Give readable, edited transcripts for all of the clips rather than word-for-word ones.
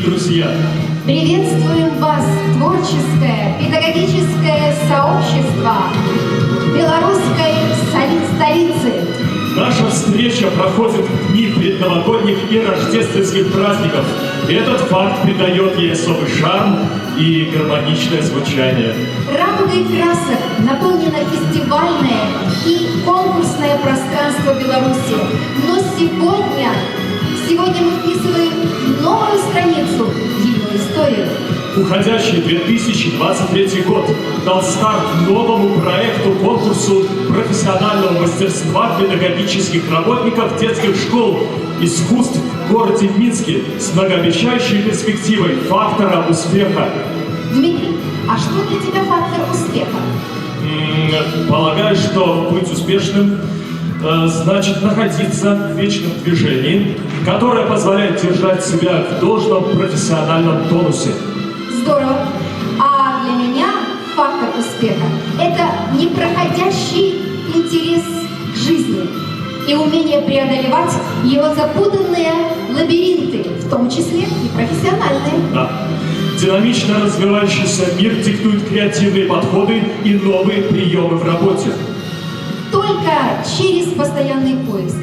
друзья! Приветствуем вас, творческое, педагогическое сообщество белорусской столицы. Наша встреча проходит в дни предновогодних и рождественских праздников. Этот факт придает ей особый шарм и гармоничное звучание. Радугой красок наполнено фестивальное и конкурсное пространство Беларуси. Но сегодня мы вписываем новую страницу в ее историю. Уходящий 2023 год дал старт новому проекту конкурсу профессионального мастерства педагогических работников детских школ искусств в городе Минске с многообещающей перспективой фактора успеха. Дмитрий, а что для тебя фактор успеха? Полагаю, что быть успешным значит находиться в вечном движении, которое позволяет держать себя в должном профессиональном тонусе. Здорово. А для меня фактор успеха – это непроходящий интерес к жизни и умение преодолевать его запутанные лабиринты, в том числе и профессиональные. Да. Динамично развивающийся мир диктует креативные подходы и новые приемы в работе. Только через постоянный поиск,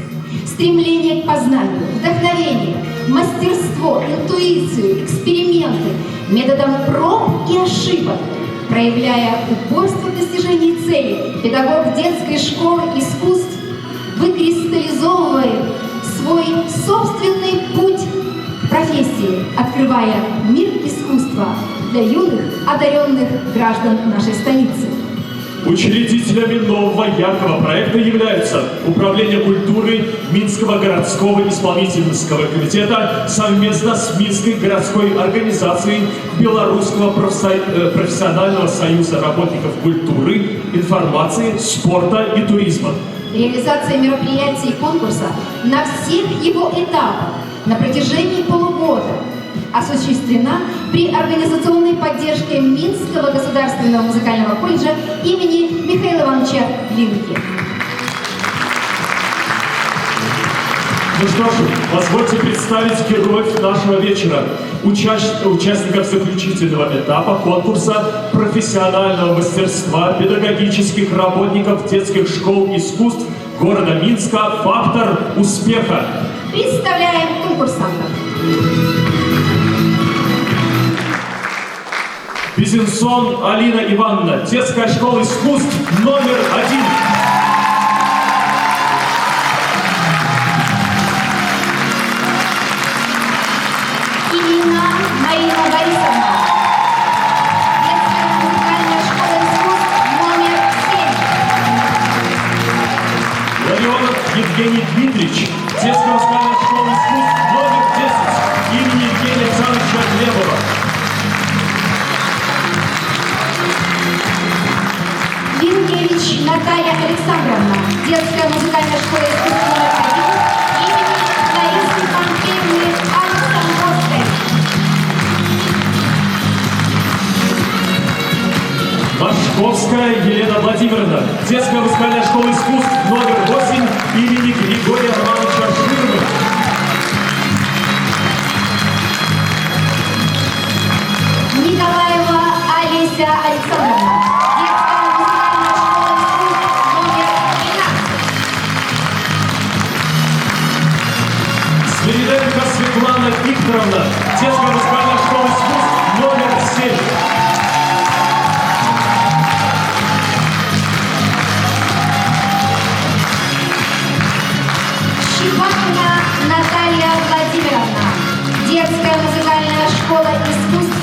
стремление к познанию, вдохновение, мастерство, интуицию, эксперименты, методом проб и ошибок, проявляя упорство в достижении цели, педагог детской школы искусств выкристаллизовывает свой собственный путь к профессии, открывая мир искусства для юных, одаренных граждан нашей столицы. Учредителями нового яркого проекта являются Управление культуры Минского городского исполнительского комитета совместно с Минской городской организацией Белорусского профессионального союза работников культуры, информации, спорта и туризма. Реализация мероприятий конкурса на всех его этапах на протяжении полугода осуществлена при организационной поддержке Минского государственного музыкального колледжа имени Михаила Ивановича Глинки. Ну что ж, позвольте представить героев нашего вечера, участников заключительного этапа конкурса профессионального мастерства педагогических работников детских школ искусств города Минска «Фактор успеха». Представляем конкурсантов. Безенсон Алина Ивановна, детская школа искусств номер 1. Ильина Марина Борисовна, детская музыкальная школа искусств номер 7. Ларионов Евгений Дмитриевич, детская музыкальная школа искусств номер 10 имени Евгения Александровича Глебова. Вингевич Наталья Александровна, детская музыкальная школа искусств номер 1 имени Ларисы Панфеевны Александровской. Машковская Елена Владимировна, детская музыкальная школа искусств номер 8 имени Григория Романовича Ширмы. Николаева Олеся Александровна, детская музыкальная школа искусств номер 13. Свириденко Светлана Викторовна, детская музыкальная школа искусств номер 7. Шипахина Наталья Владимировна, детская музыкальная школа искусств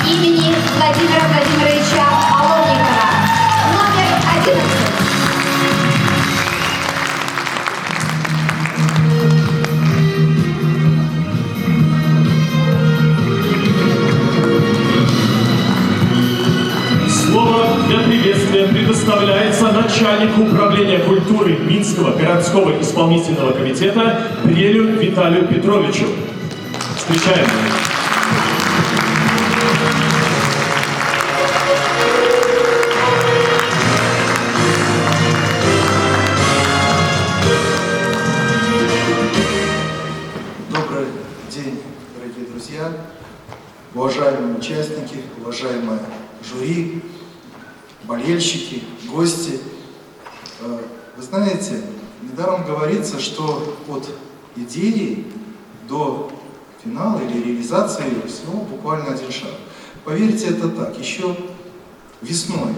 имени Владимира Владимировича Половникова, номер 11. Слово для приветствия предоставляется начальнику управления культуры Минского городского исполнительного комитета Брелю Виталию Петровичу. Встречаем. Добрый день, дорогие друзья. уважаемые участники, уважаемые жюри, болельщики, гости. Вы знаете, недаром говорится, что от идеи до финала или реализации ее всего буквально один шаг. Поверьте, это так. Еще весной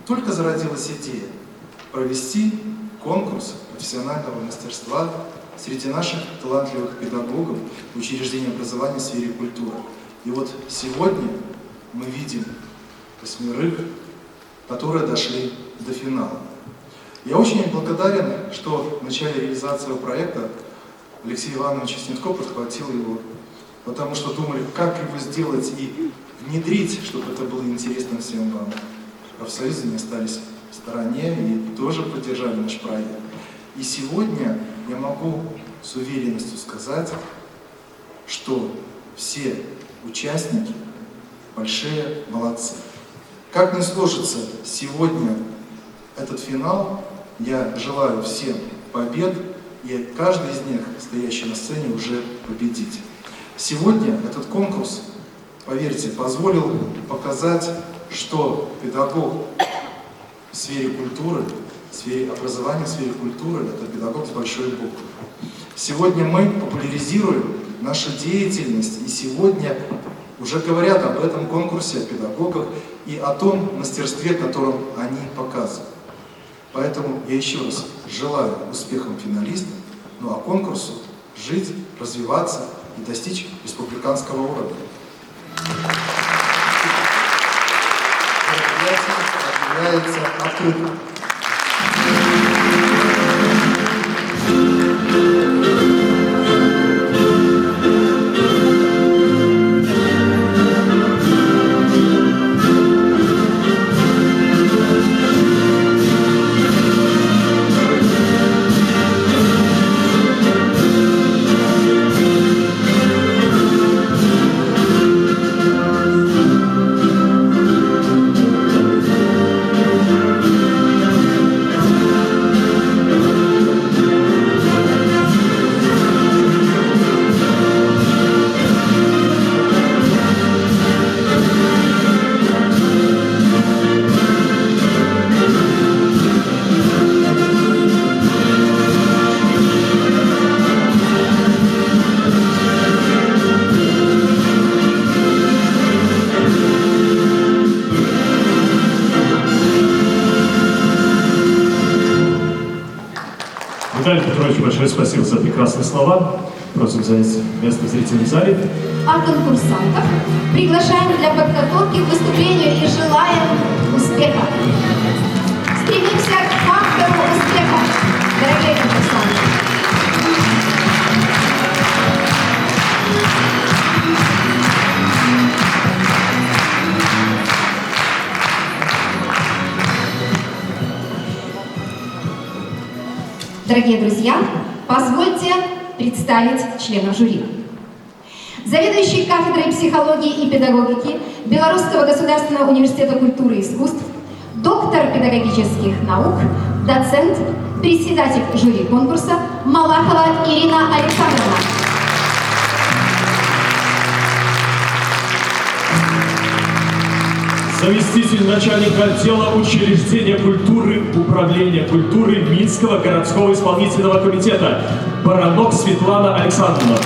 только зародилась идея провести конкурс профессионального мастерства среди наших талантливых педагогов учреждений образования в сфере культуры. И вот сегодня мы видим 8, которые дошли до финала. Я очень благодарен, что в начале реализации проекта Алексей Иванович Снитко подхватил его, потому что думали, как его сделать и внедрить, чтобы это было интересно всем вам. Профсоюзы не остались в стороне и тоже поддержали наш проект. И сегодня я могу с уверенностью сказать, что все участники большие молодцы. Как ни сложится сегодня этот финал, я желаю всем побед, и каждый из них, стоящий на сцене, уже победить. Сегодня этот конкурс, поверьте, позволил показать, что педагог в сфере культуры, в сфере образования, в сфере культуры – это педагог с большой буквы. Сегодня мы популяризируем нашу деятельность, и сегодня уже говорят об этом конкурсе, о педагогах и о том мастерстве, которым они показывают. Поэтому я еще раз желаю успехам финалистам, ну а конкурсу жить, развиваться и достичь республиканского уровня. Мероприятие объявляется открытым. Виталий Петрович, большое спасибо за прекрасные слова. Просим занять место в зрительном зале. А конкурсантов приглашаем для подготовки к выступлению и желаем успеха. Стремимся к фактору успеха, дорогие конкурсанты. Дорогие друзья, позвольте представить членов жюри. Заведующий кафедрой психологии и педагогики Белорусского государственного университета культуры и искусств, доктор педагогических наук, доцент, председатель жюри конкурса Малахова Ирина Александровна. Заместитель начальника отдела учреждения культуры, управления культуры Минского городского исполнительного комитета Баранок Светлана Александровна.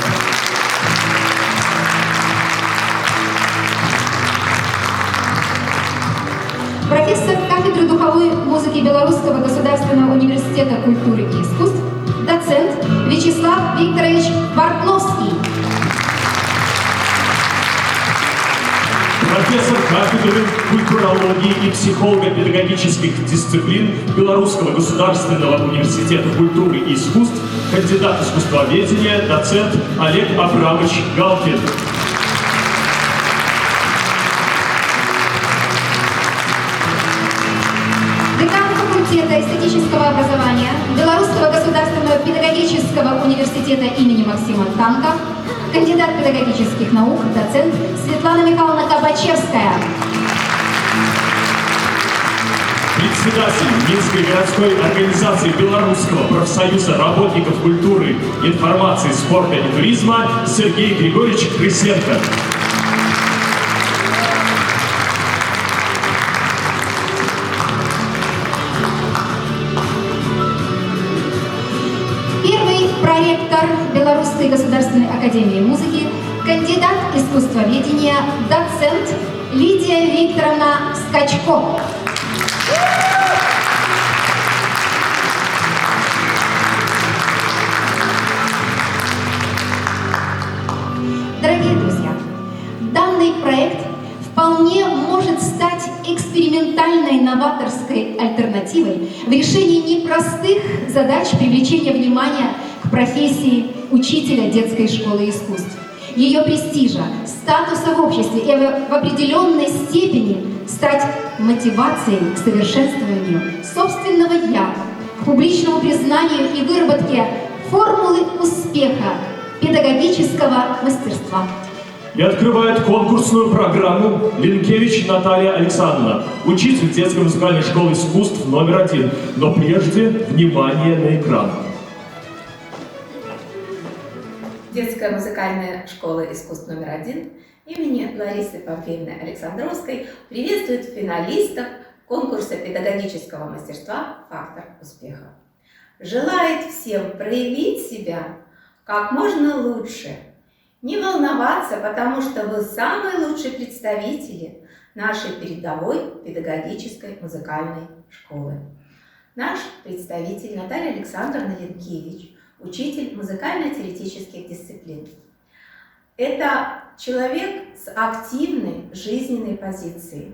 Профессор кафедры духовой музыки Белорусского государственного университета культуры и искусств, доцент Вячеслав Викторович Бортновский. Профессор кафедры культурологии и психолого-педагогических дисциплин Белорусского государственного университета культуры и искусств, кандидат искусствоведения, доцент Олег Абрамович Галкин. Декан факультета эстетического образования Белорусского государственного педагогического университета имени Максима Танка, кандидат педагогических наук, доцент Светлана Михайловна Кабачевская. Председатель Минской городской организации Белорусского профсоюза работников культуры, информации, спорта и туризма Сергей Григорьевич Крысенко. проректор Белорусской государственной академии музыки, кандидат искусствоведения, доцент Лидия Викторовна Скачко. Дорогие друзья, данный проект вполне может стать экспериментальной новаторской альтернативой в решении непростых задач привлечения внимания к профессии учителя детской школы искусств, ее престижа, статуса в обществе и в определенной степени стать мотивацией к совершенствованию собственного «я», к публичному признанию и выработке формулы успеха педагогического мастерства. И открывает конкурсную программу Линкевич Наталья Александровна, учитель детской музыкальной школы искусств номер 1. Но прежде внимание на экран. Детская музыкальная школа искусств номер 1 имени Ларисы Памфеевны Александровской приветствует финалистов конкурса педагогического мастерства «Фактор успеха». Желает всем проявить себя как можно лучше. Не волноваться, потому что вы самые лучшие представители нашей передовой педагогической музыкальной школы. Наш представитель Наталья Александровна Линкевич, учитель музыкально-теоретических дисциплин. Это человек с активной жизненной позицией.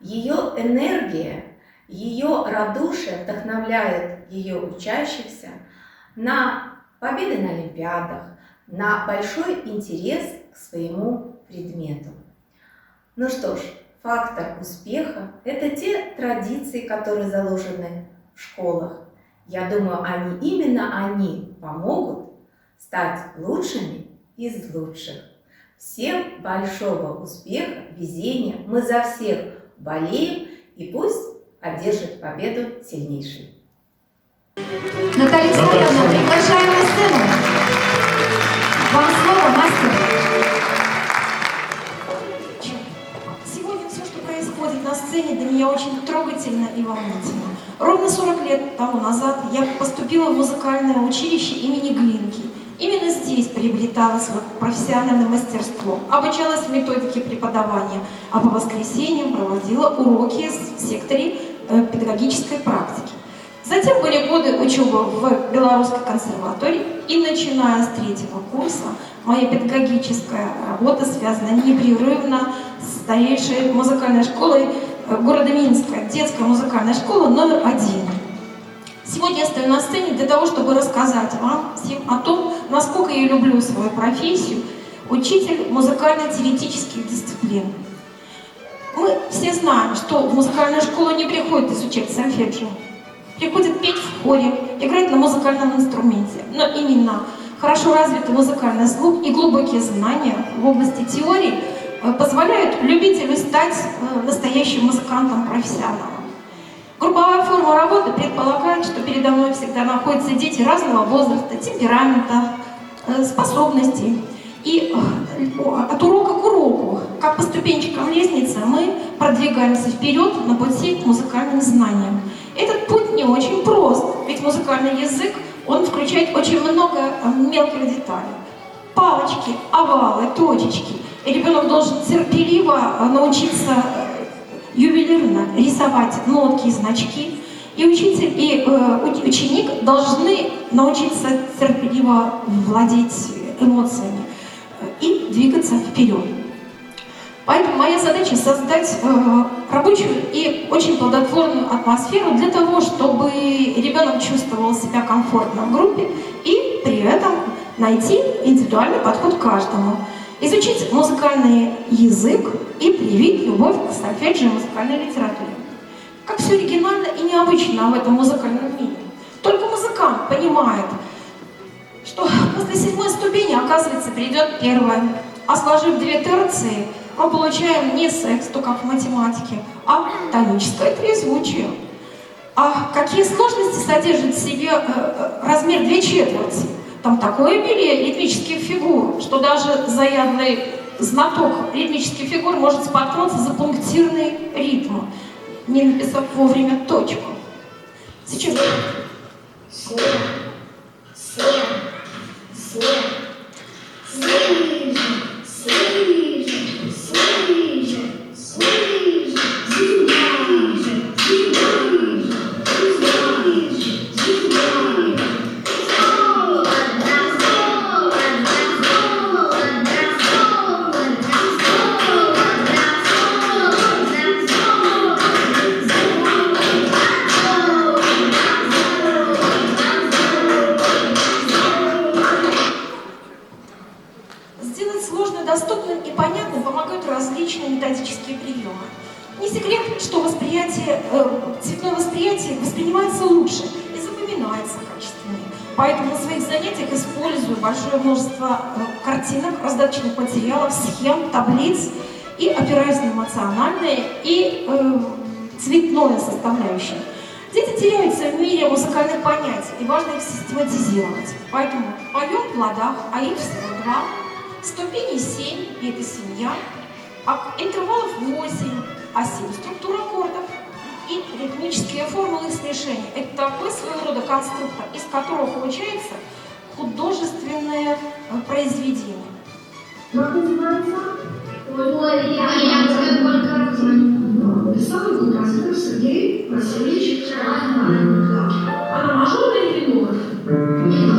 Ее энергия, ее радушие вдохновляет ее учащихся на победы на олимпиадах, на большой интерес к своему предмету. Ну что ж, фактор успеха – это те традиции, которые заложены в школах. Я думаю, именно они помогут стать лучшими из лучших. Всем большого успеха, везения. Мы за всех болеем, и пусть одержит победу сильнейший. Наталья Александровна, приглашаем на сцену. Вам слово, мастер. Сегодня все, что происходит на сцене, для меня очень трогательно и волнительно. Ровно 40 лет тому назад я поступила в музыкальное училище имени Глинки. Именно здесь приобретала свое профессиональное мастерство, обучалась в методике преподавания, а по воскресеньям проводила уроки в секторе педагогической практики. Затем были годы учебы в Белорусской консерватории, и начиная с 3-го курса моя педагогическая работа связана непрерывно с старейшей музыкальной школой города Минска, детская музыкальная школа номер 1. Сегодня я стою на сцене для того, чтобы рассказать вам всем о том, насколько я люблю свою профессию – учитель музыкально-теоретических дисциплин. Мы все знаем, что в музыкальную школу не приходят изучать сольфеджио. Приходят петь в хоре, играть на музыкальном инструменте. Но именно хорошо развитый музыкальный слух и глубокие знания в области теории позволяют любителю стать настоящим музыкантом-профессионалом. Групповая форма работы предполагает, что передо мной всегда находятся дети разного возраста, темперамента, способностей. И от урока к уроку, как по ступенчикам лестницы, мы продвигаемся вперед на пути к музыкальным знаниям. Этот путь не очень прост, ведь музыкальный язык, он включает очень много мелких деталей. Палочки, овалы, точечки. И ребенок должен терпеливо научиться ювелирно рисовать нотки и значки. И учитель, и ученик должны научиться терпеливо владеть эмоциями и двигаться вперед. Поэтому моя задача создать рабочую и очень плодотворную атмосферу для того, чтобы ребенок чувствовал себя комфортно в группе и при этом найти индивидуальный подход к каждому. Изучить музыкальный язык и привить любовь к сольфеджио и музыкальной литературе. Как все оригинально и необычно в этом музыкальном мире. Только музыкант понимает, что после 7-й ступени, оказывается, придет 1-я. А сложив 2 терции, мы получаем не сексту, как в математике, а тоническое трезвучие. А какие сложности содержит в себе размер 2/4? Там такое обилие ритмических фигур, что даже заядлый знаток ритмических фигур может споткнуться за пунктирный ритм, не написав вовремя точку. Сейчас. Соль. что цветное восприятие воспринимается лучше и запоминается качественнее. Поэтому на своих занятиях использую большое множество картинок, раздаточных материалов, схем, таблиц и опираюсь на эмоциональное и цветное составляющее. Дети теряются в мире музыкальных понятий, и важно их систематизировать. Поэтому поем в ладах, АИ всего 2, ступеней 7, и это семья, интервалов 8, А7 структура аккордов и ритмические формулы их смешения. Это такой своего рода конструктор, из которого получается художественное произведение. Как называется? Ой, я только знаю. Самый композитор Сергей Васильевич Шарахманов. Она мажорная или минор? Минорная.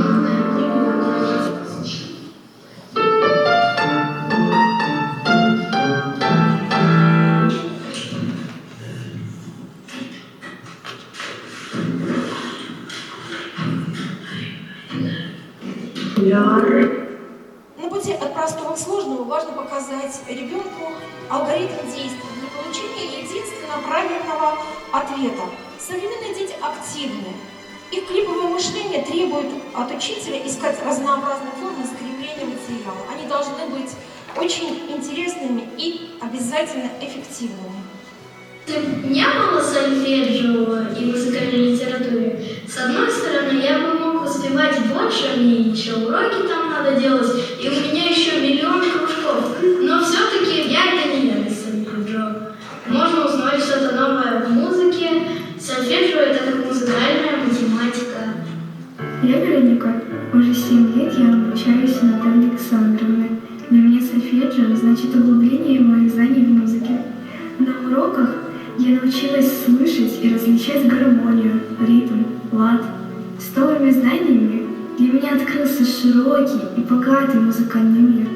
На пути от простого к сложному важно показать ребенку алгоритм действий для получения единственно правильного ответа. Современные дети активны. Их клиповое мышление требует от учителя искать разнообразные формы закрепления материала. Они должны быть очень интересными и обязательно эффективными. Не было сольфеджио и музыкальной литературе. С одной стороны, я бы мог успевать больше, мне еще уроки там надо делать, и у меня еще миллион кружков. Но все-таки я это не я без сольфеджио. Можно узнать что-то новое в музыке. Сольфеджио — это как музыкальная математика. Я Вероника. Уже 7 лет я обучаюсь у Натальи Александровны. Для меня сольфеджио значит углубление моих знаний в музыке. На уроках я научилась слышать и различать гармонию, ритм, лад. С новыми знаниями для меня открылся широкий и богатый музыкальный мир.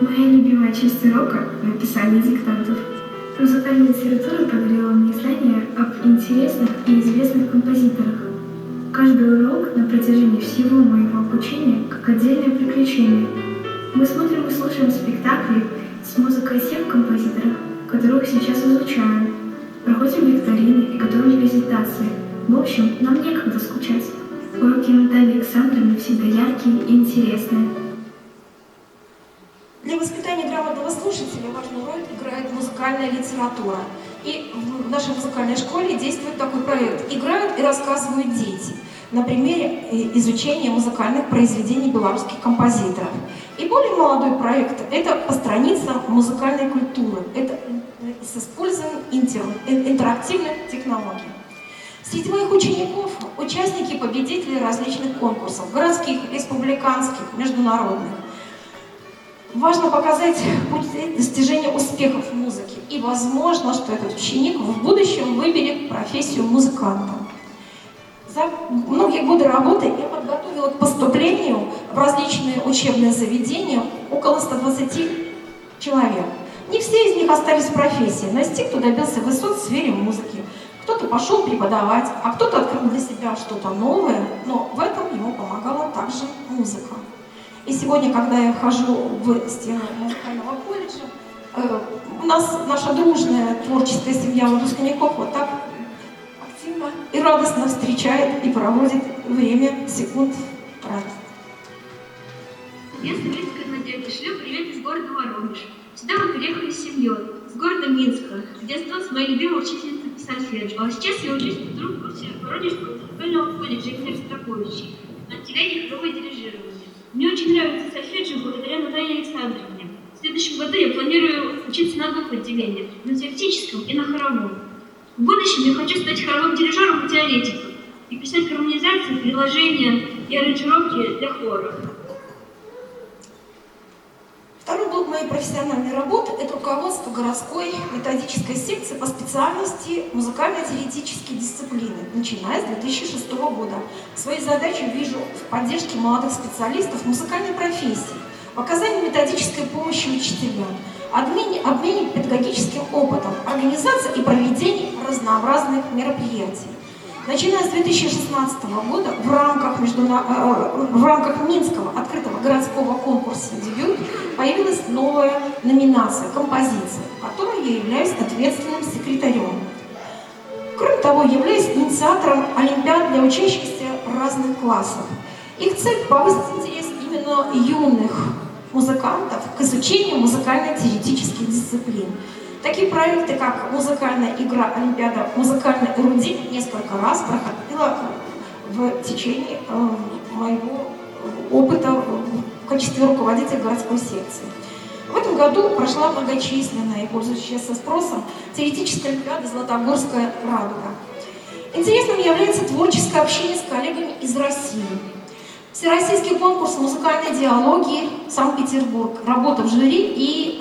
Моя любимая часть урока — написание диктантов. Музыкальная литература подарила мне знания об интересных и известных композиторах. Каждый урок на протяжении всего моего обучения как отдельное приключение. Мы смотрим и слушаем спектакли с музыкой тех композиторов, которых сейчас изучаем. Проходим викторины и готовим презентации. В общем, нам некогда скучать. Уроки Натальи Александровны всегда яркие и интересные. Для воспитания грамотного слушателя важную роль играет музыкальная литература. И в нашей музыкальной школе действует такой проект. Играют и рассказывают дети на примере изучения музыкальных произведений белорусских композиторов. И более молодой проект – это по страницам музыкальной культуры. Это с использованием интерактивных технологий. Среди моих учеников – участники, победители различных конкурсов – городских, республиканских, международных. Важно показать путь достижения успехов в музыке. И возможно, что этот ученик в будущем выберет профессию музыканта. За многие годы работы я подготовила к поступлению в различные учебные заведения около 120 человек. Не все из них остались в профессии, но есть те, кто добился высот в сфере музыки. Кто-то пошел преподавать, а кто-то открыл для себя что-то новое, но в этом ему помогала также музыка. И сегодня, когда я хожу в стены музыкального колледжа, у нас наша дружная творческая семья выпускников вот так активно и радостно встречает и проводит время секунд радости. Я Ставрицкая Надежда, шлю привет из города Воронеж. Сюда мы приехали с семьей, с города Минска, где осталась моя любимая учительница по сольфеджио. А сейчас я учусь на втором курсе Воронежского музыкального колледжа имени Ростроповича на отделении хорового дирижирования. Мне очень нравится сольфеджио благодаря Наталье Александровне. В следующем году я планирую учиться на 2 отделениях, на теоретическом и на хоровом. В будущем я хочу стать хоровым дирижером и теоретиком и писать гармонизации, приложения и аранжировки для хора. Второй блок моей профессиональной работы – это руководство городской методической секции по специальности музыкально-теоретические дисциплины, начиная с 2006 года. Своей задачей вижу в поддержке молодых специалистов музыкальной профессии, в оказании методической помощи учителям, обмене педагогическим опытом, организации и проведении разнообразных мероприятий. Начиная с 2016 года в рамках Минского открытого городского конкурса «Дебют» появилась новая номинация «Композиция», в которой я являюсь ответственным секретарем. Кроме того, являюсь инициатором олимпиад для учащихся разных классов. Их цель – повысить интерес именно юных музыкантов к изучению музыкально-теоретических дисциплин. Такие проекты, как музыкальная игра Олимпиада «Музыкальный эрудит» несколько раз проходила в течение моего опыта в качестве руководителя городской секции. В этом году прошла многочисленная и пользующаяся спросом теоретическая олимпиада «Златогорская радуга». Интересным является творческое общение с коллегами из России. Всероссийский конкурс музыкальной диалогии Санкт-Петербург, работа в жюри и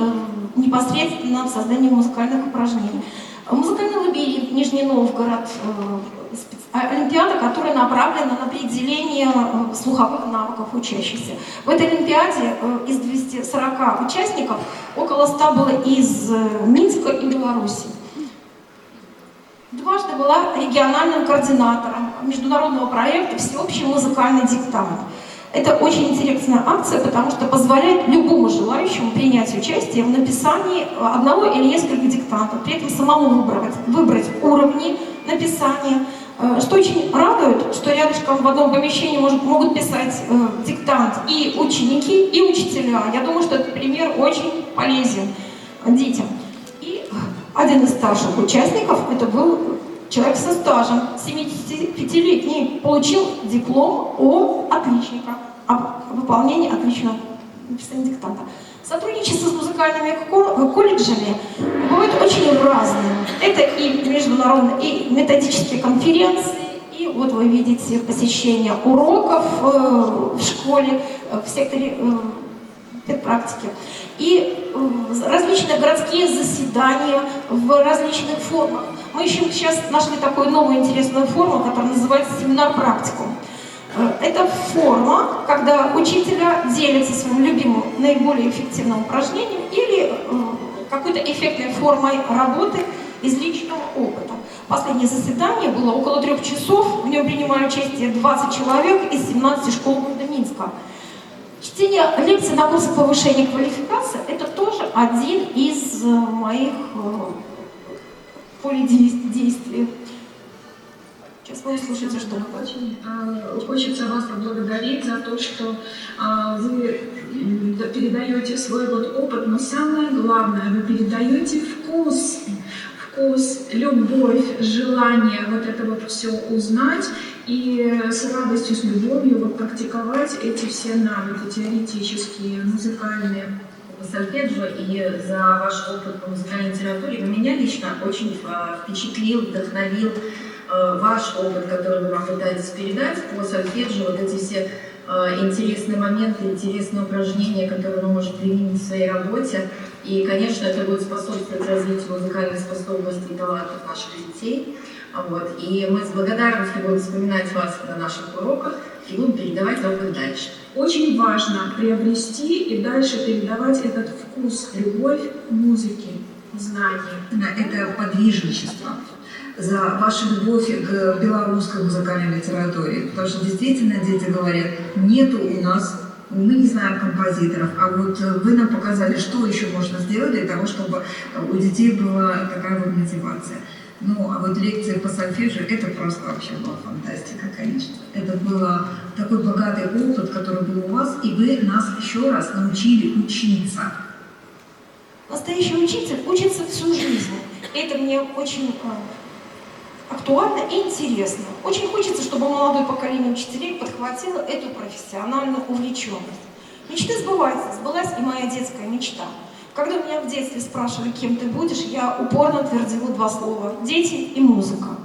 непосредственно в создании музыкальных упражнений. Музыкальный лабиринт Нижний Новгород, олимпиада, которая направлена на определение слуховых навыков учащихся. В этой олимпиаде из 240 участников около 100 было из Минска и Беларуси. Дважды была региональным координатором международного проекта «Всеобщий музыкальный диктант». Это очень интересная акция, потому что позволяет любому желающему принять участие в написании одного или нескольких диктантов, при этом самому выбрать уровни написания. Что очень радует, что рядышком в одном помещении могут писать диктант и ученики, и учителя. Я думаю, что этот пример очень полезен детям. И один из старших участников, это был человек со стажем, 75-летний, получил диплом о отличниках, об выполнении отличного написания диктанта. Сотрудничество с музыкальными колледжами бывает очень разным. Это и международные, и методические конференции, и вот вы видите посещение уроков в школе, в секторе педпрактики. И различные городские заседания в различных формах. Мы еще сейчас нашли такую новую интересную форму, которая называется семинар-практикум. Это форма, когда учителя делятся своим любимым, наиболее эффективным упражнением или какой-то эффектной формой работы из личного опыта. Последнее заседание было около 3 часов, в нем принимали участие 20 человек из 17 школ города Минска. Чтение лекций на курсах повышения квалификации – это тоже один из моих полей действия. Сейчас вы услышите, что очень хочется вас поблагодарить за то, что вы передаете свой опыт, но самое главное, вы передаете вкус, любовь, желание вот это вот все узнать и с радостью, с любовью практиковать эти все навыки теоретические, музыкальные. Сольфеджио и за ваш опыт по музыкальной литературе. Меня лично очень впечатлил, вдохновил ваш опыт, который вы нам пытаетесь передать по сольфеджио, вот эти все интересные моменты, интересные упражнения, которые вы можете применить в своей работе. И, конечно, это будет способствовать развитию музыкальной способности и талантов наших детей. Вот. И мы с благодарностью будем вспоминать вас на наших уроках и будем передавать опыт дальше. Очень важно приобрести и дальше передавать этот вкус, любовь к музыке, знания. Это подвижничество, за вашу любовь к белорусской музыкальной литературе. Потому что действительно дети говорят, нету у нас, мы не знаем композиторов, а вот вы нам показали, что еще можно сделать для того, чтобы у детей была такая вот мотивация. Ну, а вот лекции по сольфеджио, это просто вообще была фантастика, конечно. Это был такой богатый опыт, который был у вас, и вы нас еще раз научили учиться. Настоящий учитель учится всю жизнь. Это мне очень актуально и интересно. Очень хочется, чтобы молодое поколение учителей подхватило эту профессиональную увлеченность. Мечты сбываются. Сбылась и моя детская мечта. Когда меня в детстве спрашивали, кем ты будешь, я упорно твердила 2 слова – дети и музыка.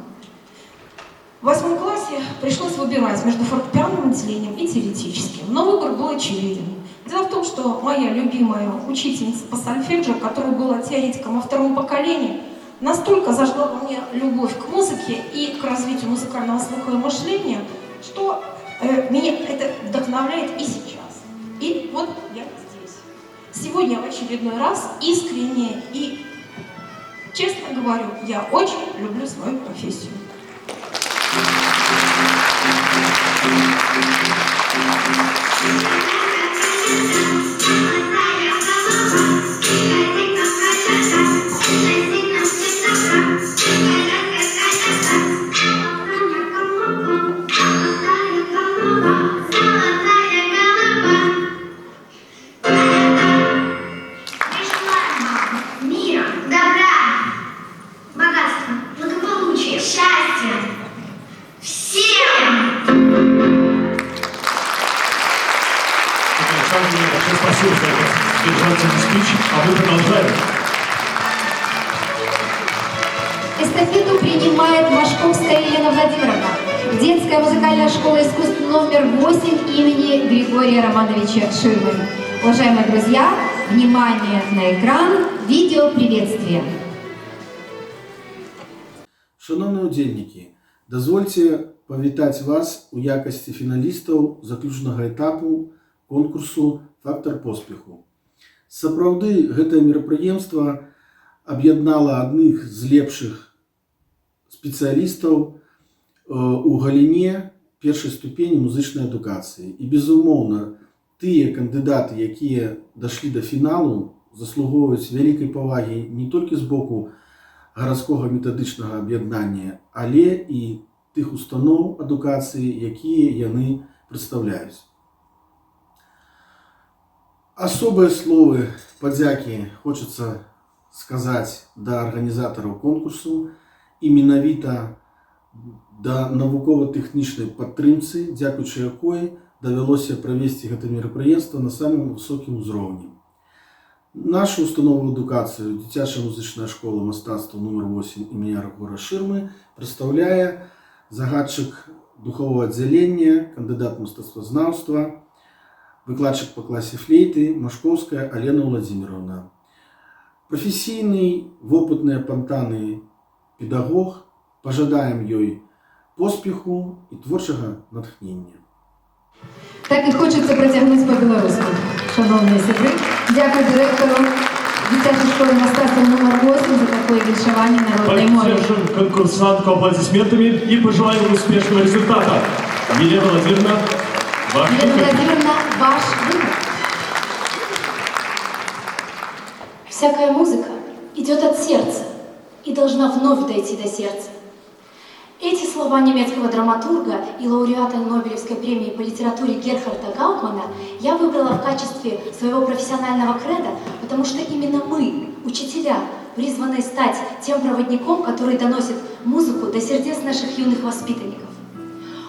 В 8 классе пришлось выбирать между фортепианным отделением и теоретическим, но выбор был очевиден. Дело в том, что моя любимая учительница по сольфеджио, которая была теоретиком во 2-м поколении, настолько зажгла во мне любовь к музыке и к развитию музыкального слуха и мышления, что меня это вдохновляет и сейчас. И вот я здесь. Сегодня в очередной раз искренне и честно говорю, я очень люблю свою профессию. Александре, большое спасибо за этот содержательный спич, а мы продолжаем. Эстафету принимает Машковская Елена Владимировна, детская музыкальная школа искусств номер 8 имени Григория Романовича Ширмы. Уважаемые друзья, внимание на экран, видео приветствия. Шановні удзельнікі, дазвольце павітаць вас у якасці фіналістаў заключнага этапу конкурсу «Фактор поспеху». Сапраўды, гэтае мерапрыемства аб'яднала адных з лепшых спецыялістаў у галіне першай ступені музычнай адукацыі. І, безумоўна, тыя кандыдаты, якія дашлі да фіналу, заслугоўваюць вялікай павагі не толькі з боку гарадскога метадычнага аб'яднання, але і тых устаноў адукацыі, якія яны прадстаўляюць. Асобыя словы падзякі хочацца сказаць да арганізатараў конкурсу і менавіта да навукова-тэхнічнай падтрымцы, дзякуючы якой давялося правесці гэта мерапрыемства на самым высокім узроўні. Нашу установу адукацыю дзіцячая музычная школа мастацтва номер 8 імя Григора Ширмы прадстаўляе загадчык духового аддзялення, кандыдат мастацтвазнаўства, выкладчык па класе флейты Машковская Алена Владимировна. Професійны, вопытны, апантаны педагог, пажадаем ёй поспеху і творчага натхнення. Так і хочеться протягнути по-білоруськи. Шановні сябри, дякую директору дитячої школи мистецтва номер 8 за таке віншування народної мови. Поддержим конкурсантку аплодисментами и пожелаем успешного результата. Елена Владимировна, ваш выбор. Всякая музыка идет от сердца и должна вновь дойти до сердца. Эти слова немецкого драматурга и лауреата Нобелевской премии по литературе Герхарда Гаутмана я выбрала в качестве своего профессионального кредо, потому что именно мы, учителя, призваны стать тем проводником, который доносит музыку до сердец наших юных воспитанников.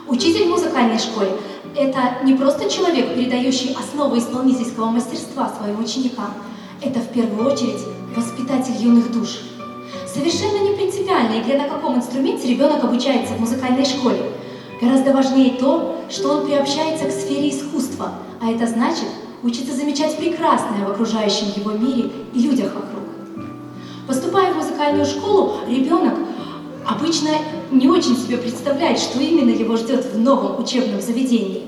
Учитель в музыкальной школе – это не просто человек, передающий основы исполнительского мастерства своим ученикам. Это в первую очередь воспитатель юных душ. Совершенно не принципиально, игре на каком инструменте ребенок обучается в музыкальной школе. Гораздо важнее то, что он приобщается к сфере искусства, а это значит учится замечать прекрасное в окружающем его мире и людях вокруг. Поступая в музыкальную школу, ребенок обычно не очень себе представляет, что именно его ждет в новом учебном заведении.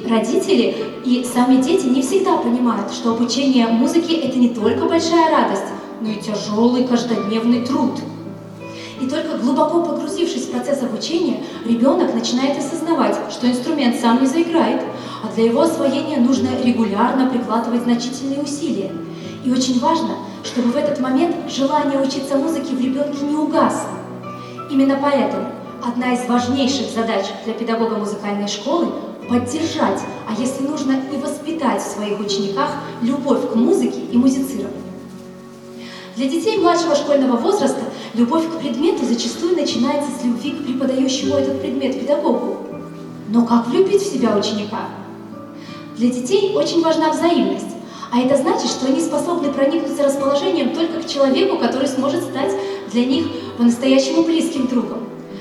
Родители и сами дети не всегда понимают, что обучение музыке – это не только большая радость, но и тяжелый каждодневный труд. И только глубоко погрузившись в процесс обучения, ребенок начинает осознавать, что инструмент сам не заиграет, а для его освоения нужно регулярно прикладывать значительные усилия. И очень важно, чтобы в этот момент желание учиться музыке в ребенке не угасло. Именно поэтому одна из важнейших задач для педагога музыкальной школы – поддержать, а если нужно и воспитать в своих учениках любовь к музыке и музицированию. Для детей младшего школьного возраста любовь к предмету зачастую начинается с любви к преподающему этот предмет педагогу. Но как влюбить в себя ученика? Для детей очень важна взаимность, а это значит, что они способны проникнуться расположением только к человеку, который сможет стать для них по-настоящему близким другом.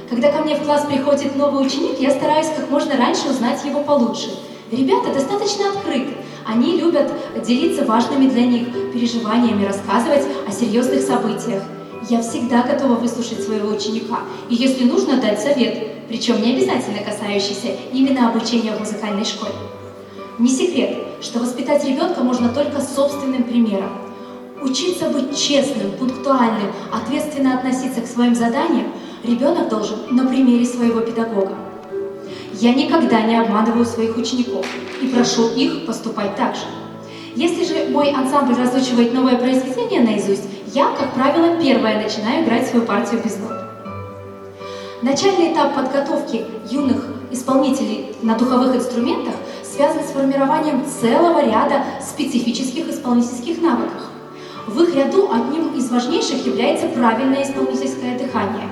Когда ко мне в класс приходит новый ученик, я стараюсь как можно раньше узнать его получше. Ребята достаточно открыты. Они любят делиться важными для них переживаниями, рассказывать о серьезных событиях. Я всегда готова выслушать своего ученика. И если нужно, дать совет, причем не обязательно касающийся именно обучения в музыкальной школе. Не секрет, что воспитать ребенка можно только собственным примером. Учиться быть честным, пунктуальным, ответственно относиться к своим заданиям ребенок должен на примере своего педагога. Я никогда не обманываю своих учеников и прошу их поступать так же. Если же мой ансамбль разучивает новое произведение наизусть, я, как правило, первая начинаю играть свою партию без нот. Начальный этап подготовки юных исполнителей на духовых инструментах связан с формированием целого ряда специфических исполнительских навыков. В их ряду одним из важнейших является правильное исполнительское дыхание.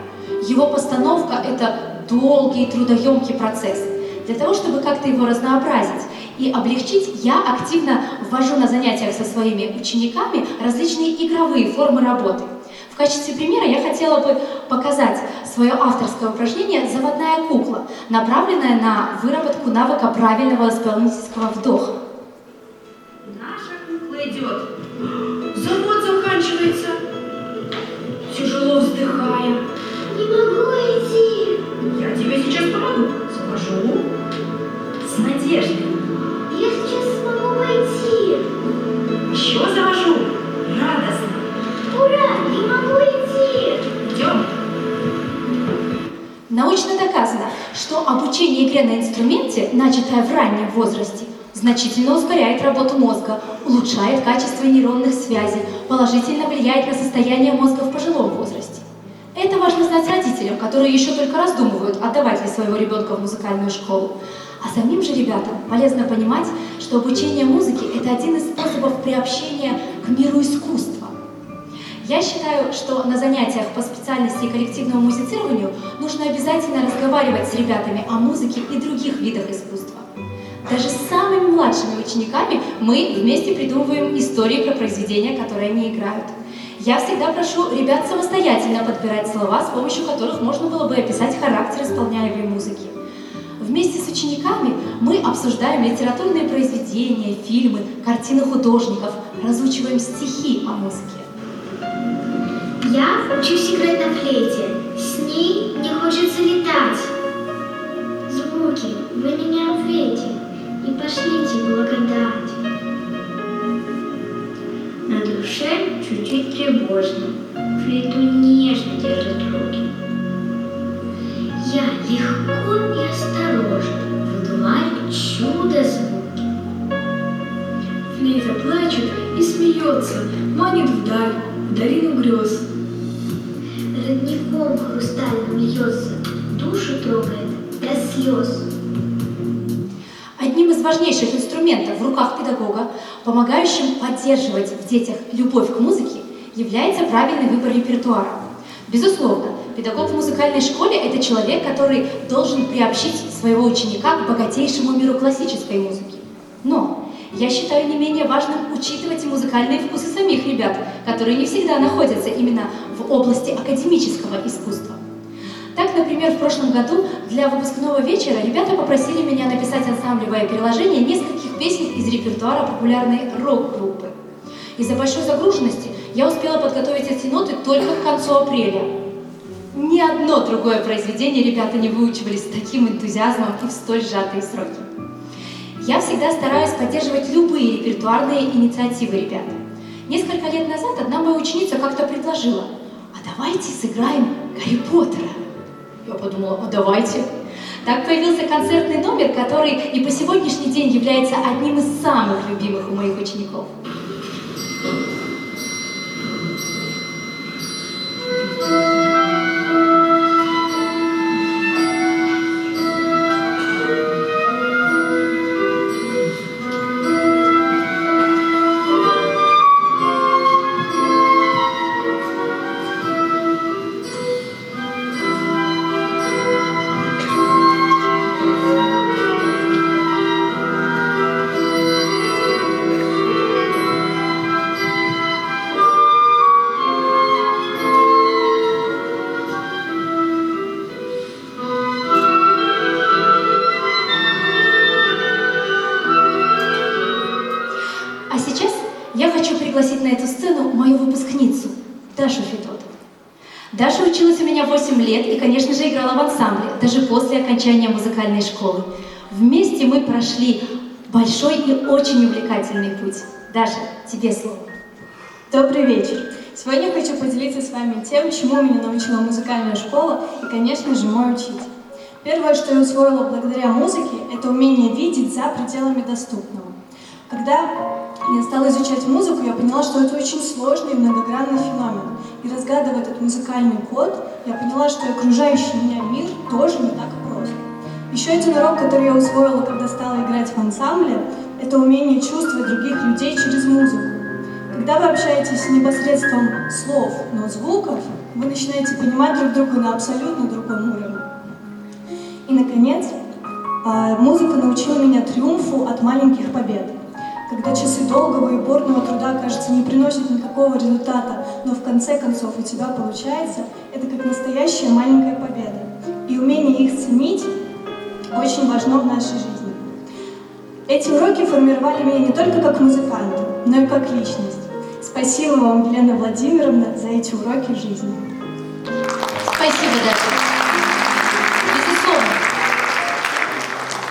Его постановка – это долгий, трудоемкий процесс. Для того, чтобы как-то его разнообразить и облегчить, я активно ввожу на занятиях со своими учениками различные игровые формы работы. В качестве примера я хотела бы показать свое авторское упражнение «Заводная кукла», направленное на выработку навыка правильного исполнительского вдоха. Наша кукла идет. Завод заканчивается. Тяжело вздыхая. Не могу идти. Я тебе сейчас помогу. Завожу. С надеждой. Я сейчас смогу войти. Еще завожу. Радостно. Ура, не могу идти. Идем. Научно доказано, что обучение игре на инструменте, начатое в раннем возрасте, значительно ускоряет работу мозга, улучшает качество нейронных связей, положительно влияет на состояние мозга в пожилом возрасте. Это важно знать родителям, которые еще только раздумывают, отдавать ли своего ребенка в музыкальную школу. А самим же ребятам полезно понимать, что обучение музыке – это один из способов приобщения к миру искусства. Я считаю, что на занятиях по специальности коллективному музицированию нужно обязательно разговаривать с ребятами о музыке и других видах искусства. Даже с самыми младшими учениками мы вместе придумываем истории про произведения, которые они играют. Я всегда прошу ребят самостоятельно подбирать слова, с помощью которых можно было бы описать характер исполняемой музыки. Вместе с учениками мы обсуждаем литературные произведения, фильмы, картины художников, разучиваем стихи о музыке. Я учусь играть на флейте. С ней мне хочется летать. Звуки, вы меня ответьте и пошлите благодать. На душе чуть-чуть тревожно, флейту нежно держат руки. Я легко и осторожно выдуваю чудо-звуки. Флейта плачет и смеется, манит вдаль, в долину грез. Родником хрустальным льется, душу трогает до слез. Одним из важнейших инструментов в руках педагога, помогающим поддерживать в детях любовь к музыке, является правильный выбор репертуара. Безусловно, педагог в музыкальной школе – это человек, который должен приобщить своего ученика к богатейшему миру классической музыки. Но я считаю не менее важным учитывать и музыкальные вкусы самих ребят, которые не всегда находятся именно в области академического искусства. Так, например, в прошлом году для выпускного вечера ребята попросили меня написать ансамблевое приложение нескольких песен из репертуара популярной рок-группы. Из-за большой загруженности я успела подготовить эти ноты только к концу апреля. Ни одно другое произведение ребята не выучивали с таким энтузиазмом и в столь сжатые сроки. Я всегда стараюсь поддерживать любые репертуарные инициативы ребят. Несколько лет назад одна моя ученица как-то предложила: «А давайте сыграем Гарри Поттера». Я подумала: «А давайте». Так появился концертный номер, который и по сегодняшний день является одним из самых любимых у моих учеников. А сейчас я хочу пригласить на эту сцену мою выпускницу, Дашу Федотову. Даша училась у меня 8 лет и, конечно же, играла в ансамбле, даже после окончания музыкальной школы. Вместе мы прошли большой и очень увлекательный путь. Даша, тебе слово. Добрый вечер. Сегодня хочу поделиться с вами тем, чему меня научила музыкальная школа и, конечно же, мой учитель. Первое, что я усвоила благодаря музыке, это умение видеть за пределами доступного. Когда я стала изучать музыку, я поняла, что это очень сложный и многогранный феномен. И разгадывая этот музыкальный код, я поняла, что окружающий меня мир тоже не так прост. Еще один урок, который я усвоила, когда стала играть в ансамбле, это умение чувствовать других людей через музыку. Когда вы общаетесь не посредством слов, но звуков, вы начинаете понимать друг друга на абсолютно другом уровне. И, наконец, Музыка научила меня триумфу от маленьких побед. Когда часы долгого и упорного труда, кажется, не приносят никакого результата, но в конце концов у тебя получается, это как настоящая маленькая победа. И умение их ценить очень важно в нашей жизни. Эти уроки формировали меня не только как музыканта, но и как личность. Спасибо вам, Елена Владимировна, за эти уроки жизни. Спасибо, Даша. Безусловно.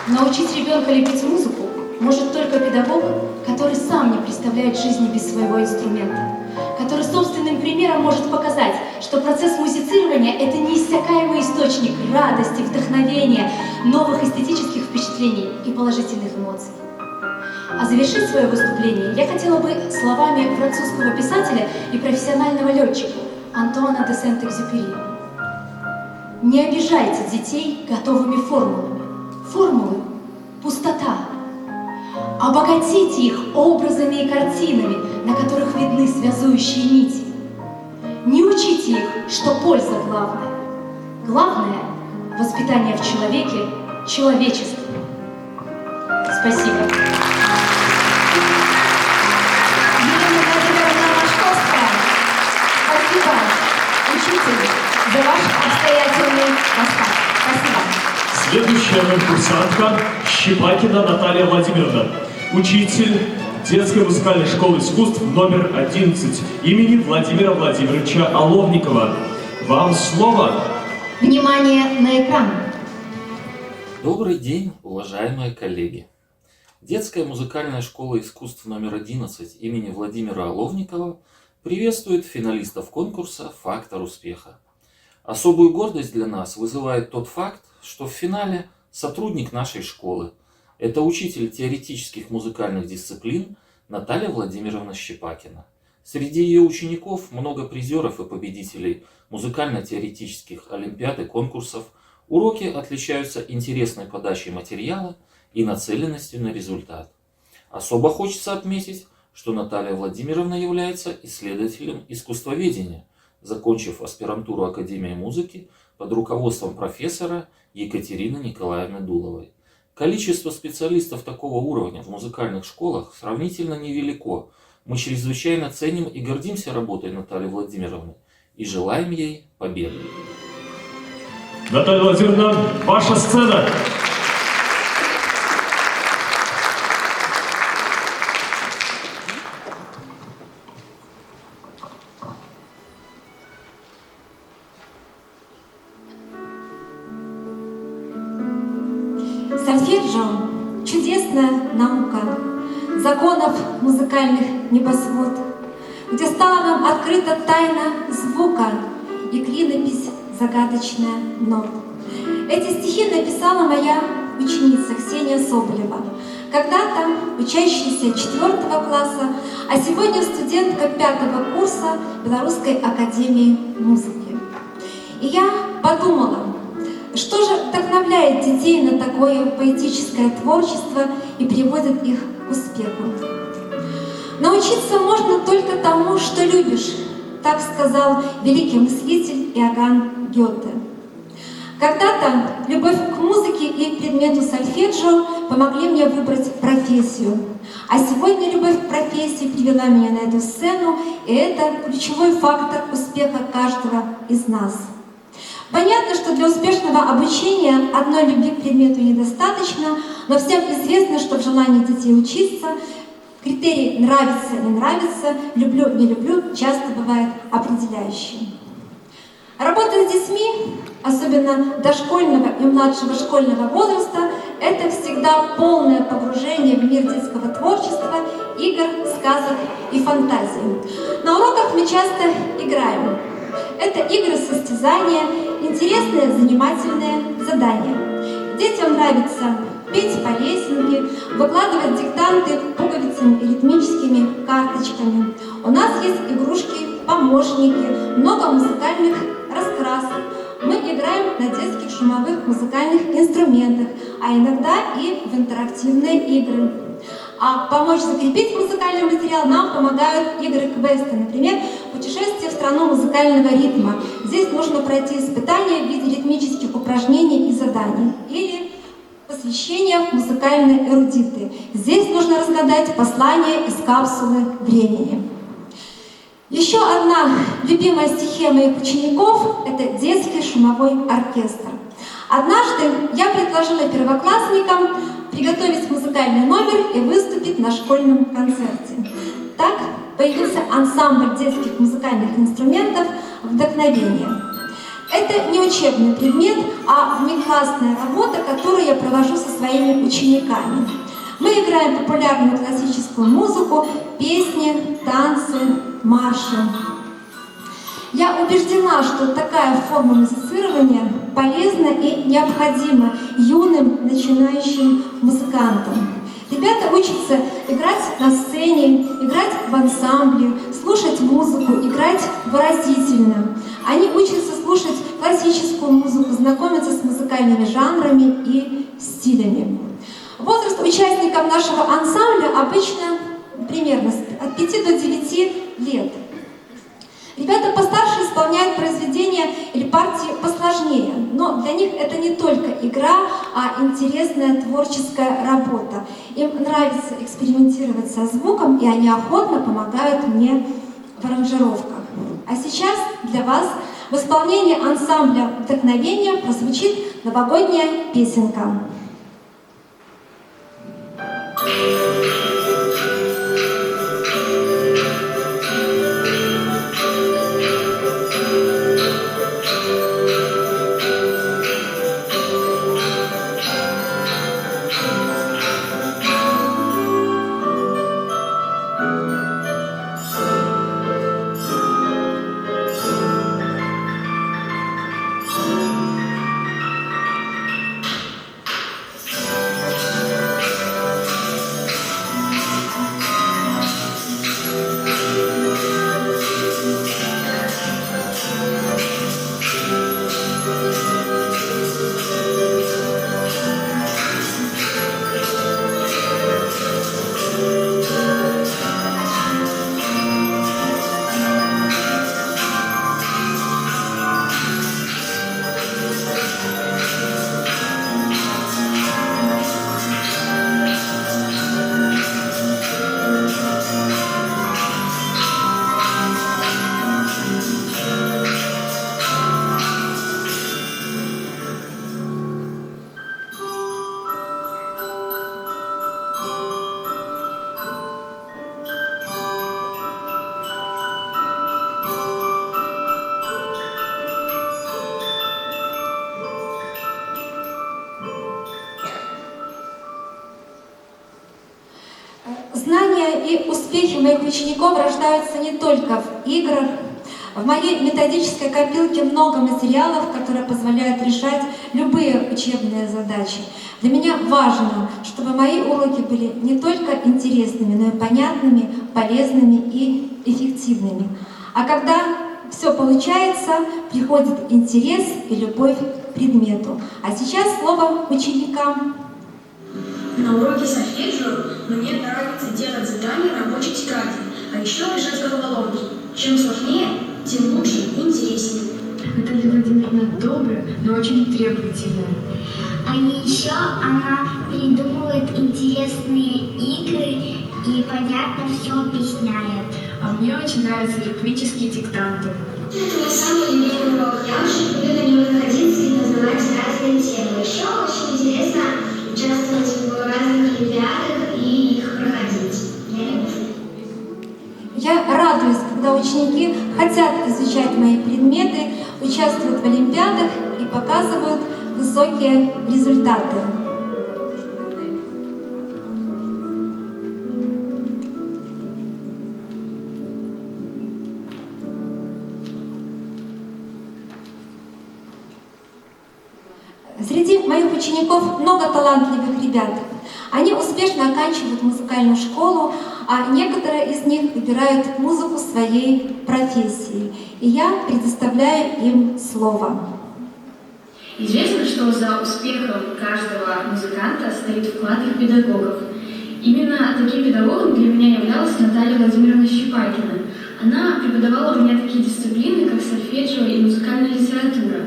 Научить ребенка любить музыку может только педагог, который сам не представляет жизни без своего инструмента, который собственным примером может показать, что процесс музицирования – это неиссякаемый источник радости, вдохновения, новых эстетических впечатлений и положительных эмоций. А завершить свое выступление я хотела бы словами французского писателя и профессионального летчика Антуана де Сент-Экзюпери. Не обижайте детей готовыми формулами. Формулы – пустота. Обогатите их образами и картинами, на которых видны связующие нити. Не учите их, что польза главная. Главное – воспитание в человеке человечества. Спасибо. Елена Владимировна Машковская, спасибо, учитель, за ваш обстоятельный рассказ. Спасибо. Следующая конкурсантка Щепакина Наталья Владимировна, учитель детской музыкальной школы искусств номер 11 имени Владимира Владимировича Оловникова. Вам слово. Внимание на экран. Добрый день, уважаемые коллеги. Детская музыкальная школа искусств номер 11 имени Владимира Оловникова приветствует финалистов конкурса «Фактор успеха». Особую гордость для нас вызывает тот факт, что в финале сотрудник нашей школы. Это учитель теоретических музыкальных дисциплин Наталья Владимировна Щепакина. Среди ее учеников много призеров и победителей музыкально-теоретических олимпиад и конкурсов. Уроки отличаются интересной подачей материала и нацеленностью на результат. Особо хочется отметить, что Наталья Владимировна является исследователем искусствоведения, закончив аспирантуру Академии музыки под руководством профессора Екатерины Николаевны Дуловой. Количество специалистов такого уровня в музыкальных школах сравнительно невелико. Мы чрезвычайно ценим и гордимся работой Натальи Владимировны и желаем ей победы. Наталья Владимировна, ваша сцена. Сольфеджио – чудесная наука законов музыкальных небосвод, где стала нам открыта тайна звука и клинопись загадочная нот. Эти стихи написала моя ученица Ксения Соболева, когда-то учащаяся 4 класса, а сегодня студентка 5 курса Белорусской академии музыки. И я подумала, что же вдохновляет детей на такое поэтическое творчество и приводит их к успеху? Научиться можно только тому, что любишь, так сказал великий мыслитель Иоганн Гёте. Когда-то любовь к музыке и предмету сольфеджио помогли мне выбрать профессию. А сегодня любовь к профессии привела меня на эту сцену, и это ключевой фактор успеха каждого из нас. Понятно, что для успешного обучения одной любви к предмету недостаточно, но всем известно, что в желании детей учиться критерий «нравится, не нравится», «люблю, не люблю» часто бывает определяющим. Работа с детьми, особенно дошкольного и младшего школьного возраста, это всегда полное погружение в мир детского творчества, игр, сказок и фантазий. На уроках мы часто играем. Это игры-состязания, интересные, занимательные задания. Детям нравится петь по лесенке, выкладывать диктанты пуговицами и ритмическими карточками. У нас есть игрушки-помощники, много музыкальных раскрасок. Мы играем на детских шумовых музыкальных инструментах, а иногда и в интерактивные игры. А помочь закрепить музыкальный материал нам помогают игры-квесты, например, «Путешествие в страну музыкального ритма». Здесь нужно пройти испытания в виде ритмических упражнений и заданий. Или посвящение музыкальной эрудиты. Здесь нужно разгадать послание из капсулы времени. Еще одна любимая стихия моих учеников – это детский шумовой оркестр. Однажды я предложила первоклассникам приготовить музыкальный номер и выступить на школьном концерте. Так появился ансамбль детских музыкальных инструментов «Вдохновение». Это не учебный предмет, а внеклассная работа, которую я провожу со своими учениками. Мы играем популярную классическую музыку, песни, танцы, марши. Я убеждена, что такая форма музицирования полезна и необходима юным начинающим музыкантам. Ребята учатся играть на сцене, играть в ансамбле, слушать музыку, играть выразительно. Они учатся слушать классическую музыку, знакомиться с музыкальными жанрами и стилями. Возраст участников нашего ансамбля обычно примерно от 5 до 9 лет. Ребята постарше исполняют произведения или партии посложнее, но для них это не только игра, а интересная творческая работа. Им нравится экспериментировать со звуком, и они охотно помогают мне в аранжировках. А сейчас для вас в исполнении ансамбля «Вдохновение» прозвучит новогодняя песенка. Знания и успехи моих учеников рождаются не только в играх. В моей методической копилке много материалов, которые позволяют решать любые учебные задачи. Для меня важно, чтобы мои уроки были не только интересными, но и понятными, полезными и эффективными. А когда все получается, приходит интерес и любовь к предмету. А сейчас слово ученикам. На уроке сольфеджио мне нравится делать задания в рабочей тетради, а еще решать головоломки. Чем сложнее, тем лучше и интереснее. Наталья Владимировна добрая, но очень требовательная. А еще она придумывает интересные игры и понятно все объясняет. А мне очень нравятся лингвические диктанты. Это мой самый любимый урок. Я очень люблю на него находиться и познавать разные темы. Еще очень интересно участвовать в разных олимпиадах и их проходить. Я люблю. Я радуюсь, когда ученики хотят изучать мои предметы, участвуют в олимпиадах и показывают высокие результаты. Среди моих учеников много талантливых ребят. Они успешно оканчивают музыкальную школу, а некоторые из них выбирают музыку своей профессии. И я предоставляю им слово. Известно, что за успехом каждого музыканта стоит вклад их педагогов. Именно таким педагогом для меня являлась Наталья Владимировна Щепакина. Она преподавала у меня такие дисциплины, как сольфеджио и музыкальная литература.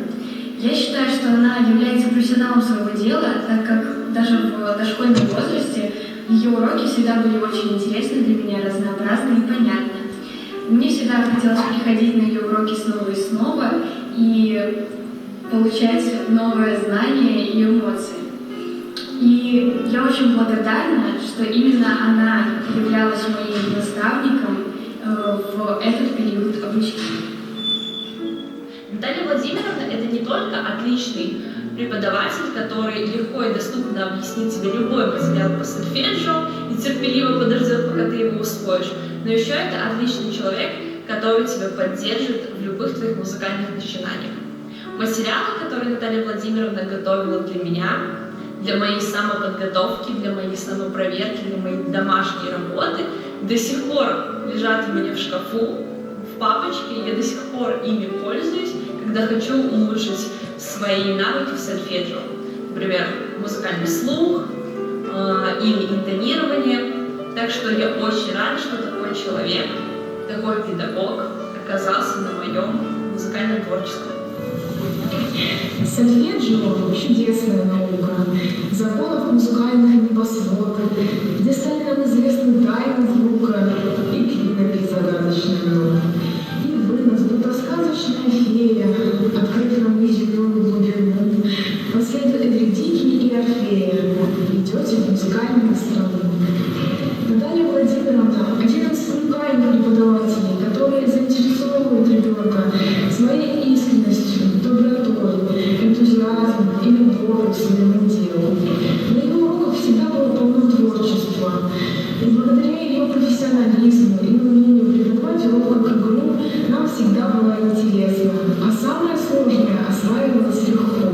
Я считаю, что она является профессионалом своего дела, так как даже в дошкольном возрасте ее уроки всегда были очень интересны для меня, разнообразны и понятны. Мне всегда хотелось приходить на ее уроки снова и снова и получать новые знания и эмоции. И я очень благодарна, что именно она являлась моим наставником в этот период обучения. Наталья Владимировна – это не только отличный преподаватель, который легко и доступно объяснит тебе любой материал по сольфеджио и терпеливо подождет, пока ты его усвоишь, но еще это отличный человек, который тебя поддержит в любых твоих музыкальных начинаниях. Материалы, которые Наталья Владимировна готовила для меня, для моей самоподготовки, для моей самопроверки, для моей домашней работы, до сих пор лежат у меня в шкафу, в папочке, я до сих пор ими пользуюсь, когда хочу улучшить свои навыки в сольфеджио. Например, музыкальный слух или интонирование. Так что я очень рада, что такой человек, такой педагог оказался на моем музыкальном творчестве. Сольфеджио – чудесная наука, законов музыкальных небосвод, где стали нам известны тайны звука и клинопись загадочная нота. И вынос, будто сказочная фея, открыв нам неземную глубину, последует Эвридики и Орфея, идете в музыкальную страну. Наталья Владимировна – один из уникальных преподавателей, которые заинтересовывают ребенка своей искренностью, добротой, энтузиазмом и любовью к своему делу. На ее уроках всегда было полно творчества. И благодаря ее профессионализму и умению преподавать урок как игру нам всегда было интересно, а самое сложное осваивалось легко.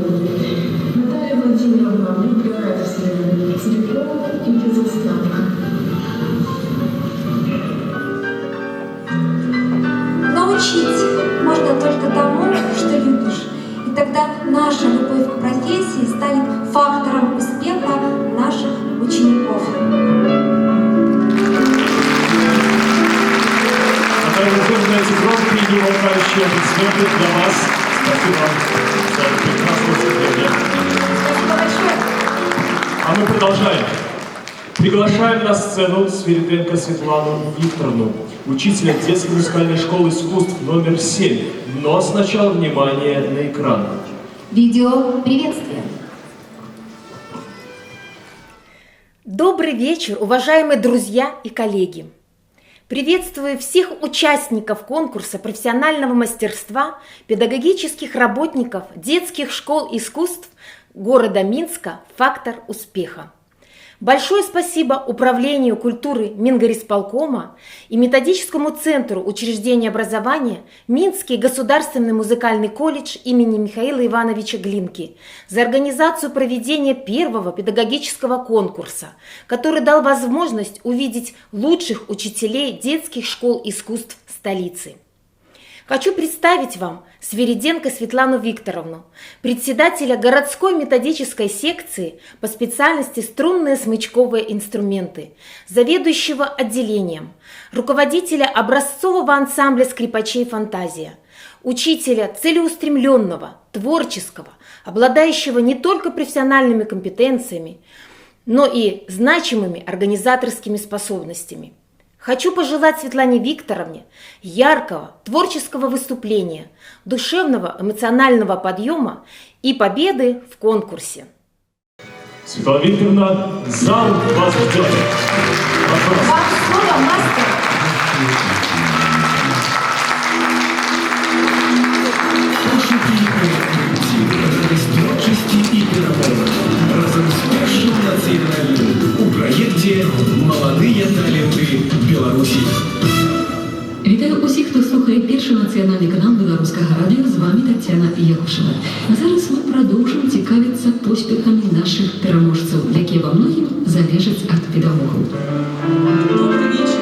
Наталья Владимировна влюбляет в себя целиком и без остатка. Научить можно только тому, что любишь. И тогда наша любовь к профессии станет фактором успеха наших учеников. Эти громкие и неумолкающие аплодисменты для вас. Спасибо за прекрасное выступление. Спасибо большое. А мы продолжаем. Приглашаем на сцену Свириденко Светлану Викторовну, учителя детской музыкальной школы искусств номер 7. Но сначала внимание на экран. Видео приветствие. Добрый вечер, уважаемые друзья и коллеги! Приветствую всех участников конкурса профессионального мастерства педагогических работников детских школ искусств города Минска «Фактор успеха». Большое спасибо Управлению культуры Мингорисполкома и Методическому центру учреждения образования Минский государственный музыкальный колледж имени Михаила Ивановича Глинки за организацию проведения первого педагогического конкурса, который дал возможность увидеть лучших учителей детских школ искусств столицы. Хочу представить вам Свириденко Светлану Викторовну, председателя городской методической секции по специальности струнные смычковые инструменты, заведующего отделением, руководителя образцового ансамбля скрипачей «Фантазия», учителя целеустремленного, творческого, обладающего не только профессиональными компетенциями, но и значимыми организаторскими способностями. Хочу пожелать Светлане Викторовне яркого творческого выступления, душевного эмоционального подъема и победы в конкурсе. Светлана Викторовна, зал вас ждет. Пожалуйста. Вам слово, мастер. Ваши приятные творчести и перемен разом с першим національным у проєкті «Молодые таленты Беларуси». Вітаю усіх, хто слухає перший національний канал Белорусского радіо. З вами Тетяна Якушева. А зараз ми продовжимо цікавитися поспіхами наших переможців, які во многим залежать від педагогів. Добрый вечер.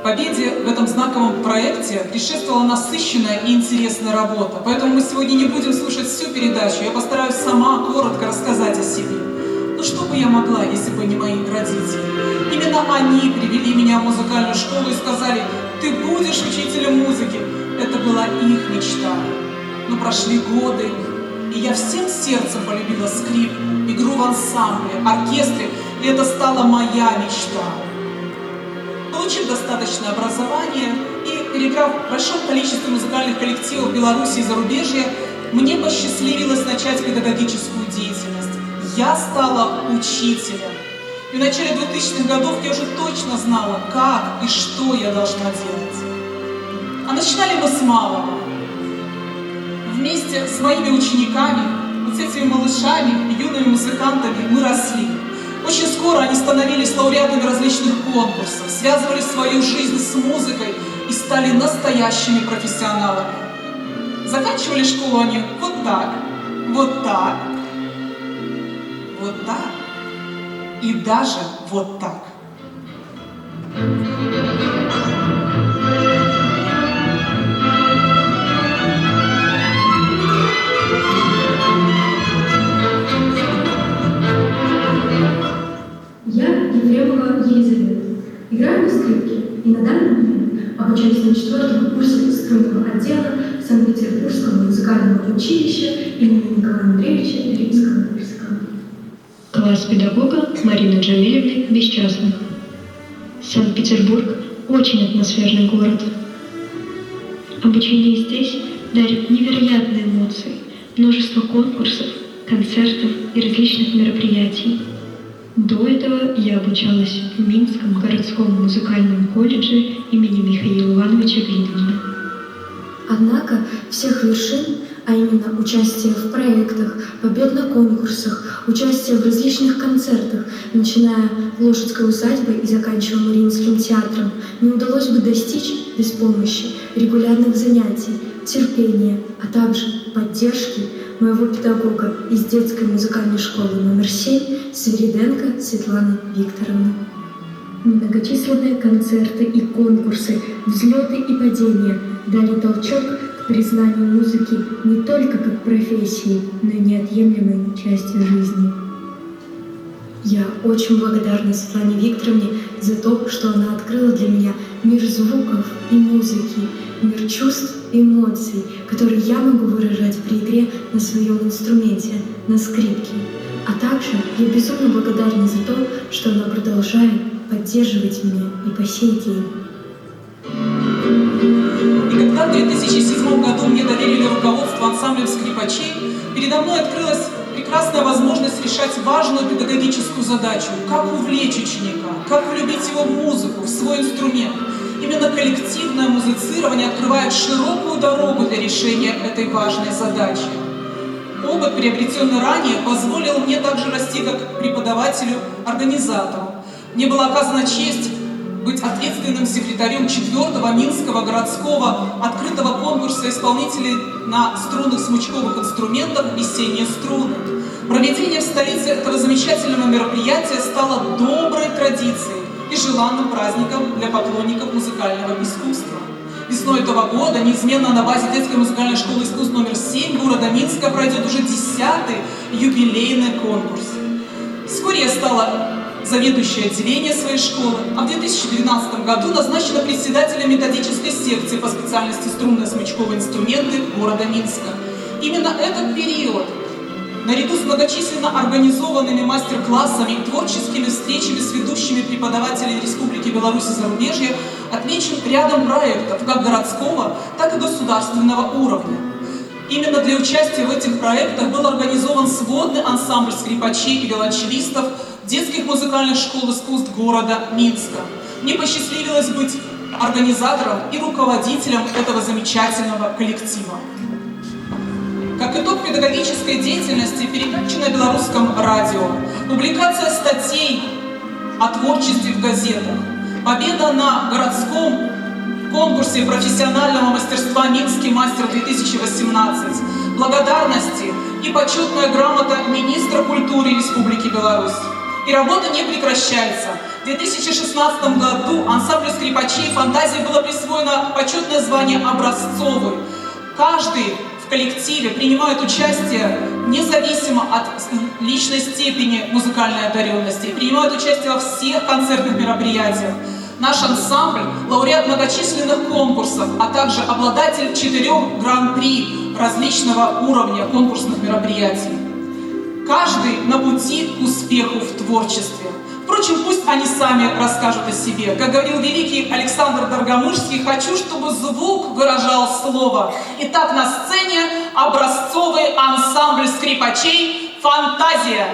Победе в этом знаковом проекте предшествовала насыщенная и интересная работа. Поэтому мы сегодня не будем слушать всю передачу. Я постараюсь сама коротко рассказать о себе. Ну что бы я могла, если бы не мои родители? Именно они привели меня в музыкальную школу и сказали: ты будешь учителем музыки. Это была их мечта. Но прошли годы, И я всем сердцем полюбила скрипку, игру в ансамбле, оркестре, и это стала моя мечта. Получив достаточное образование и переиграв в большом количестве музыкальных коллективов Беларуси и зарубежья, мне посчастливилось начать педагогическую деятельность. Я стала учителем. И в начале 2000-х годов я уже точно знала, как и что я должна делать. А начинали мы с малого. Вместе с моими учениками, вот с этими малышами, юными музыкантами мы росли. Очень скоро они становились лауреатами различных конкурсов, связывали свою жизнь с музыкой и стали настоящими профессионалами. Заканчивали школу они вот так, вот так, вот так и даже вот так. Я Ефремова Елизавета. Играю на скрипке и на данный момент обучаюсь на 4-м курсе струнного отдела Санкт-Петербургского музыкального училища имени Николая Андреевича Римского-Корсакова. Класс педагога Марины Джамилевны Бесчастной. Санкт-Петербург – очень атмосферный город. Обучение здесь дарит невероятные эмоции, множество конкурсов, концертов и различных мероприятий. До этого я обучалась в Минском городском музыкальном колледже имени Михаила Ивановича Глинки. Однако всех вершин, а именно участие в проектах, побед на конкурсах, участие в различных концертах, начиная Лошадской усадьбой и заканчивая Мариинским театром, не удалось бы достичь без помощи регулярных занятий, терпения, а также поддержки моего педагога из детской музыкальной школы номер 7 Свириденко Светланы Викторовны. Многочисленные концерты и конкурсы, взлеты и падения дали толчок к признанию музыки не только как профессии, но и неотъемлемой части жизни. Я очень благодарна Светлане Викторовне за то, что она открыла для меня мир звуков и музыки, мир чувств и эмоций, которые я могу выражать при игре на своем инструменте, на скрипке. А также я безумно благодарна за то, что она продолжает поддерживать меня и по сей день. И когда в 2007 году мне доверили руководство ансамблем скрипачей, передо мной открылась прекрасная возможность решать важную педагогическую задачу, как увлечь ученика, как влюбить его в музыку, в свой инструмент. Именно коллективное музицирование открывает широкую дорогу для решения этой важной задачи. Опыт, приобретенный ранее, позволил мне также расти как преподавателю, организатору. Мне была оказана честь быть ответственным секретарем 4-го Минского городского открытого конкурса исполнителей на струнных смычковых инструментах «Весенние струны». Проведение в столице этого замечательного мероприятия стало доброй традицией и желанным праздником для поклонников музыкального искусства. Весной этого года неизменно на базе детской музыкальной школы искусств номер 7 города Минска пройдет уже 10-й юбилейный конкурс. Вскоре я стала заведующей отделением своей школы, а в 2012 году назначена председателем методической секции по специальности струнные смычковые инструменты города Минска. Именно этот период, наряду с многочисленно организованными мастер-классами и творческими встречами с ведущими преподавателями Республики Беларусь и зарубежья, отмечен рядом проектов как городского, так и государственного уровня. Именно для участия в этих проектах был организован сводный ансамбль скрипачей и виолончелистов детских музыкальных школ искусств города Минска. Мне посчастливилось быть организатором и руководителем этого замечательного коллектива. Как итог педагогической деятельности, передачи на белорусском радио, публикация статей о творчестве в газетах, победа на городском конкурсе профессионального мастерства «Минский мастер-2018», благодарности и почетная грамота министра культуры Республики Беларусь. И работа не прекращается. В 2016 году ансамблю скрипачей «Фантазии» было присвоено почетное звание «Образцовый». Каждый в коллективе принимает участие независимо от личной степени музыкальной одаренности, принимает участие во всех концертных мероприятиях. Наш ансамбль – лауреат многочисленных конкурсов, а также обладатель 4 гран-при различного уровня конкурсных мероприятий. Каждый на пути к успеху в творчестве. Впрочем, пусть они сами расскажут о себе. Как говорил великий Александр Доргомышский, хочу, чтобы звук выражал слово. Итак, на сцене образцовый ансамбль скрипачей «Фантазия».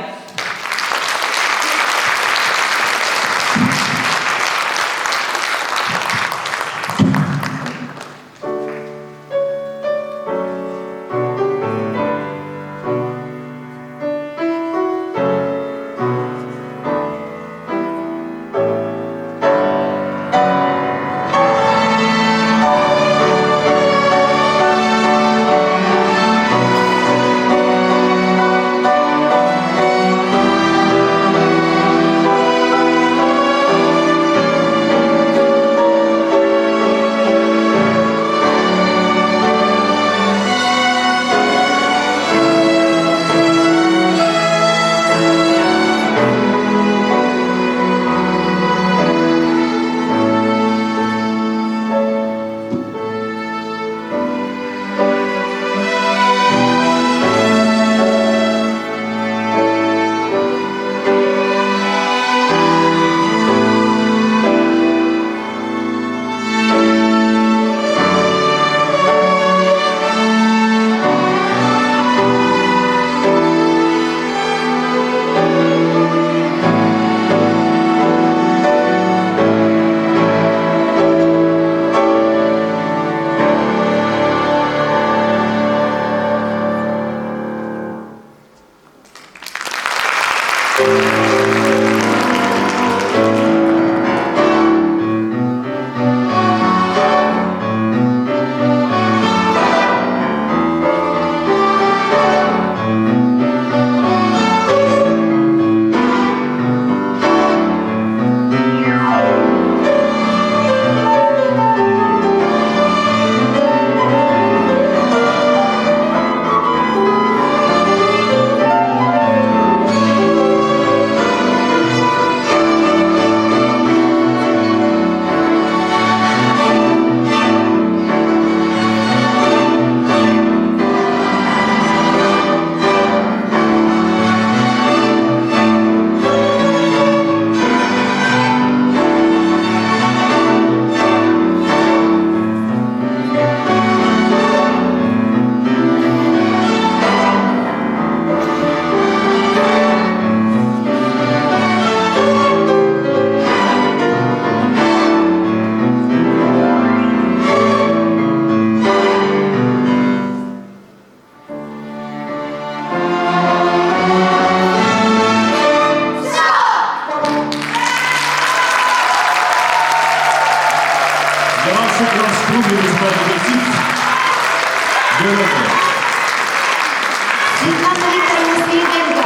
Светлана Викторовна Свириденко.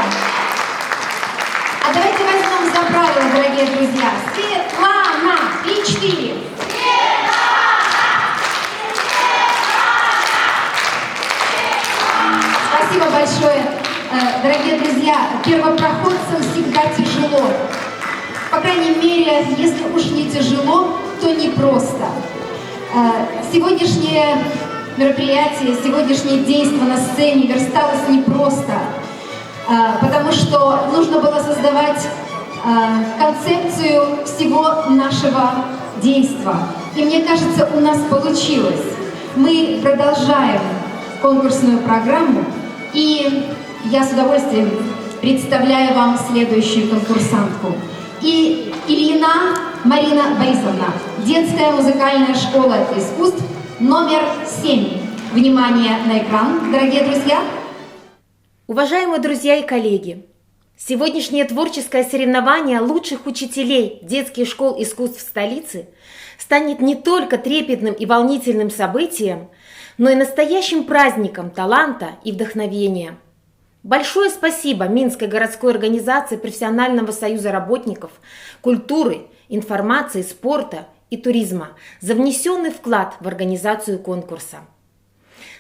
А давайте возьмем за правило, дорогие друзья. Светлана! 3-4. Спасибо большое, дорогие друзья. Первопроходцам всегда тяжело. По крайней мере, если уж не тяжело, то непросто. Сегодняшнее мероприятие, сегодняшнее действо на сцене версталось непросто, потому что нужно было создавать концепцию всего нашего действа. И мне кажется, у нас получилось. Мы продолжаем конкурсную программу, и я с удовольствием представляю вам следующую конкурсантку. И Ильина Марина Борисовна, детская музыкальная школа искусств номер 7. Внимание на экран, дорогие друзья. Уважаемые друзья и коллеги, сегодняшнее творческое соревнование лучших учителей детских школ искусств столицы станет не только трепетным и волнительным событием, но и настоящим праздником таланта и вдохновения. Большое спасибо Минской городской организации профессионального союза работников культуры, информации, спорта и туризма за внесенный вклад в организацию конкурса.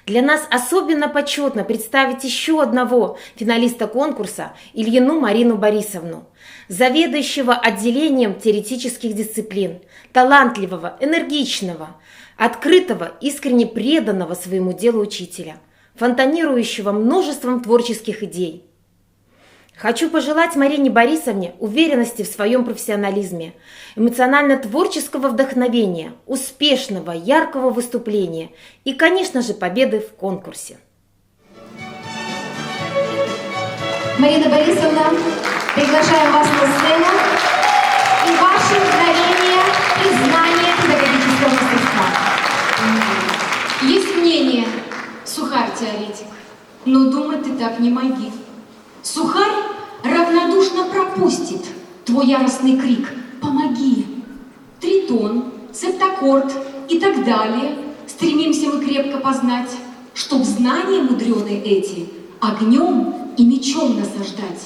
Для нас особенно почетно представить еще одного финалиста конкурса Ильину Марину Борисовну, заведующего отделением теоретических дисциплин, талантливого, энергичного, открытого, искренне преданного своему делу учителя. фонтанирующего множеством творческих идей. Хочу пожелать Марине Борисовне уверенности в своем профессионализме, эмоционально-творческого вдохновения, успешного, яркого выступления и, конечно же, победы в конкурсе. Марина Борисовна, приглашаем вас на сцену и ваши мгновения признания педагогического мастерства. Есть мнение, Сухарь теоретик, но думать ты так не моги. Сухарь равнодушно пропустит твой яростный крик «Помоги!». Тритон, септаккорд и так далее стремимся мы крепко познать, чтоб знания мудреные эти огнем и мечом насаждать.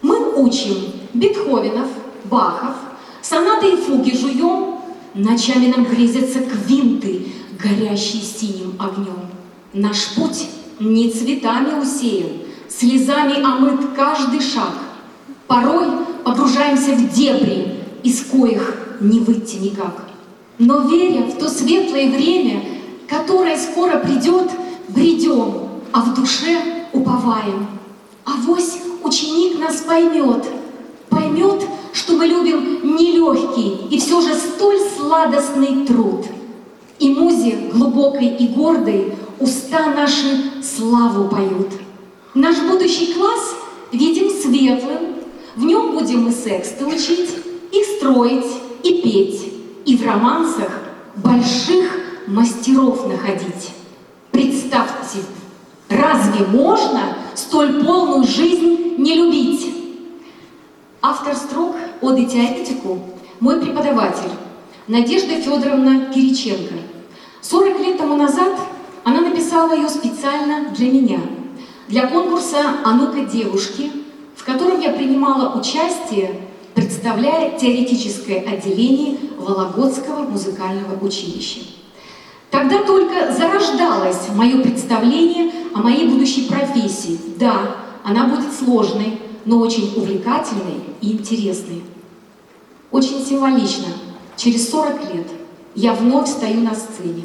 Мы учим Бетховенов, Бахов, сонаты и фуги жуем, ночами нам грезятся квинты, горящие синим огнем. Наш путь не цветами усеян, слезами омыт каждый шаг. Порой погружаемся в дебри, из коих не выйти никак. Но веря в то светлое время, которое скоро придет, бредем, а в душе уповаем. Авось ученик нас поймет, что мы любим нелегкий и все же столь сладостный труд. И музе глубокой и гордой уста наши славу поют. Наш будущий класс видим светлым, в нем будем мы сексты учить, их строить и петь, и в романсах больших мастеров находить. Представьте, разве можно столь полную жизнь не любить? Автор строк «Оды теоретику» – мой преподаватель Надежда Федоровна Кириченко. 40 лет тому назад она написала ее специально для меня, для конкурса «А ну-ка, девушки», в котором я принимала участие, представляя теоретическое отделение Вологодского музыкального училища. Тогда только зарождалось мое представление о моей будущей профессии. Да, она будет сложной, но очень увлекательной и интересной. Очень символично. Через 40 лет я вновь стою на сцене.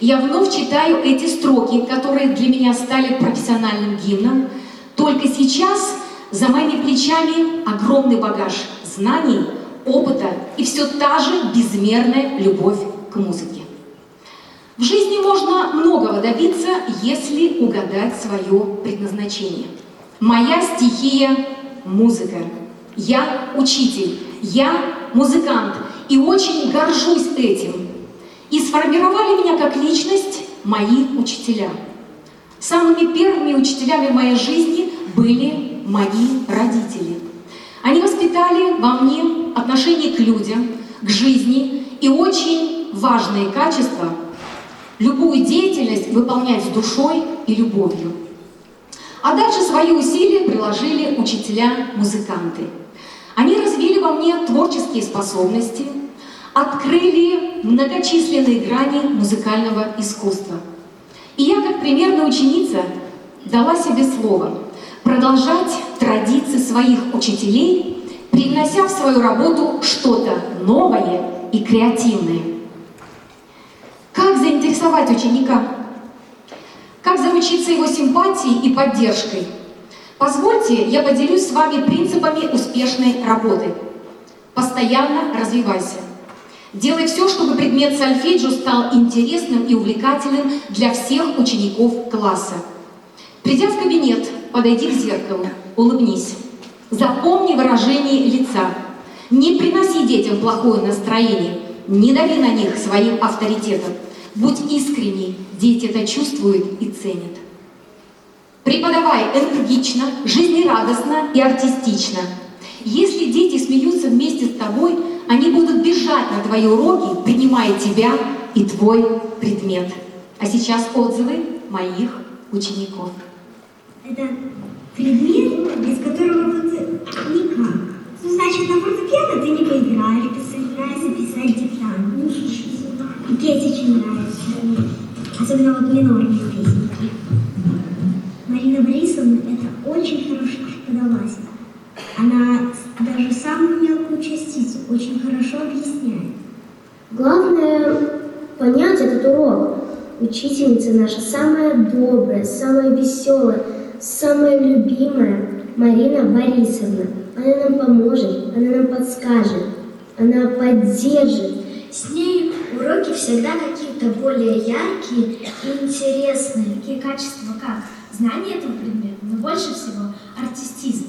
Я вновь читаю эти строки, которые для меня стали профессиональным гимном. Только сейчас за моими плечами огромный багаж знаний, опыта и все та же безмерная любовь к музыке. В жизни можно многого добиться, если угадать свое предназначение. Моя стихия – музыка. Я учитель, я музыкант и очень горжусь этим. И сформировали меня как личность мои учителя. Самыми первыми учителями моей жизни были мои родители. Они воспитали во мне отношение к людям, к жизни и очень важные качества – любую деятельность выполнять с душой и любовью. А дальше свои усилия приложили учителя-музыканты. Они развили во мне творческие способности, открыли многочисленные грани музыкального искусства. И я, как примерная ученица, дала себе слово продолжать традиции своих учителей, привнося в свою работу что-то новое и креативное. Как заинтересовать ученика? Как заручиться его симпатией и поддержкой? Позвольте, я поделюсь с вами принципами успешной работы. Постоянно развивайся. Делай все, чтобы предмет сольфеджио стал интересным и увлекательным для всех учеников класса. Придя в кабинет, подойди к зеркалу, улыбнись. Запомни выражение лица. Не приноси детям плохое настроение, не дави на них своим авторитетом. Будь искренней, дети это чувствуют и ценят. Преподавай энергично, жизнерадостно и артистично. Если дети смеются вместе с тобой, они будут бежать на твои уроки, принимая тебя и твой предмет. А сейчас отзывы моих учеников. Это предмет, без которого вот никак. Ну, значит, на фортепиано ты не поиграешь, ты собираешься писать диктант. И петь очень нравится. Особенно вот минорные песенки. Марина Борисовна — это очень хороший преподаватель. Она даже самую мелкую частицу очень хорошо объясняет. Главное понять этот урок. учительница наша самая добрая, самая веселая, самая любимая Марина Борисовна. Она нам поможет, она нам подскажет, она поддержит. С ней уроки всегда какие-то более яркие и интересные. Такие качества, как знание этого предмета, но больше всего артистизм.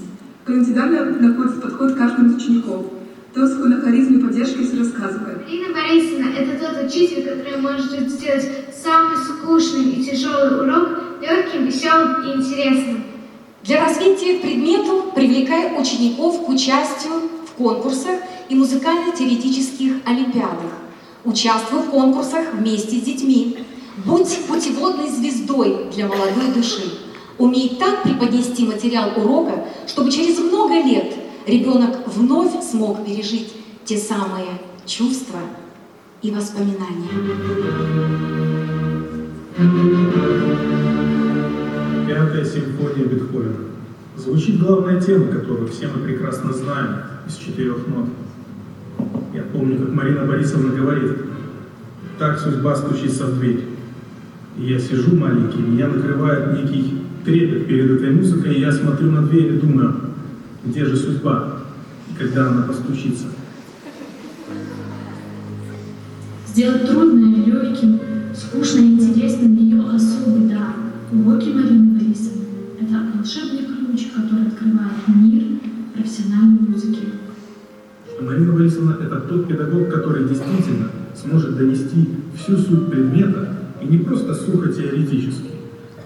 Индивидуально находится подход к каждому из учеников. То с на харизме, поддержкой все рассказывает. Марина Борисовна – это тот учитель, который может сделать самый скучный и тяжелый урок легким, веселым и интересным. Для развития к предмету привлекай учеников к участию в конкурсах и музыкально-теоретических олимпиадах. Участвуй в конкурсах вместе с детьми. Будь путеводной звездой для молодой души. Умей так преподнести материал урока, чтобы через много лет ребенок вновь смог пережить те самые чувства и воспоминания. Пятая симфония Бетховена. Звучит главная тема, которую все мы прекрасно знаем, из 4 нот. Я помню, как Марина Борисовна говорит: так судьба стучится в дверь. И я сижу маленький, меня накрывает некий трепет перед этой музыкой, и я смотрю на дверь и думаю, где же судьба, и когда она постучится. Сделать трудное легким, скучно и интересным ее особый дар. Уроки Марины Борисовны – это волшебный ключ, который открывает мир профессиональной музыки. Марина Борисовна – это тот педагог, который действительно сможет донести всю суть предмета, и не просто сухо теоретически,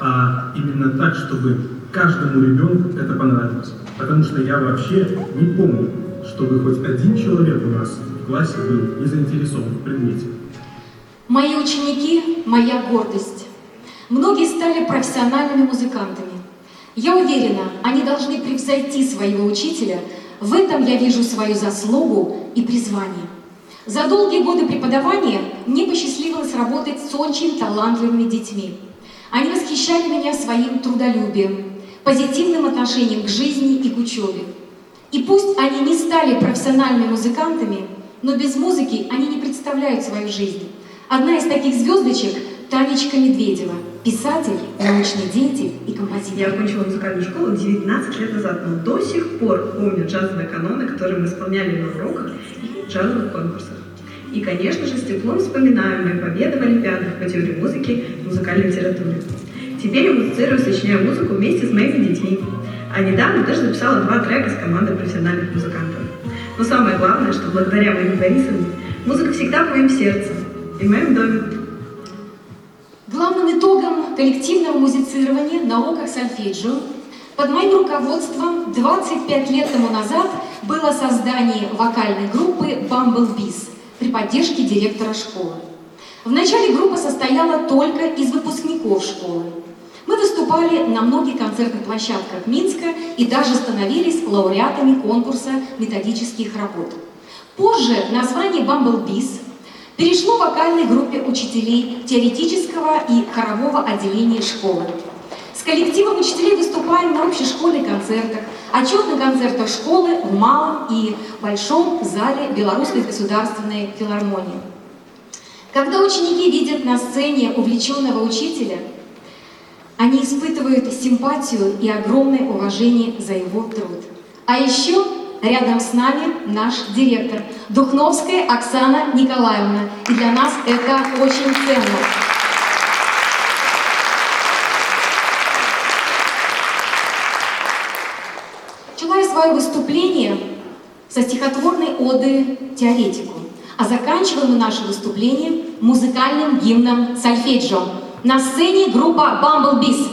а именно так, чтобы каждому ребенку это понравилось. Потому что я вообще не помню, чтобы хоть один человек у нас в классе был не заинтересован в предмете. Мои ученики – моя гордость. Многие стали профессиональными музыкантами. Я уверена, они должны превзойти своего учителя. В этом я вижу свою заслугу и призвание. За долгие годы преподавания мне посчастливилось работать с очень талантливыми детьми. Они восхищали меня своим трудолюбием, позитивным отношением к жизни и к учебе. И пусть они не стали профессиональными музыкантами, но без музыки они не представляют свою жизнь. Одна из таких звездочек – Танечка Медведева, писатель, научный деятель и композитор. Я окончила музыкальную школу 19 лет назад, но до сих пор помню джазовые каноны, которые мы исполняли на уроках и джазовых конкурсах. И, конечно же, с теплом вспоминаю мои победы в олимпиадах по теории музыки и музыкальной литературе. Теперь я музицирую, сочиняю музыку вместе с моими детьми. А недавно даже записала 2 трека с командой профессиональных музыкантов. Но самое главное, что благодаря Марине Борисовне музыка всегда в моем сердце и в моем доме. Главным итогом коллективного музицирования на уроках сольфеджио под моим руководством 25 лет тому назад было создание вокальной группы «Bumblebees» при поддержке директора школы. Вначале группа состояла только из выпускников школы. Мы выступали на многих концертных площадках Минска и даже становились лауреатами конкурса методических работ. Позже название «Bumblebees» перешло в вокальной группе учителей теоретического и хорового отделения школы. С коллективом учителей выступаем на общешкольных концертах, отчетных концертах школы в малом и большом зале Белорусской государственной филармонии. Когда ученики видят на сцене увлеченного учителя, они испытывают симпатию и огромное уважение за его труд. А еще рядом с нами наш директор Духновская Оксана Николаевна. И для нас это очень ценно. Начала я свое выступление со стихотворной оды теоретику, а заканчиваем мы наше выступление музыкальным гимном сольфеджио. На сцене группа Bumblebees.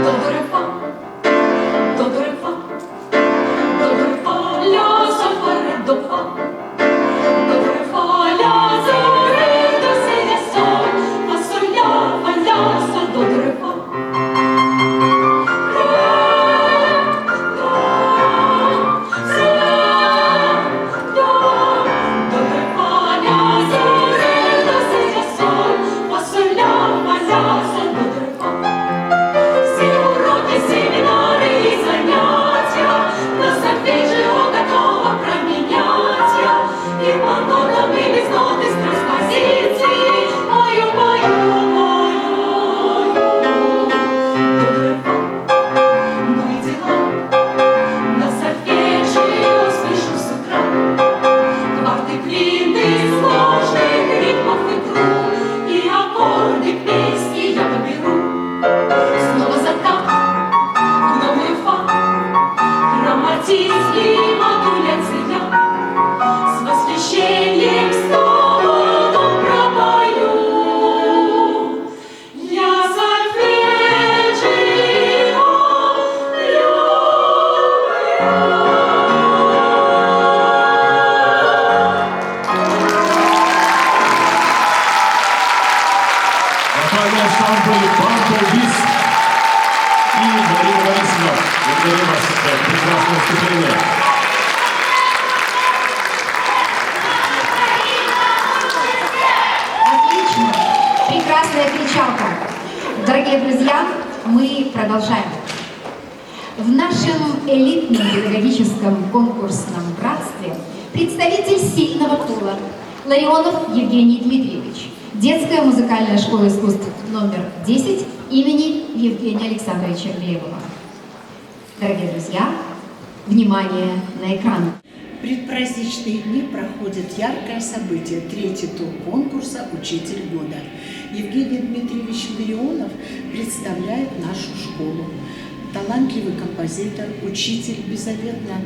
До Бамблбис и Марина Борисовна. Благодарю вас за прекрасное выступление. Отлично. Прекрасная кричалка. Дорогие друзья, мы продолжаем. В нашем элитном педагогическом конкурсном братстве представитель сильного пола Ларионов Евгений Дмитриевич, детская музыкальная школа искусств номер 10 имени Евгения Александровича Глебова. Дорогие друзья, внимание на экран. Предпраздничные дни проходит яркое событие, третий тур конкурса «Учитель года». Евгений Дмитриевич Ларионов представляет нашу школу. Талантливый композитор, учитель, беззаветно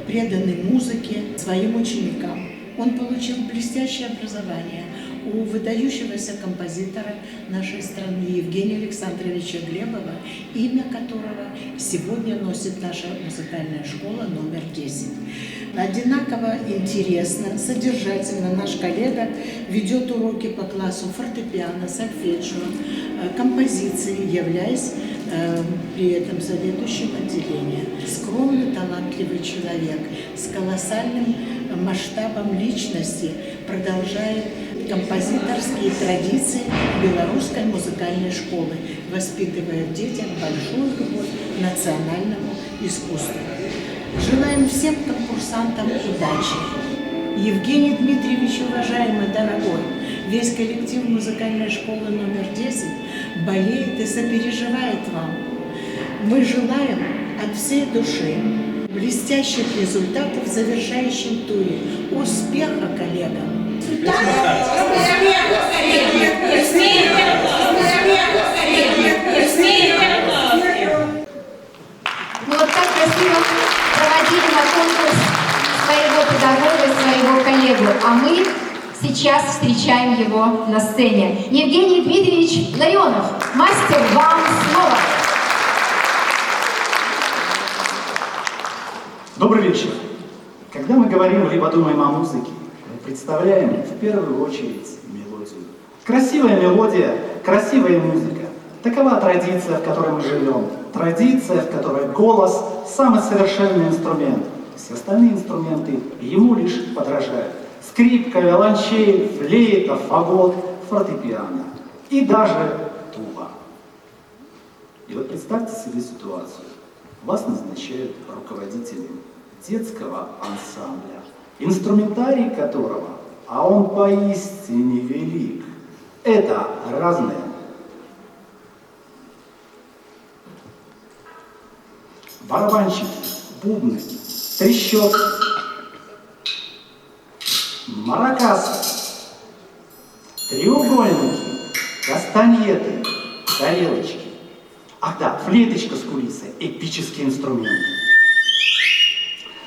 преданный музыке, своим ученикам. Он получил блестящее образование у выдающегося композитора нашей страны Евгения Александровича Глебова, имя которого сегодня носит наша музыкальная школа номер 10. Одинаково интересно, содержательно наш коллега ведет уроки по классу фортепиано, сольфеджио, композиции, являясь при этом заведующим отделением. Скромный, талантливый человек с колоссальным масштабом личности продолжает композиторские традиции белорусской музыкальной школы, воспитывая в детях большую любовь к национальному искусству. Желаем всем конкурсантам удачи. Евгений Дмитриевич, уважаемый, дорогой, весь коллектив музыкальной школы номер 10 болеет и сопереживает вам. Мы желаем от всей души блестящих результатов в завершающем туре. Успеха, коллегам! Мы вот так красиво проводили на конкурс своего педагога, своего коллегу, а мы сейчас встречаем его на сцене. Евгений Дмитриевич Ларионов, мастер, вам слово. Добрый вечер. Когда мы говорим либо думаем о музыке, мы представляем в первую очередь мелодию. Красивая мелодия, красивая музыка. Такова традиция, в которой мы живем. Традиция, в которой голос – самый совершенный инструмент. Все остальные инструменты ему лишь подражают. Скрипка, виолончель, флейта, фагот, фортепиано и даже туба. И вот представьте себе ситуацию. Вас назначают руководителем детского ансамбля, инструментарий которого, а он поистине велик, это разные. Барабанщики, бубны, трещотки, маракасы, треугольники, кастаньеты, тарелочки. Ах да, флейточка с кулисой, эпический инструмент.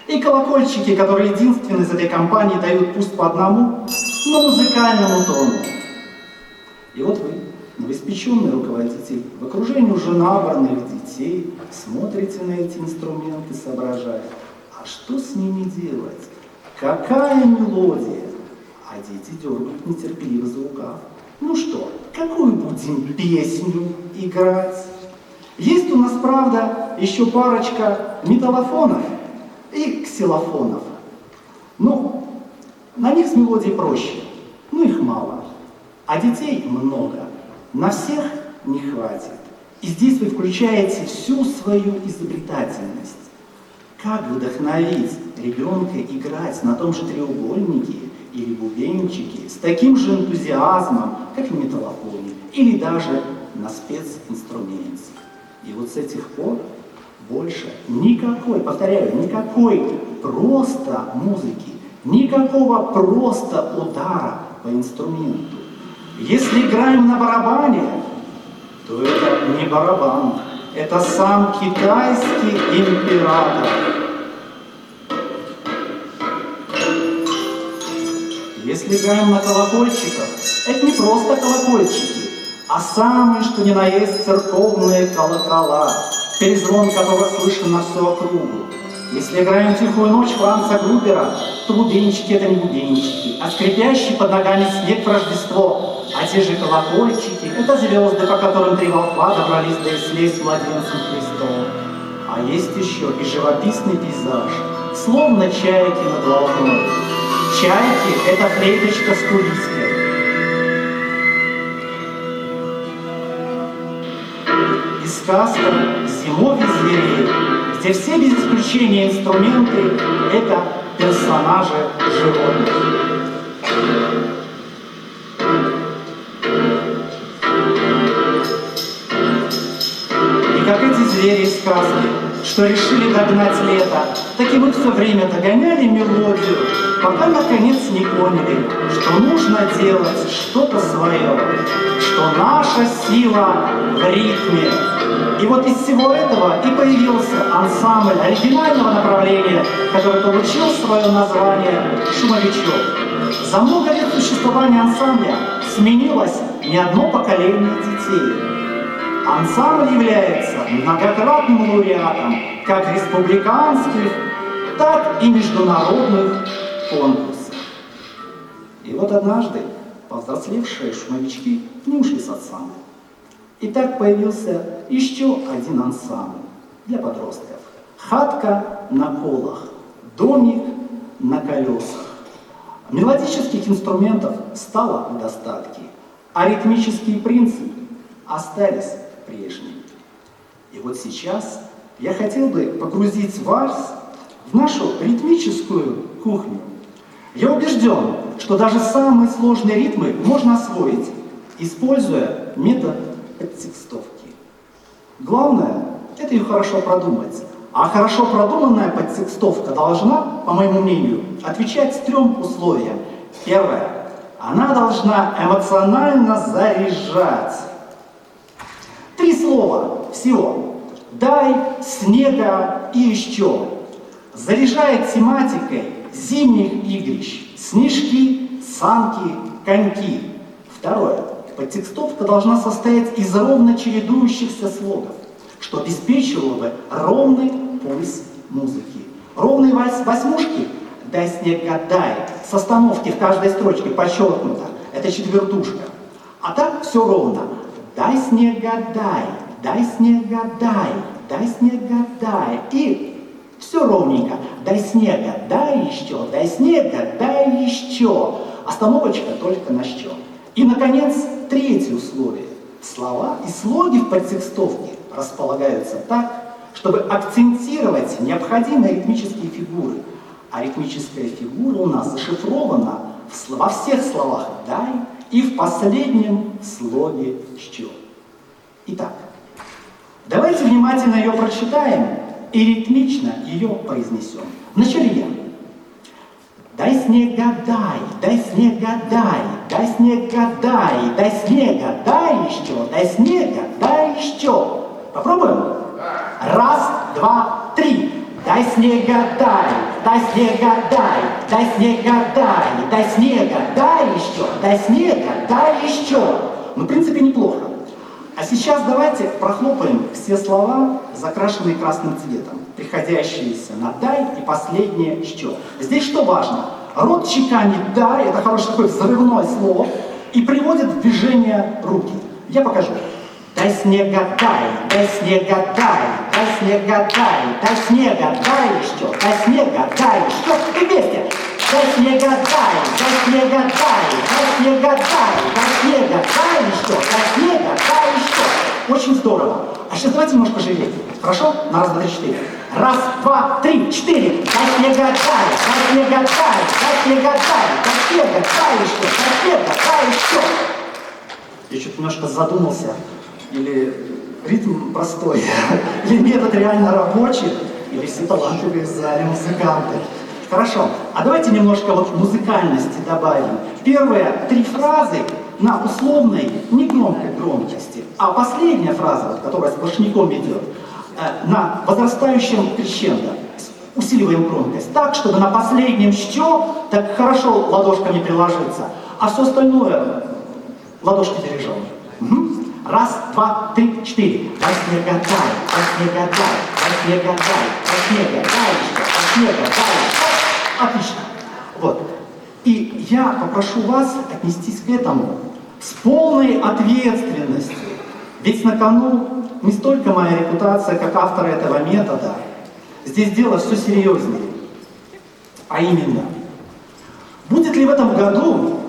И колокольчики, которые единственные из этой компании дают пусть по одному, но музыкальному тону. И вот вы, новоиспеченный руководитель, в окружении уже набранных детей, смотрите на эти инструменты, соображая, а что с ними делать? Какая мелодия? А дети дергают нетерпеливо за рукав. Ну что, какую будем песню играть? Есть у нас, правда, еще парочка металлофонов и ксилофонов. Ну, на них с мелодией проще, но их мало. А детей много, на всех не хватит. И здесь вы включаете всю свою изобретательность. Как вдохновить ребенка играть на том же треугольнике или бубенчике с таким же энтузиазмом, как и в металлофоне, или даже на специнструменте. И вот с этих пор больше никакой, повторяю, никакой просто музыки, никакого просто удара по инструменту. Если играем на барабане, то это не барабан, это сам китайский император. Если играем на колокольчиках, это не просто колокольчики, а самые, что ни на есть, церковные колокола, перезвон которого слышен на всю округу. Если играем «Тихую ночь» Франца Грубера, то бубенчики — это не бубенчики, а скрипящий под ногами снег в Рождество. а те же колокольчики — это звезды, по которым три волхва добрались до Ислей с младенцем Христом. А есть еще и живописный пейзаж, словно чайки над волной. Чайки — это флейточка с кулиской. И сказка «Зимовье зверей», где все без исключения инструменты — это персонажи животных. И как эти звери из сказки, что решили догнать лето, так и мы все время догоняли мелодию, пока наконец не поняли, что нужно делать что-то свое, что наша сила в ритме. И вот из всего этого и появился ансамбль оригинального направления, который получил свое название «Шумовичок». За много лет существования ансамбля сменилось не одно поколение детей. Ансамбль является многократным лауреатом как республиканских, так и международных конкурсов. И вот однажды повзрослевшие шумовички не ушли с ансамбля. И так появился еще один ансамбль для подростков. Хатка на колах, домик на колесах. Мелодических инструментов стало в достатке, а ритмические принципы остались прежними. И вот сейчас я хотел бы погрузить вальс в нашу ритмическую кухню. Я убежден, что даже самые сложные ритмы можно освоить, используя метод подтекстовки. Главное — это ее хорошо продумать. А хорошо продуманная подтекстовка должна, по моему мнению, отвечать 3 условиям. Первое. Она должна эмоционально заряжать. 3 слова всего. Дай, снега и еще. Заряжает тематикой зимних игрищ. Снежки, санки, коньки. Второе. Подтекстовка должна состоять из ровно чередующихся слогов, что обеспечивало бы ровный пульс музыки. Ровный вальс восьмушки «Дай снега дай» с остановки в каждой строчке подчеркнуто. Это четвертушка. А так все ровно. Дай снега дай, дай снега дай, дай снега дай. И все ровненько. Дай снега, дай еще, дай снега, дай еще. Остановочка только на «що». И, наконец, 3 условие. Слова и слоги в подтекстовке располагаются так, чтобы акцентировать необходимые ритмические фигуры. А ритмическая фигура у нас зашифрована во всех словах «дай» и в последнем слоге «що». Итак, давайте внимательно ее прочитаем и ритмично ее произнесем. Вначале я. Дай снега дай, дай снега дай, дай снега дай, дай снега дай еще, дай снега дай еще. Попробуем? 1, 2, 3. Дай снега дай снега дай снега дай снега дай еще, дай снега дай еще. Ну, в принципе, неплохо. А сейчас давайте прохлопаем все слова, закрашенные красным цветом, приходящиеся на «дай» и последнее «що». Здесь что важно? Рот чеканит «дай», это хорошее такое взрывное слово, и приводит в движение руки. Я покажу. Дай снега дай снега дай снега дай снега дай еще, дай снега дай еще. И вместе. Дай снега дай снега дай снега дай снега дай еще, дай снега дай еще. Очень здорово. А сейчас давайте немножко живее. Хорошо? На 1, 2, 3, 4. 1, 2, 3, 4. Дай снега дай снега дай снега дай снега дай еще, дай снега дай еще. Я что-то немножко задумался. Или ритм простой, или метод реально рабочий, или все талантливые в зале музыканты. Хорошо, а давайте немножко вот музыкальности добавим. Первые 3 фразы на условной, негромкой громкости, а последняя фраза, вот, которая с сплошняком идет, на возрастающем крещендо. Усиливаем громкость так, чтобы на последнем «що» так хорошо ладошками приложиться, а все остальное ладошки бережем. 1, 2, 3, 4. Дай снега дай снега дай снега дай снега дай снега дай. Отлично. Вот. И я попрошу вас отнестись к этому с полной ответственностью. Ведь на кону не столько моя репутация как автора этого метода. Здесь дело все серьезнее. А именно, будет ли в этом году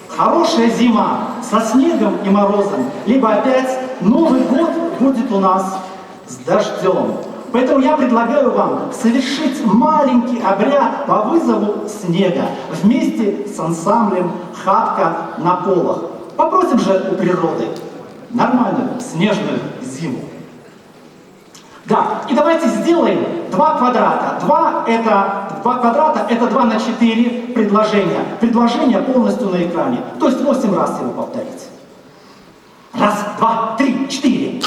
хорошая зима со снегом и морозом, либо опять Новый год будет у нас с дождем. Поэтому я предлагаю вам совершить маленький обряд по вызову снега вместе с ансамблем «Хатка на полах». Попросим же у природы нормальную снежную зиму. Да, и давайте сделаем 2 квадрата. 2 квадрата это 2 на 4 предложения. Предложение полностью на экране. То есть 8 раз его повторить. 1, 2, 3, 4.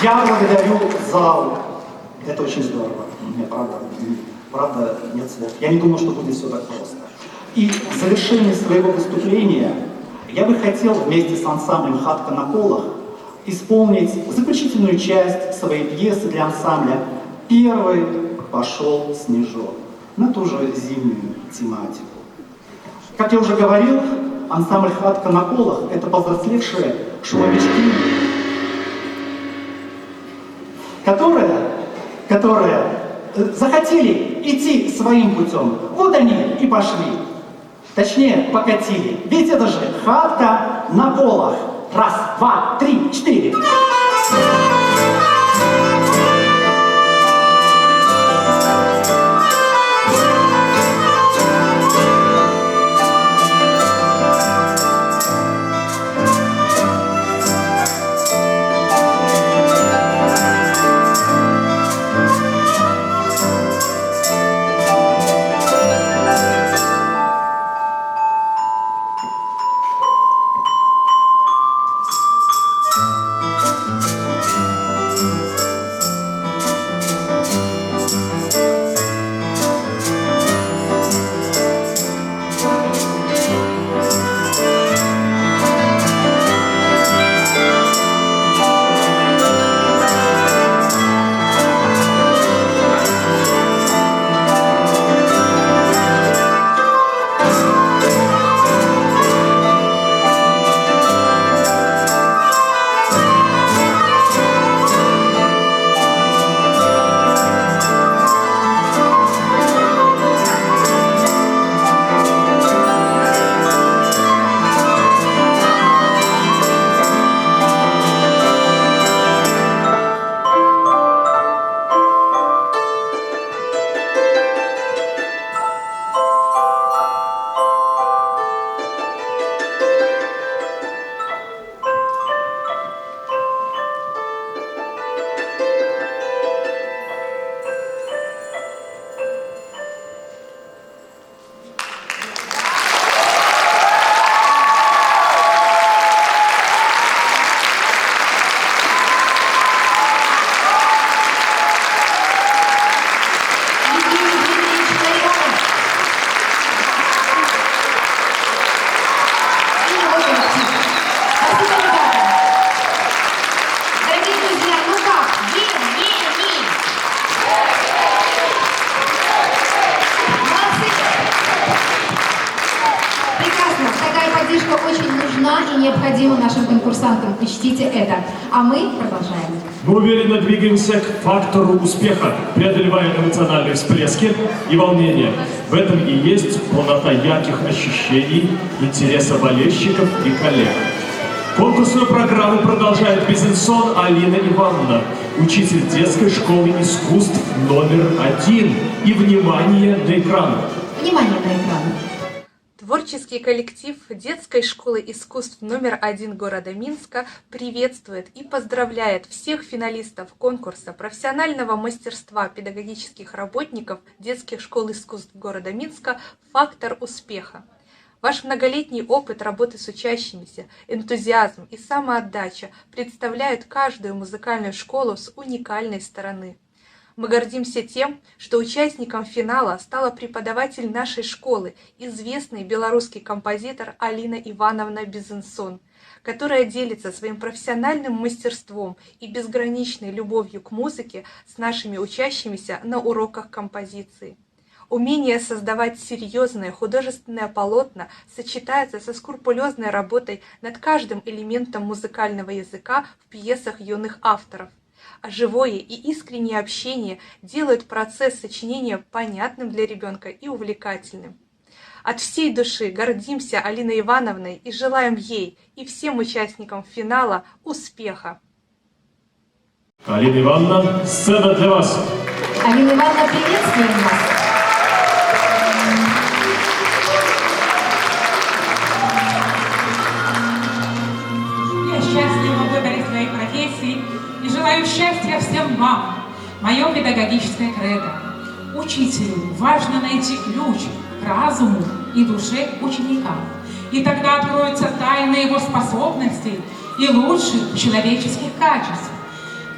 Я благодарю зал. Это очень здорово. Мне правда нет слов. Я не думал, что будет все так просто. И в завершении своего выступления я бы хотел вместе с ансамблем «Хатка на полах» исполнить заключительную часть своей пьесы для ансамбля «Первый пошел снежок» на ту же зимнюю тематику. Как я уже говорил, ансамбль «Хатка на полах» — это повзрослевшие шумовички, которые захотели идти своим путем. Вот они и пошли. Точнее, покатили. Ведь это же хатка на полах. 1, 2, 3, 4. необходимо нашим конкурсантам. Учтите это. А мы продолжаем. Мы уверенно двигаемся к фактору успеха, преодолевая эмоциональные всплески и волнения. В этом и есть полнота ярких ощущений, интереса болельщиков и коллег. Конкурсную программу продолжает Безенсон Алина Ивановна, учитель детской школы искусств №1. И внимание на экран. Внимание на экран. Творческий коллектив детской школы искусств №1 города Минска приветствует и поздравляет всех финалистов конкурса профессионального мастерства педагогических работников детских школ искусств города Минска «Фактор успеха». Ваш многолетний опыт работы с учащимися, энтузиазм и самоотдача представляют каждую музыкальную школу с уникальной стороны. Мы гордимся тем, что участником финала стала преподаватель нашей школы, известный белорусский композитор Алина Ивановна Безенсон, которая делится своим профессиональным мастерством и безграничной любовью к музыке с нашими учащимися на уроках композиции. Умение создавать серьезное художественное полотно сочетается со скрупулезной работой над каждым элементом музыкального языка в пьесах юных авторов. А живое и искреннее общение делают процесс сочинения понятным для ребенка и увлекательным. От всей души гордимся Алиной Ивановной и желаем ей и всем участникам финала успеха. Алина Ивановна, сцена для вас. Алина Ивановна, приветствуем вас. Я счастлива в выборе своей профессии и желаю счастья всем вам. Мое педагогическое кредо. Учителю важно найти ключ к разуму и душе ученика. И тогда откроются тайны его способностей и лучших человеческих качеств.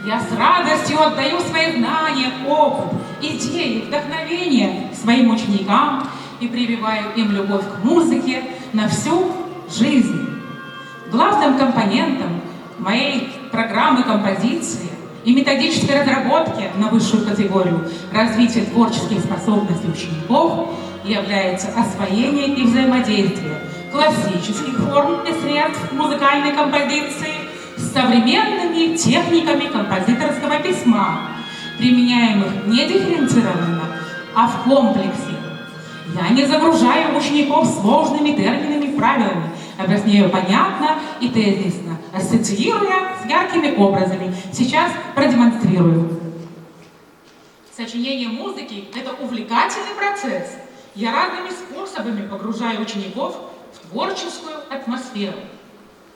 Я с радостью отдаю свои знания, опыт, идеи, вдохновение своим ученикам и прививаю им любовь к музыке на всю жизнь. Главным компонентом моей программы композиции и методической разработки на высшую категорию развития творческих способностей учеников является освоение и взаимодействие классических форм и средств музыкальной композиции с современными техниками композиторского письма, применяемых не дифференцированно, а в комплексе. Я не загружаю учеников сложными терминами и правилами, объясняю понятно и тезисно, ассоциируя с яркими образами. Сейчас продемонстрирую. Сочинение музыки – это увлекательный процесс. Я разными способами погружаю учеников в творческую атмосферу.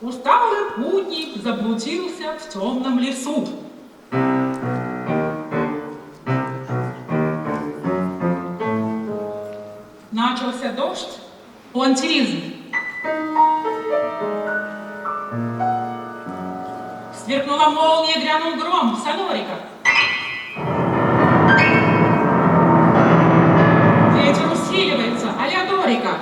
Усталый путник заблудился в темном лесу. Начался дождь, пуантилизм. Сверкнула молния, грянул гром, сонорика. Ветер усиливается, а-ля дорика.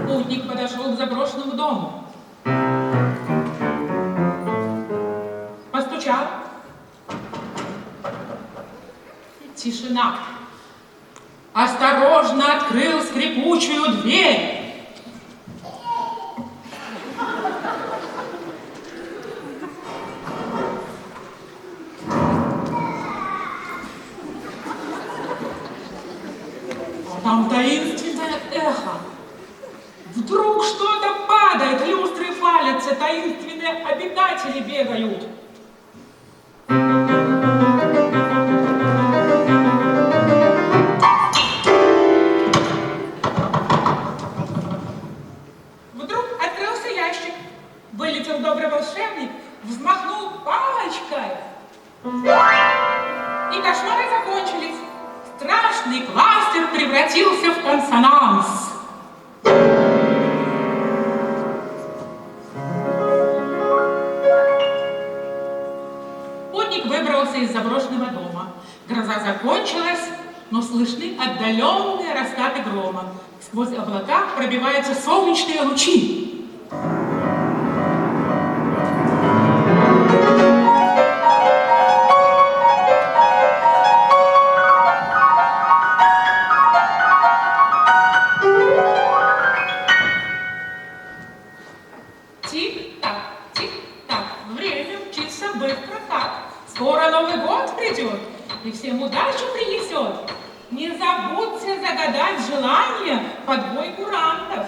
Путник подошел к заброшенному дому. Постучал. Тишина. Осторожно открыл скрипучую дверь. Там таинственное эхо. Вдруг что-то падает, люстры валятся, таинственные обитатели бегают. Вдруг открылся ящик. Вылетел добрый волшебник, взмахнул палочкой. И кошмары закончились. Страшный кластер превратился в консонанс. Путник выбрался из заброшенного дома. Гроза закончилась, но слышны отдаленные раскаты грома. Сквозь облака пробиваются солнечные лучи. Тик-так, тик-так, время мчится быстро так. Скоро Новый год придет и всем удачу принесет. Не забудьте загадать желание под бой курантов.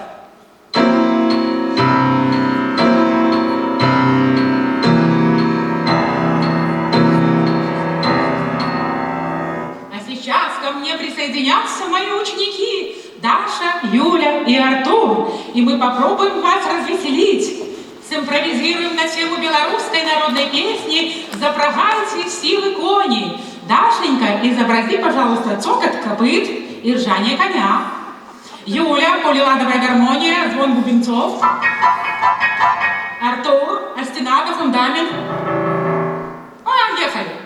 А сейчас ко мне присоединятся мои ученики Даша, Юля и Артур. И мы попробуем вас развеселить. Симпровизируем на тему белорусской народной песни «Запрягайте силы коней». Дашенька, изобрази, пожалуйста, цокот копыт и ржание коня. Юля, полиладовая гармония, звон бубенцов. Артур, остенада, фундамент. Поехали!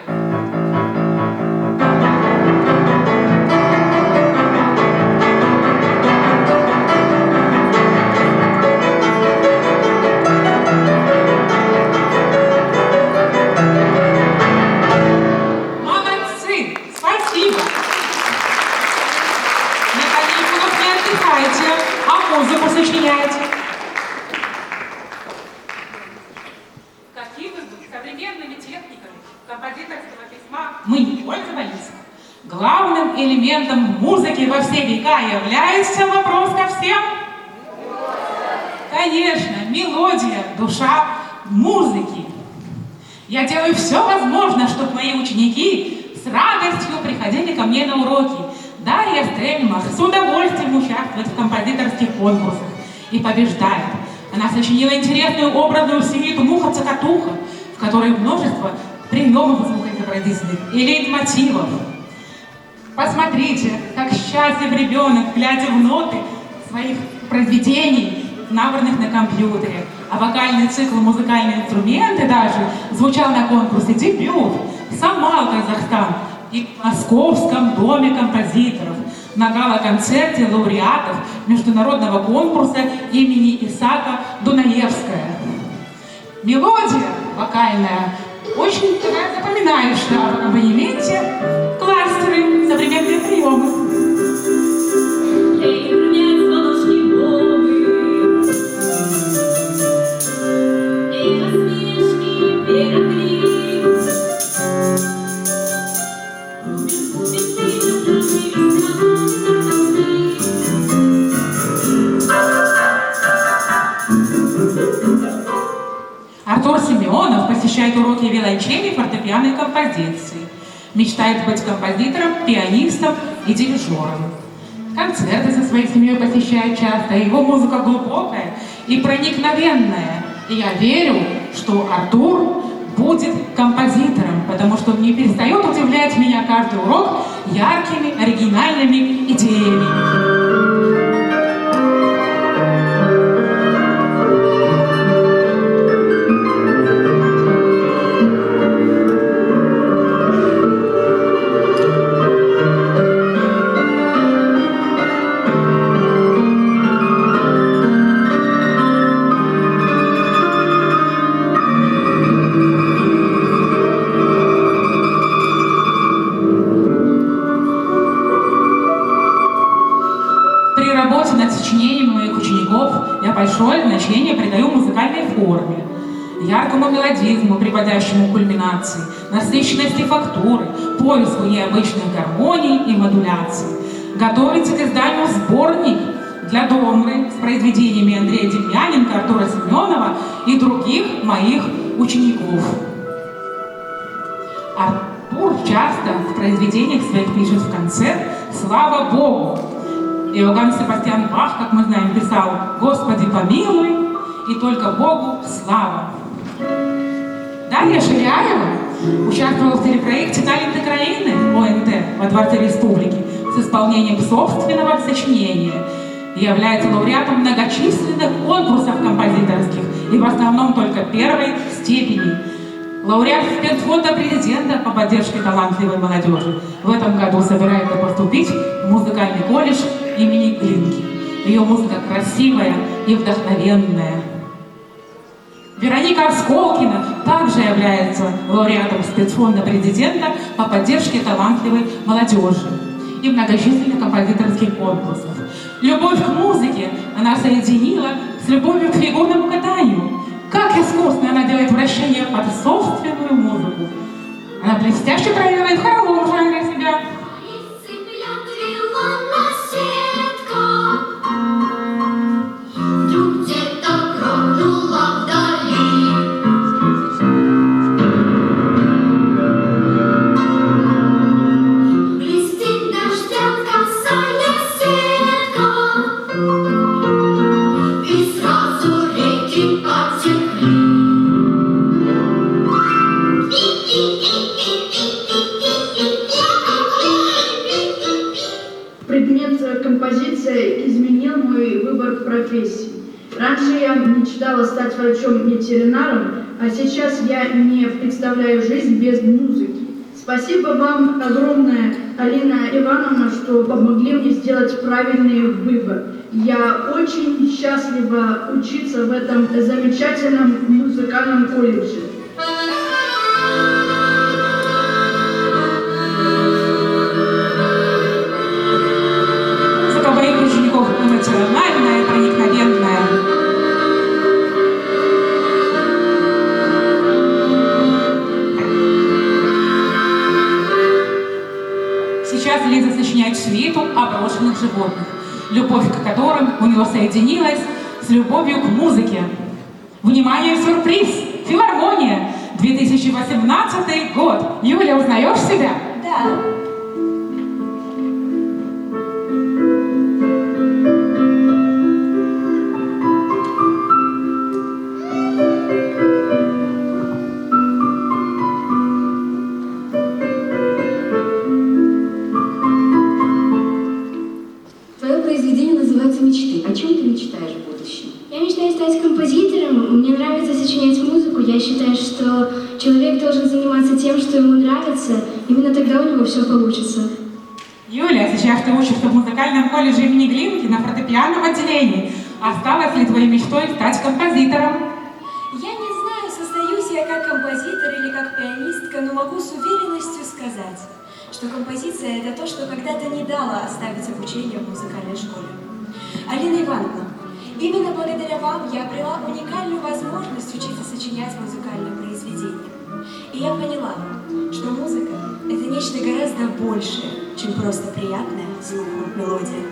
А музыку сочиняете? Какими современными техниками композиторского письма мы не пользовались? Главным элементом музыки во все века является вопрос ко всем? Конечно, мелодия, душа музыки. Я делаю все возможное, чтобы мои ученики с радостью приходили ко мне на уроки. Дарья Стрельмах с удовольствием участвует в композиторских конкурсах и побеждает. Она сочинила интересную образную сюиту «Муха-цокотуха», в которой множество приемов звукоизобразительных и лейтмотивов. Посмотрите, как счастлив ребенок, глядя в ноты своих произведений, набранных на компьютере. А вокальный цикл «Музыкальные инструменты» даже звучал на конкурсе «Дебют» «Самал, Казахстан» и в Московском доме композиторов на гала-концерте лауреатов международного конкурса имени Исаака Дунаевская. Мелодия вокальная очень такая запоминающая в аккомпанементе, кластеры, современные приемы. Артур Семенов посещает уроки виолончели и фортепианной композиции. Мечтает быть композитором, пианистом и дирижером. Концерты со своей семьей посещает часто. Его музыка глубокая и проникновенная. И я верю, что Артур будет композитором, потому что он не перестает удивлять меня каждый урок яркими, оригинальными идеями. Большое значение придаю музыкальной форме, яркому мелодизму, приводящему к кульминации, насыщенности фактуры, поиску необычных гармоний и модуляций. Готовится к изданию сборник для домры с произведениями Андрея Демьяненко, Артура Семенова и других моих учеников. Артур часто в произведениях своих пишет в конце «Слава Богу». Иоганн Себастьян Бах, как мы знаем, писал «Господи помилуй, и только Богу слава». Дарья Ширяева участвовала в телепроекте «Таленты краины» ОНТ во Дворце Республики с исполнением собственного сочинения и является лауреатом многочисленных конкурсов композиторских и в основном только первой степени. Лауреат спецфонда президента по поддержке талантливой молодежи. В этом году собирается поступить в музыкальный колледж имени Глинки. Ее музыка красивая и вдохновенная. Вероника Осколкина также является лауреатом спецфонда президента по поддержке талантливой молодежи и многочисленных композиторских конкурсов. Любовь к музыке она соединила с любовью к фигурному катанию. Как искусно она делает вращение под собственную музыку. Она блестяще проявляет в хоровом жанре себя. изменил мой выбор профессии. Раньше я мечтала стать врачом-ветеринаром, а сейчас я не представляю жизнь без музыки. Спасибо вам огромное, Алина Ивановна, что помогли мне сделать правильный выбор. Я очень счастлива учиться в этом замечательном музыкальном колледже. Музыка моих учеников эмоциональная, проникновенная. Сейчас Лиза сочиняет свиту о брошенных животных, любовь к которым у него соединилась с любовью к музыке. Внимание, сюрприз! Филармония! 2018 год. Юля, узнаешь себя? Да. Твое произведение называется «Мечты». О чем ты мечтаешь в будущем? Я мечтаю стать композитором, мне нравится сочинять музыку. Я считаю, что человек должен заниматься тем, что ему нравится, именно тогда у него все получится. Юля, сейчас ты учишься в музыкальном колледже имени Глинки на фортепианном отделении. Осталось ли твоей мечтой стать композитором? Я не знаю, состоюсь я как композитор или как пианистка, но могу с уверенностью сказать, что композиция — это то, что когда-то не дало оставить обучение в музыкальной школе. Алина Ивановна, именно благодаря вам я обрела уникальную возможность учиться сочинять музыкальные произведения. И я поняла, что музыка — это нечто гораздо большее, чем просто приятная слуху мелодия.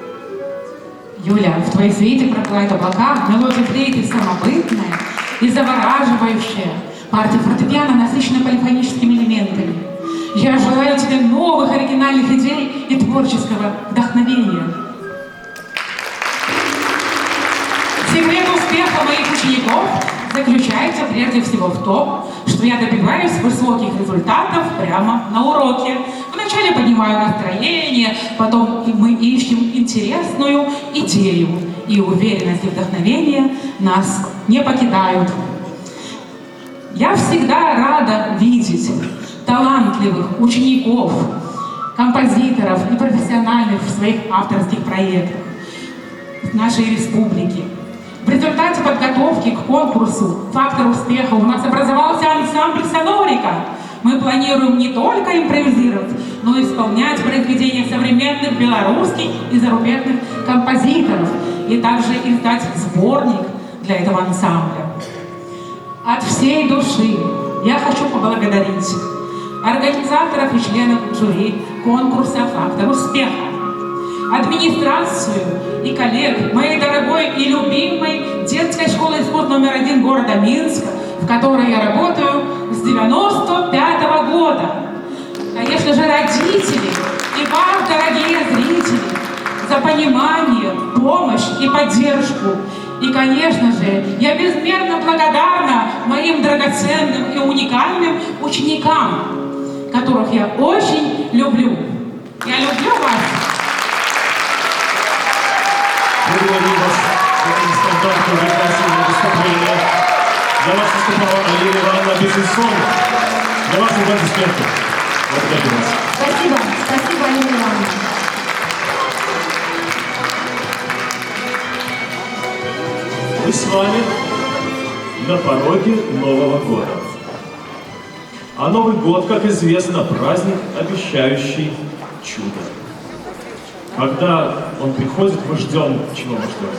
Юля, в твоей свете проплывают облака, мелодия флейты самобытная и завораживающая. Партия фортепиано насыщена полифоническими элементами. Я желаю тебе новых оригинальных идей и творческого вдохновения. Секрет успеха моих учеников заключается прежде всего в том, что я добиваюсь высоких результатов прямо на уроке. Вначале поднимаю настроение, потом мы ищем интересную идею, и уверенность и вдохновение нас не покидают. Я всегда рада видеть талантливых учеников, композиторов и профессиональных в своих авторских проектах в нашей республике. В результате подготовки к конкурсу «Фактор успеха» у нас образовался ансамбль «Сонорика». Мы планируем не только импровизировать, но и исполнять произведения современных белорусских и зарубежных композиторов, и также издать сборник для этого ансамбля. От всей души я хочу поблагодарить организаторов и членов жюри конкурса «Фактор успеха», администрацию и коллег моей дорогой и любимой детской школы искусств номер 1 города Минска, в которой я работаю с 95-го года. Конечно же, родители и вас, дорогие зрители, за понимание, помощь и поддержку. И, конечно же, я безмерно благодарна моим драгоценным и уникальным ученикам, которых я очень люблю. Я люблю вас. Благодарю вас за это нестандартное прекрасное выступление. Для вас выступала Алина Ивановна Безенсон. Для вас удачи, успехов. Благодарю вас. Спасибо. Спасибо, Алина Ивановна. Мы с вами на пороге Нового года. А Новый год, как известно, праздник, обещающий чудо. Когда он приходит, мы ждем, чего мы ждем?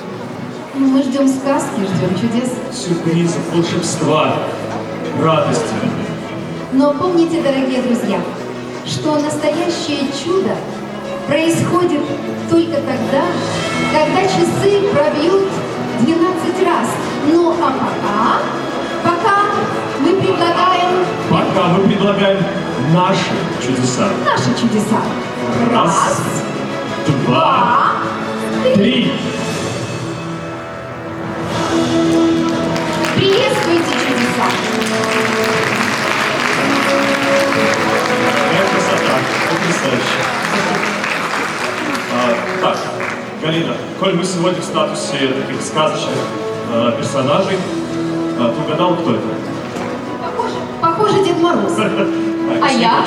Ну, мы ждем сказки, ждем чудес. Сюрпризов, волшебства, радости. Но помните, дорогие друзья, что настоящее чудо происходит только тогда, когда часы пробьют 12 раз. Ну а пока мы предлагаем наши чудеса. Наши чудеса. Раз, два, три. Приветствуйте чудеса. Какая красота, потрясающе. Так, Галина, коль мы сегодня в статусе таких сказочных персонажей, ты угадал, кто это? Похоже, Дед Мороз. А я?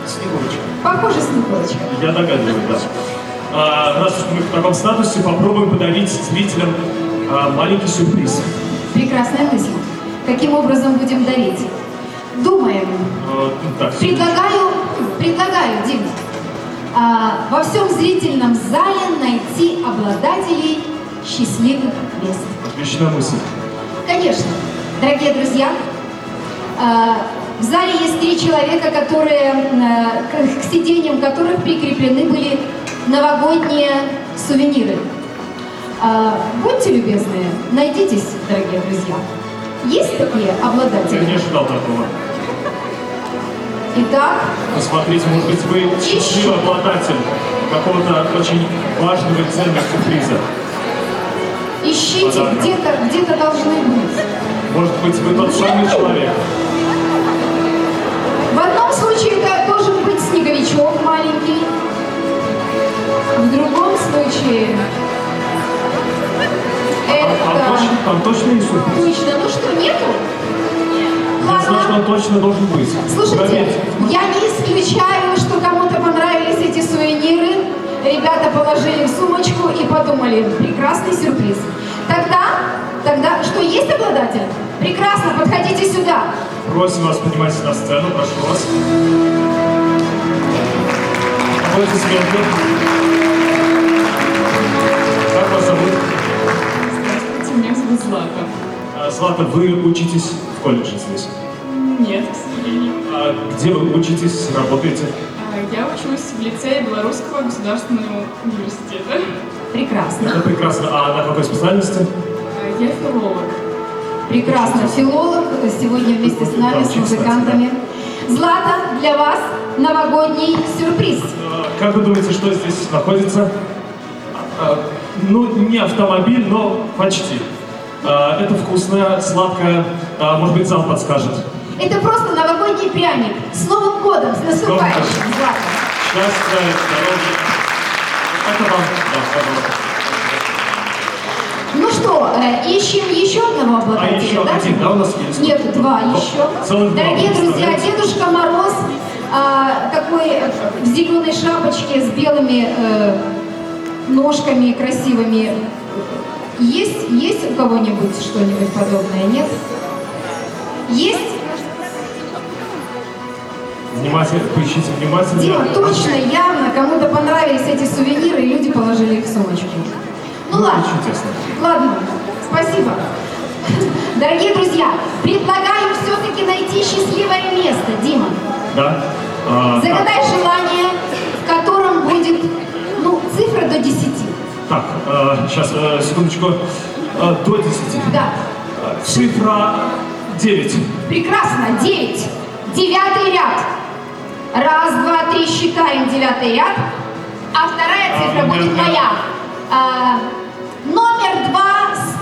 Снегурочка. Похоже, Снегурочка. Я догадываюсь, да. Раз уж мы в таком статусе, попробуем подарить зрителям маленький сюрприз. Прекрасная мысль. Каким образом будем дарить? Думаем. Так, Предлагаю, Дима, во всем зрительном зале найти обладателей счастливых мест. Отличная мысль. Конечно. Дорогие друзья, в зале есть 3 человека, которые, к сиденьям которых прикреплены были новогодние сувениры. Будьте любезны, найдитесь, дорогие друзья. Есть такие обладатели? Я не ожидал такого. Итак, Посмотрите, может быть, вы счастливый обладатель какого-то очень важного и ценного сюрприза. ищите, Подарок. где-то должны быть. Может быть, вы тот самый человек. В одном случае это должен быть снеговичок маленький, в другом случае Там точно есть сюрприз? Точно, ну что, нету? Значит, он точно должен быть. Слушайте, Проверьте. я не исключаю, что кому-то понравились эти сувениры. Ребята положили в сумочку и подумали, прекрасный сюрприз. Тогда, что, есть обладатель? Прекрасно, подходите сюда. Просим вас, поднимайтесь на сцену, прошу вас. Будьте светлы. Как вас зовут? Здравствуйте, меня зовут Злата. Злата, вы учитесь в колледже здесь? Нет, к сожалению. А где вы учитесь, работаете? Я учусь в лицее Белорусского государственного университета. Прекрасно. Это прекрасно. А на какой специальности? Я филолог. Прекрасно, филолог сегодня вместе с нами, с музыкантами. Злата, для вас новогодний сюрприз. Как вы думаете, что здесь находится? Ну, не автомобиль, но почти. Это вкусное, сладкое, может быть, зал подскажет. Это просто новогодний пряник. С Новым годом, с наступающим, Злата. Счастья, здоровья. Это вам, да, пожалуйста. Ну что, ищем еще одного обладателя, еще да? один, да, у нас есть? Нет, 2 еще. Целых 2, Дорогие друзья, представляете? Дедушка Мороз такой в зеленой шапочке с белыми ножками красивыми. Есть у кого-нибудь что-нибудь подобное, нет? Есть? Внимательно, поищите внимательно. Дима, точно, явно кому-то понравились эти сувениры, и люди положили их в сумочки. Ну ладно. Чудесно. Ладно, спасибо. Дорогие друзья, предлагаю все-таки найти счастливое место, Дима. Да? Загадай желание, в котором будет, цифра до 10. Так, сейчас, секундочку. До 10. Да. Цифра 9. Прекрасно, 9. 9-й ряд. 1, 2, 3, считаем 9-й ряд. А вторая цифра будет моя. Номер 2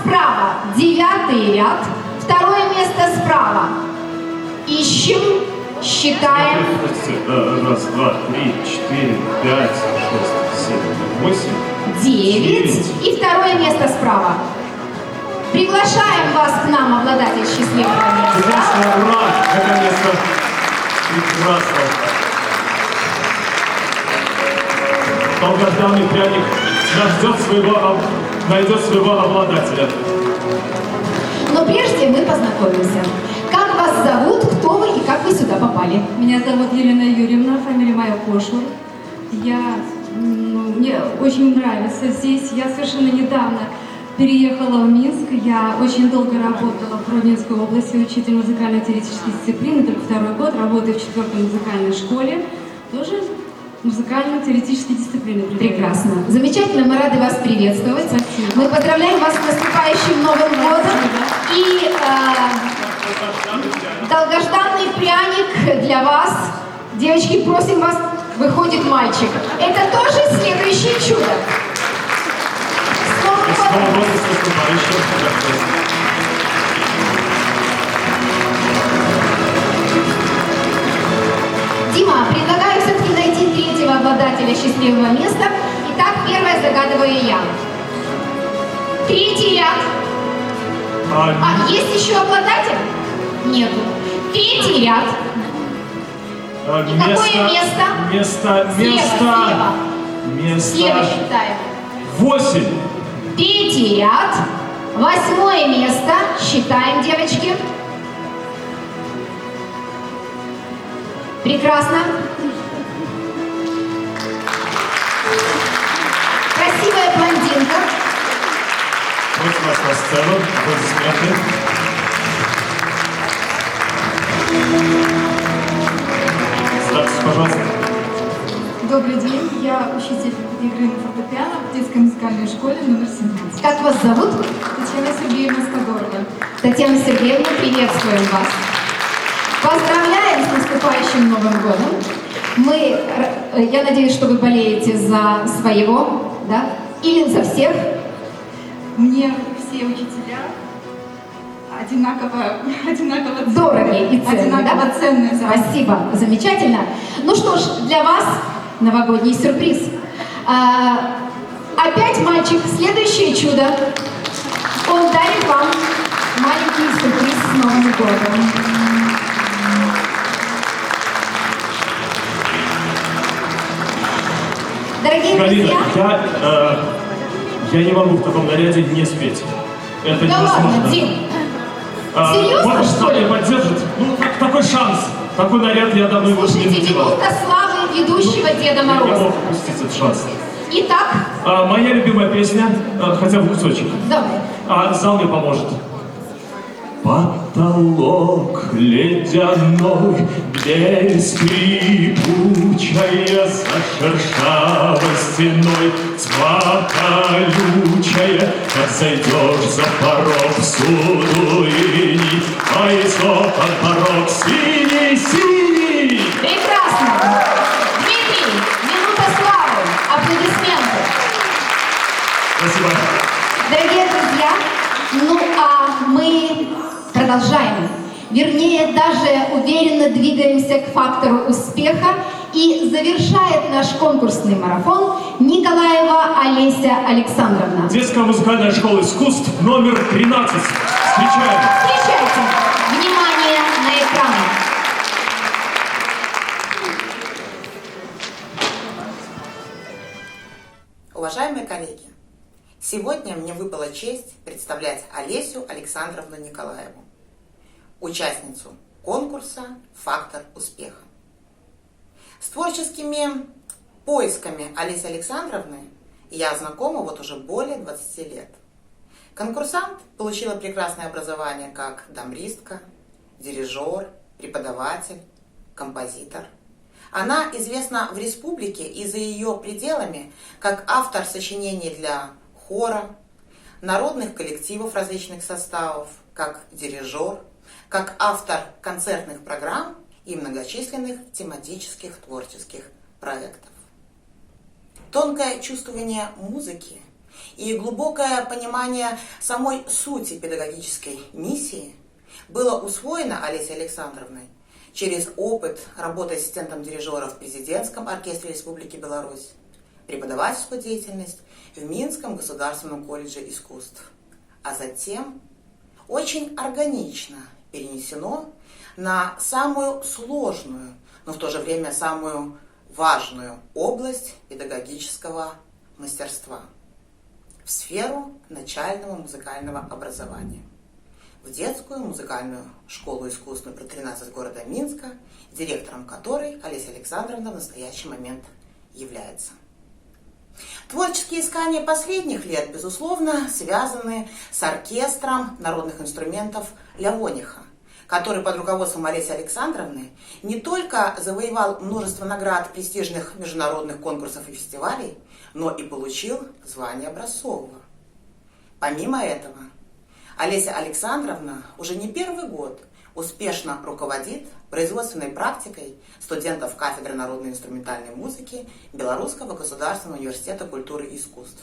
справа. 9-й ряд. Второе место справа. Ищем, считаем. 1, 2, 3, 4, 5, 6, 7, 8. 9. И второе место справа. Приглашаем вас к нам, обладатель счастливого места. Прекрасно, ура! Наконец-то. Прекрасно. Долгожданный пряник найдет своего обладателя. Но прежде мы познакомимся. Как вас зовут, кто вы и как вы сюда попали? Меня зовут Елена Юрьевна, фамилия моя Кошур. Мне очень нравится здесь. Я совершенно недавно переехала в Минск. Я очень долго работала в Гродненской области, учитель музыкально-теоретической дисциплины, только 2-й год, работаю в 4-й музыкальной школе. Тоже музыкально-теоретические дисциплины. Прекрасно. Замечательно, мы рады вас приветствовать. Спасибо. Мы поздравляем вас с наступающим Новым годом. И долгожданный пряник для вас. Девочки, просим вас, выходит мальчик. Это тоже следующее чудо. С Новым годом! Дима, предлагаю все-таки найти 3-го обладателя счастливого места. Итак, первое загадываю я. Третий ряд. Есть еще обладатель? Нету. Третий ряд. И какое место? Слева. Слева считаем. 8. Третий ряд. 8 место. Считаем, девочки. Прекрасно. Красивая блондинка. Просим вас на сцену. Аплодисменты. Здравствуйте, пожалуйста. Добрый день, я учитель игры на фортепиано в детской музыкальной школе номер 17. Как вас зовут? Татьяна Сергеевна Скадорова. Татьяна Сергеевна, приветствуем вас. Поздравляем с наступающим Новым годом. Я надеюсь, что вы болеете за своего, да? Или за всех? Мне все учителя одинаково дорогие и ценные, одинаково да? ценные. Спасибо, замечательно. Ну что ж, для вас новогодний сюрприз. Опять мальчик, следующее чудо. Он дарит вам маленький сюрприз с Новым годом. Дорогие Галина, друзья, я не могу в таком наряде не спеть. Это да невозможно. ладно, Дим, серьезно, Можешь что ли? меня поддержит? Ну, такой шанс. Такой наряд я давно его не Слушайте, надевал. минута славы ведущего Деда Я Мороза. мог упустить этот шанс. Итак, Моя любимая песня, хотя бы кусочек. давай. Зал мне поможет. Потолок ледяной, дверь скрипучая, за шершавой стеной тьма колючая. Как зайдешь за порог, всюду ини, а из окон порог синий-синий. Прекрасно. Дмитрий, минута славы. Аплодисменты. Спасибо. Дорогие друзья, ну а мы продолжаем. Вернее, даже уверенно двигаемся к фактору успеха. И завершает наш конкурсный марафон Николаева Олеся Александровна. Детская музыкальная школа искусств номер 13. Встречаем. Встречайте. Внимание на экраны. Уважаемые коллеги, сегодня мне выпала честь представлять Олесю Александровну Николаеву, участницу конкурса «Фактор успеха». С творческими поисками Олеси Александровны я знакома вот уже более 20 лет. Конкурсант получила прекрасное образование как дамбристка, дирижер, преподаватель, композитор. Она известна в республике и за ее пределами как автор сочинений для хора, народных коллективов различных составов, как дирижер, как автор концертных программ и многочисленных тематических творческих проектов. Тонкое чувствование музыки и глубокое понимание самой сути педагогической миссии было усвоено Олесей Александровной через опыт работы ассистентом дирижера в президентском оркестре Республики Беларусь, преподавательскую деятельность в Минском государственном колледже искусств, а затем очень органично перенесено на самую сложную, но в то же время самую важную область педагогического мастерства – в сферу начального музыкального образования, в детскую музыкальную школу искусств номер 13 города Минска, директором которой Олеся Александровна в настоящий момент является. Творческие искания последних лет, безусловно, связаны с оркестром народных инструментов Лявониха, который под руководством Олеси Александровны не только завоевал множество наград престижных международных конкурсов и фестивалей, но и получил звание образцового. Помимо этого, Олеся Александровна уже не первый год успешно руководит производственной практикой студентов кафедры народной инструментальной музыки Белорусского государственного университета культуры и искусств,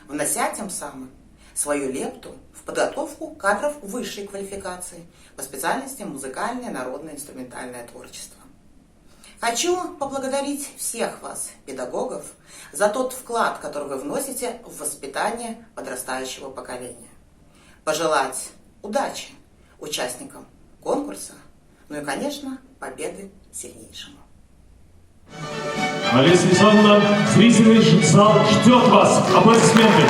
внося тем самым свою лепту в подготовку кадров высшей квалификации по специальности музыкальное народное инструментальное творчество. Хочу поблагодарить всех вас, педагогов, за тот вклад, который вы вносите в воспитание подрастающего поколения. Пожелать удачи участникам конкурса, ну и, конечно, победы сильнейшему. Олеся Александровна, зрительный зал ждет вас. Аплодисменты.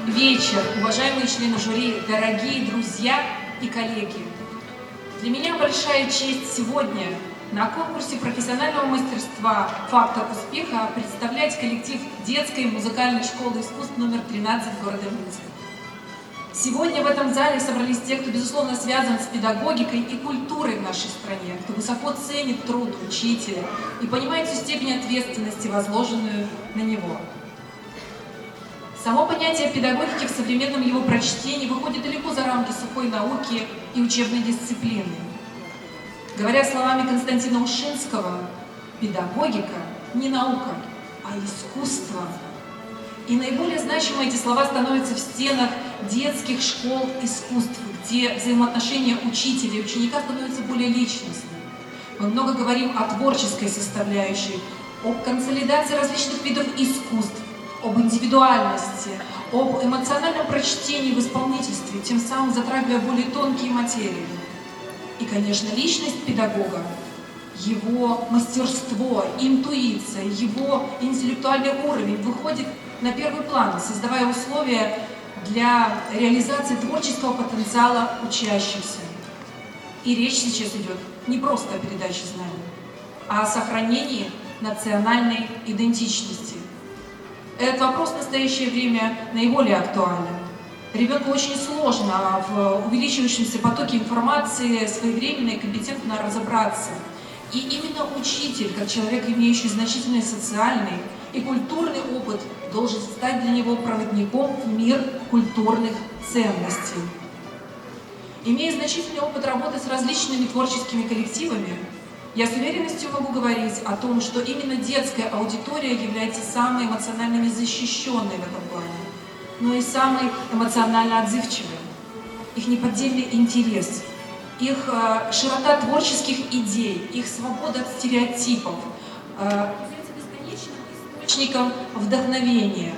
Добрый вечер, уважаемые члены жюри, дорогие друзья и коллеги. Для меня большая честь сегодня на конкурсе профессионального мастерства «Фактор успеха» представлять коллектив детской музыкальной школы искусств номер 13 города Минска. Сегодня в этом зале собрались те, кто, безусловно, связан с педагогикой и культурой в нашей стране, кто высоко ценит труд учителя и понимает всю степень ответственности, возложенную на него. Само понятие педагогики в современном его прочтении выходит далеко за рамки сухой науки и учебной дисциплины. Говоря словами Константина Ушинского, педагогика не наука, а искусство. И наиболее значимы эти слова становятся в стенах детских школ искусств, где взаимоотношения учителя и ученика становятся более личностными. Мы много говорим о творческой составляющей, об консолидации различных видов искусств, об индивидуальности, об эмоциональном прочтении в исполнительстве, тем самым затрагивая более тонкие материи. И, конечно, личность педагога, его мастерство, интуиция, его интеллектуальный уровень выходит на первый план, создавая условия для реализации творческого потенциала учащихся. И речь сейчас идет не просто о передаче знаний, а о сохранении национальной идентичности. Этот вопрос в настоящее время наиболее актуален. Ребенку очень сложно в увеличивающемся потоке информации своевременно и компетентно разобраться. И именно учитель, как человек, имеющий значительный социальный и культурный опыт, должен стать для него проводником в мир культурных ценностей. Имея значительный опыт работы с различными творческими коллективами, я с уверенностью могу говорить о том, что именно детская аудитория является самой эмоционально незащищенной в этом плане, но и самой эмоционально отзывчивой. Их неподдельный интерес, их широта творческих идей, их свобода от стереотипов является бесконечным источником вдохновения.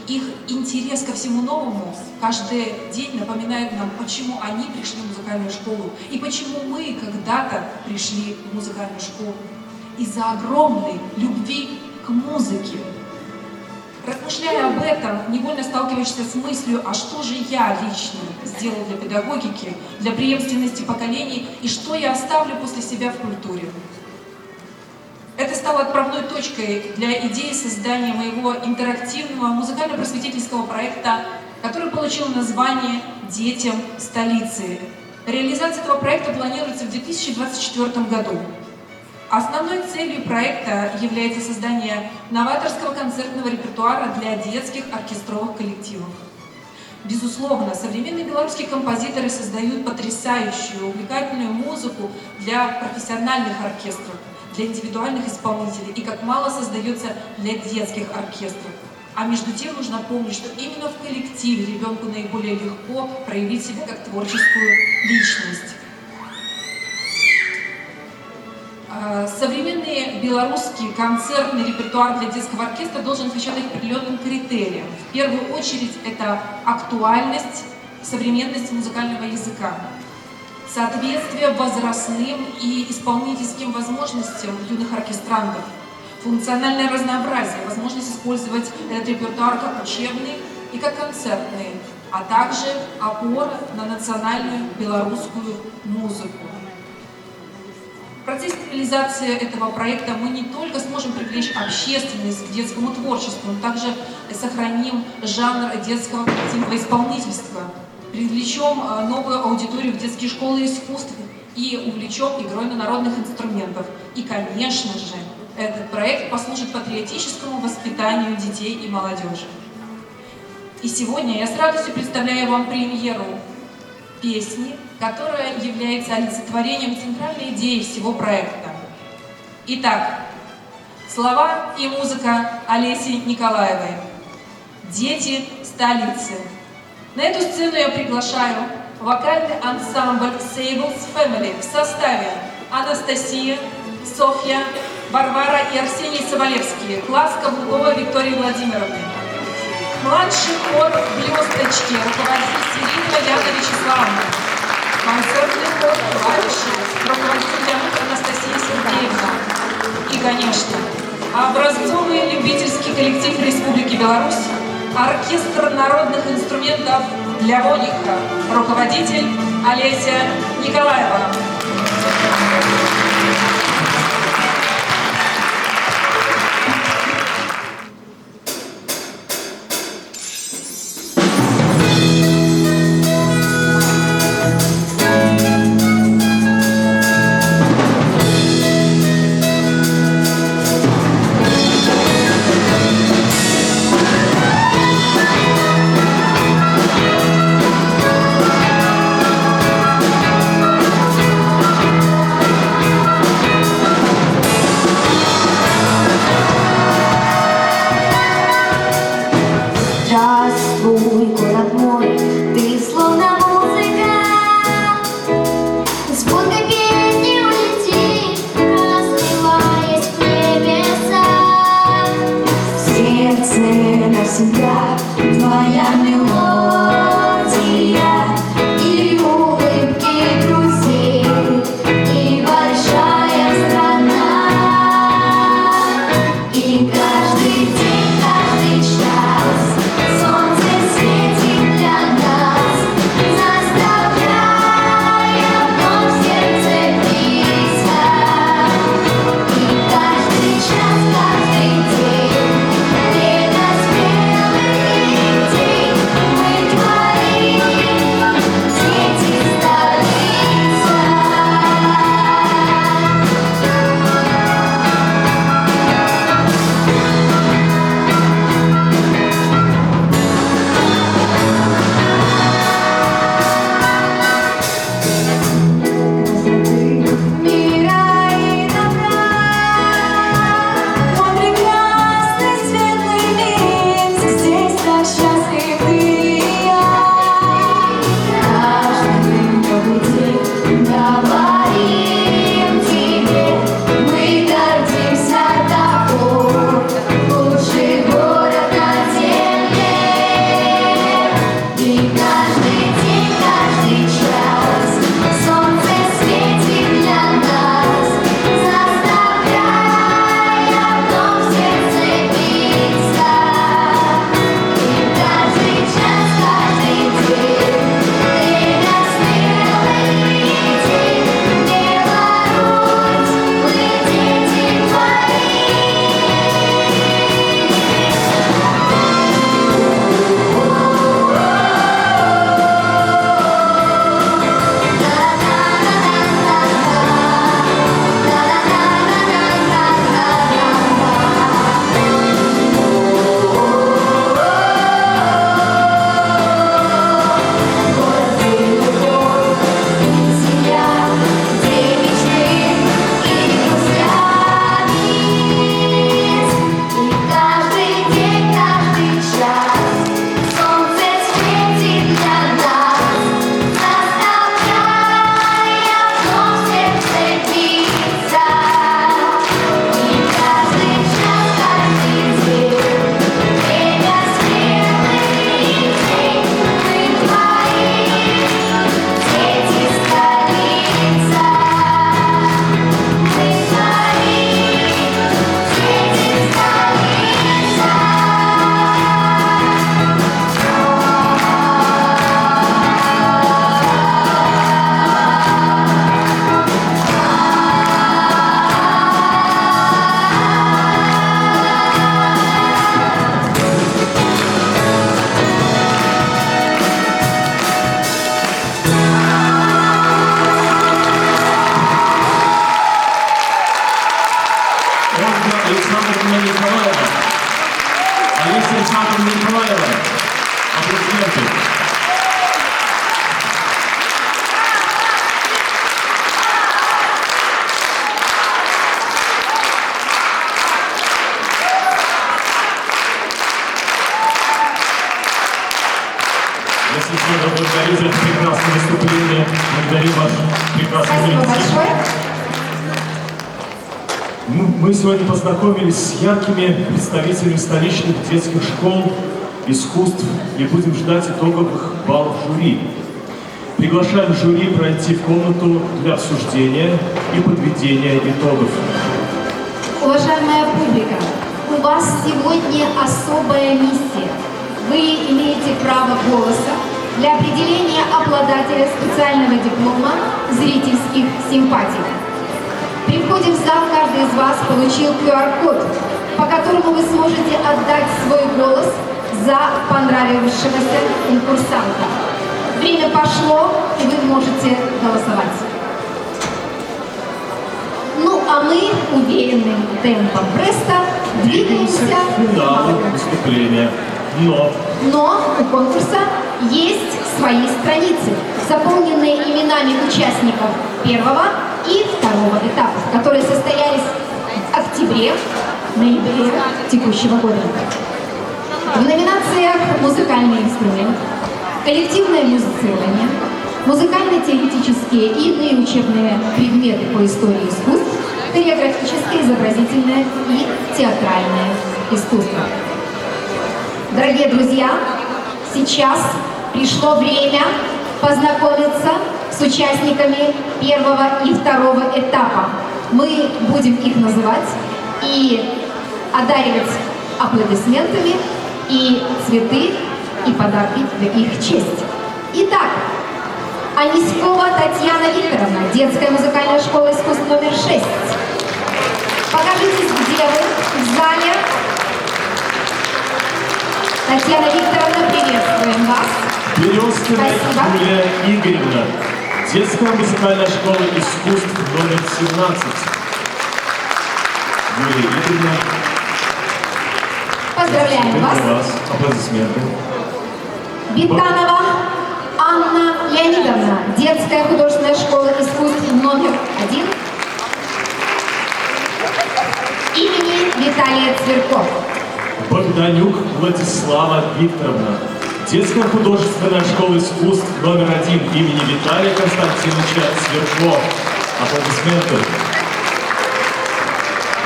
Их интерес ко всему новому каждый день напоминает нам, почему они пришли в музыкальную школу и почему мы когда-то пришли в музыкальную школу. Из-за огромной любви к музыке. Размышляя об этом, невольно сталкиваешься с мыслью, а что же я лично сделал для педагогики, для преемственности поколений, и что я оставлю после себя в культуре. Это стало отправной точкой для идеи создания моего интерактивного музыкально-просветительского проекта, который получил название «Детям столицы». Реализация этого проекта планируется в 2024 году. Основной целью проекта является создание новаторского концертного репертуара для детских оркестровых коллективов. Безусловно, современные белорусские композиторы создают потрясающую, увлекательную музыку для профессиональных оркестров, для индивидуальных исполнителей, и как мало создается для детских оркестров. А между тем нужно помнить, что именно в коллективе ребенку наиболее легко проявить себя как творческую личность. Современный белорусский концертный репертуар для детского оркестра должен отвечать определенным критериям. В первую очередь это актуальность, современность музыкального языка, соответствие возрастным и исполнительским возможностям юных оркестрантов, функциональное разнообразие, возможность использовать этот репертуар как учебный и как концертный, а также опора на национальную белорусскую музыку. В процессе реализации этого проекта мы не только сможем привлечь общественность к детскому творчеству, но также сохраним жанр детского коллективного исполнительства, привлечем новую аудиторию в детские школы искусств и увлечем игрой на народных инструментах. И, конечно же, этот проект послужит патриотическому воспитанию детей и молодежи. И сегодня я с радостью представляю вам премьеру песни, которая является олицетворением центральной идеи всего проекта. Итак, слова и музыка Олеси Николаевой. «Дети столицы». На эту сцену я приглашаю вокальный ансамбль Sables Family в составе Анастасия, Софья, Варвара и Арсений Соболевские, класс Каблукова Виктории Владимировны. Младший хор «Блесточки» руководит Селинова Яна Вячеславовна. Концертный хор «Клавиши» руководит Янук Анастасия Сергеевна. И, конечно, образцовый любительский коллектив Республики Беларусь, оркестр народных инструментов для Воника, руководитель Олеся Николаева. Благодарю за это прекрасное выступление. Благодарю ваш прекрасный Спасибо коллектив. большое. Мы сегодня познакомились с яркими представителями столичных детских школ, искусств и будем ждать итоговых баллов жюри. Приглашаем жюри пройти в комнату для обсуждения и подведения итогов. Уважаемая публика, у вас сегодня особая миссия. Вы имеете право голоса для определения обладателя специального диплома зрительских симпатий. При входе в зал каждый из вас получил QR-код, по которому вы сможете отдать свой голос за понравившегося конкурсанта. Время пошло, и вы можете голосовать. Ну, а мы уверенным темпом преста двигаемся к финалу выступления. Но у конкурса есть свои страницы, заполненные именами участников первого и второго этапов, которые состоялись в октябре-ноябре текущего года. В номинациях «Музыкальный инструмент», «Коллективное музицирование», «Музыкально-теоретические и иные учебные предметы по истории искусств», «Хореографическое, изобразительное и театральное искусство». Дорогие друзья, сейчас пришло время познакомиться с участниками первого и второго этапа. Мы будем их называть и одаривать аплодисментами и цветы, и подарки в их честь. Итак, Аниськова Татьяна Викторовна, детская музыкальная школа искусств номер 6. Покажитесь, где вы в зале. Татьяна Викторовна, приветствуем вас. Березкина Юлия Игоревна, детская музыкальная школа искусств номер 17. Юлия Игоревна. Поздравляем вас. Аплодисменты. Битанова Анна Леонидовна, детская художественная школа искусств номер 1 имени Виталия Цверко. Богданюк Владислава Викторовна, детская художественная школа искусств номер 1 имени Виталия Константиновича Цверко. Аплодисменты.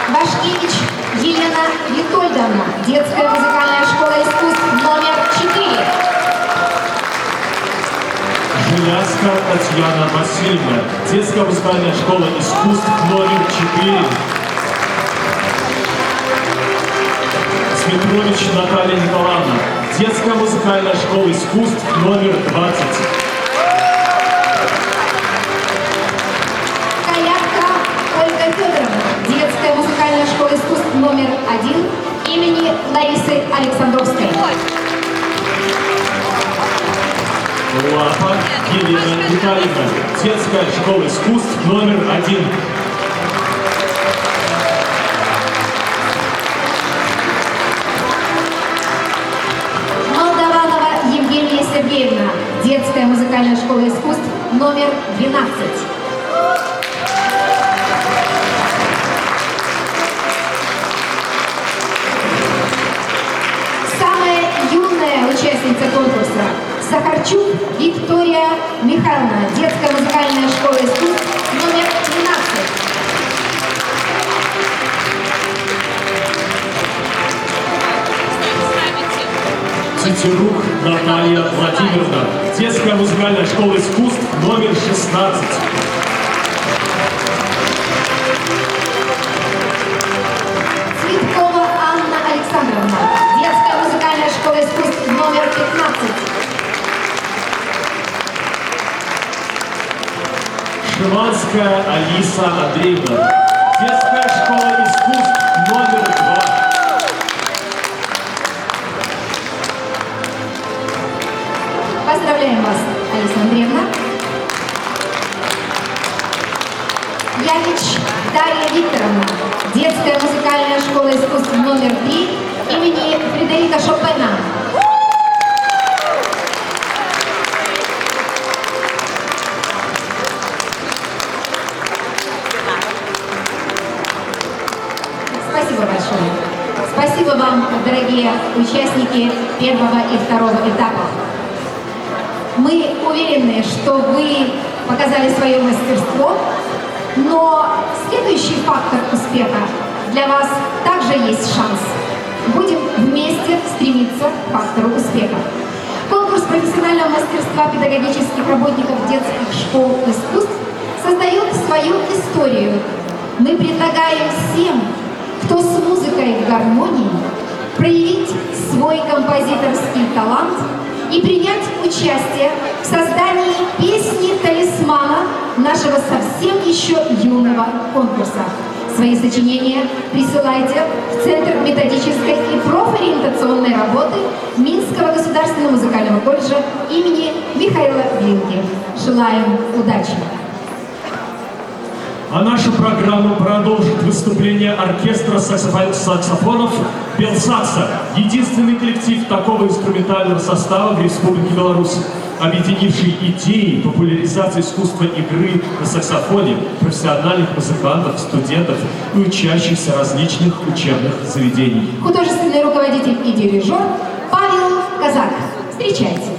Башкевич Елена Витольдовна, детская музыкальная школа искусств номер 4. Желязка Татьяна Васильевна, детская музыкальная школа искусств номер 4. Сметрович Наталья Николаевна, детская музыкальная школа искусств номер 20. Каявка Ольга Федоровна, детская музыкальная школа искусств номер 1 имени Ларисы Александровской. Лапа Елена Витальевна, детская школа искусств номер 1. Молдаванова Евгения Сергеевна, детская музыкальная школа искусств номер 12. Самая юная участница конкурса Сахарчук Виктория Михайловна, детская музыкальная школа искусств номер 12. Цитирук Наталья Владимировна, детская музыкальная школа искусств номер 16. Цветкова Анна Александровна, детская музыкальная школа искусств номер 15. Шиманская Алиса Андреевна, детская школа искусств номер 2. Поздравляем вас, Алиса Андреевна. Янич Дарья Викторовна, детская музыкальная школа искусств номер 3 имени Фредерика Шопена. Спасибо большое. Спасибо вам, дорогие участники первого и второго этапов. Мы уверены, что вы показали свое мастерство, но следующий фактор успеха для вас также есть шанс. Будем вместе стремиться к фактору успеха. Конкурс профессионального мастерства педагогических работников детских школ искусств создает свою историю. Мы предлагаем всем, кто с музыкой в гармонии, проявить свой композиторский талант и принять участие в создании песни-талисмана нашего совсем еще юного конкурса. Свои сочинения присылайте в Центр методической и профориентационной работы Минского государственного музыкального колледжа имени Михаила Глинки. Желаем удачи! А нашу программу продолжит выступление оркестра саксофонов «Белсакса», единственный коллектив такого инструментального состава в Республике Беларусь, объединивший идеи популяризации искусства игры на саксофоне профессиональных музыкантов, студентов и учащихся различных учебных заведений. Художественный руководитель и дирижер Павел Казак. Встречайте!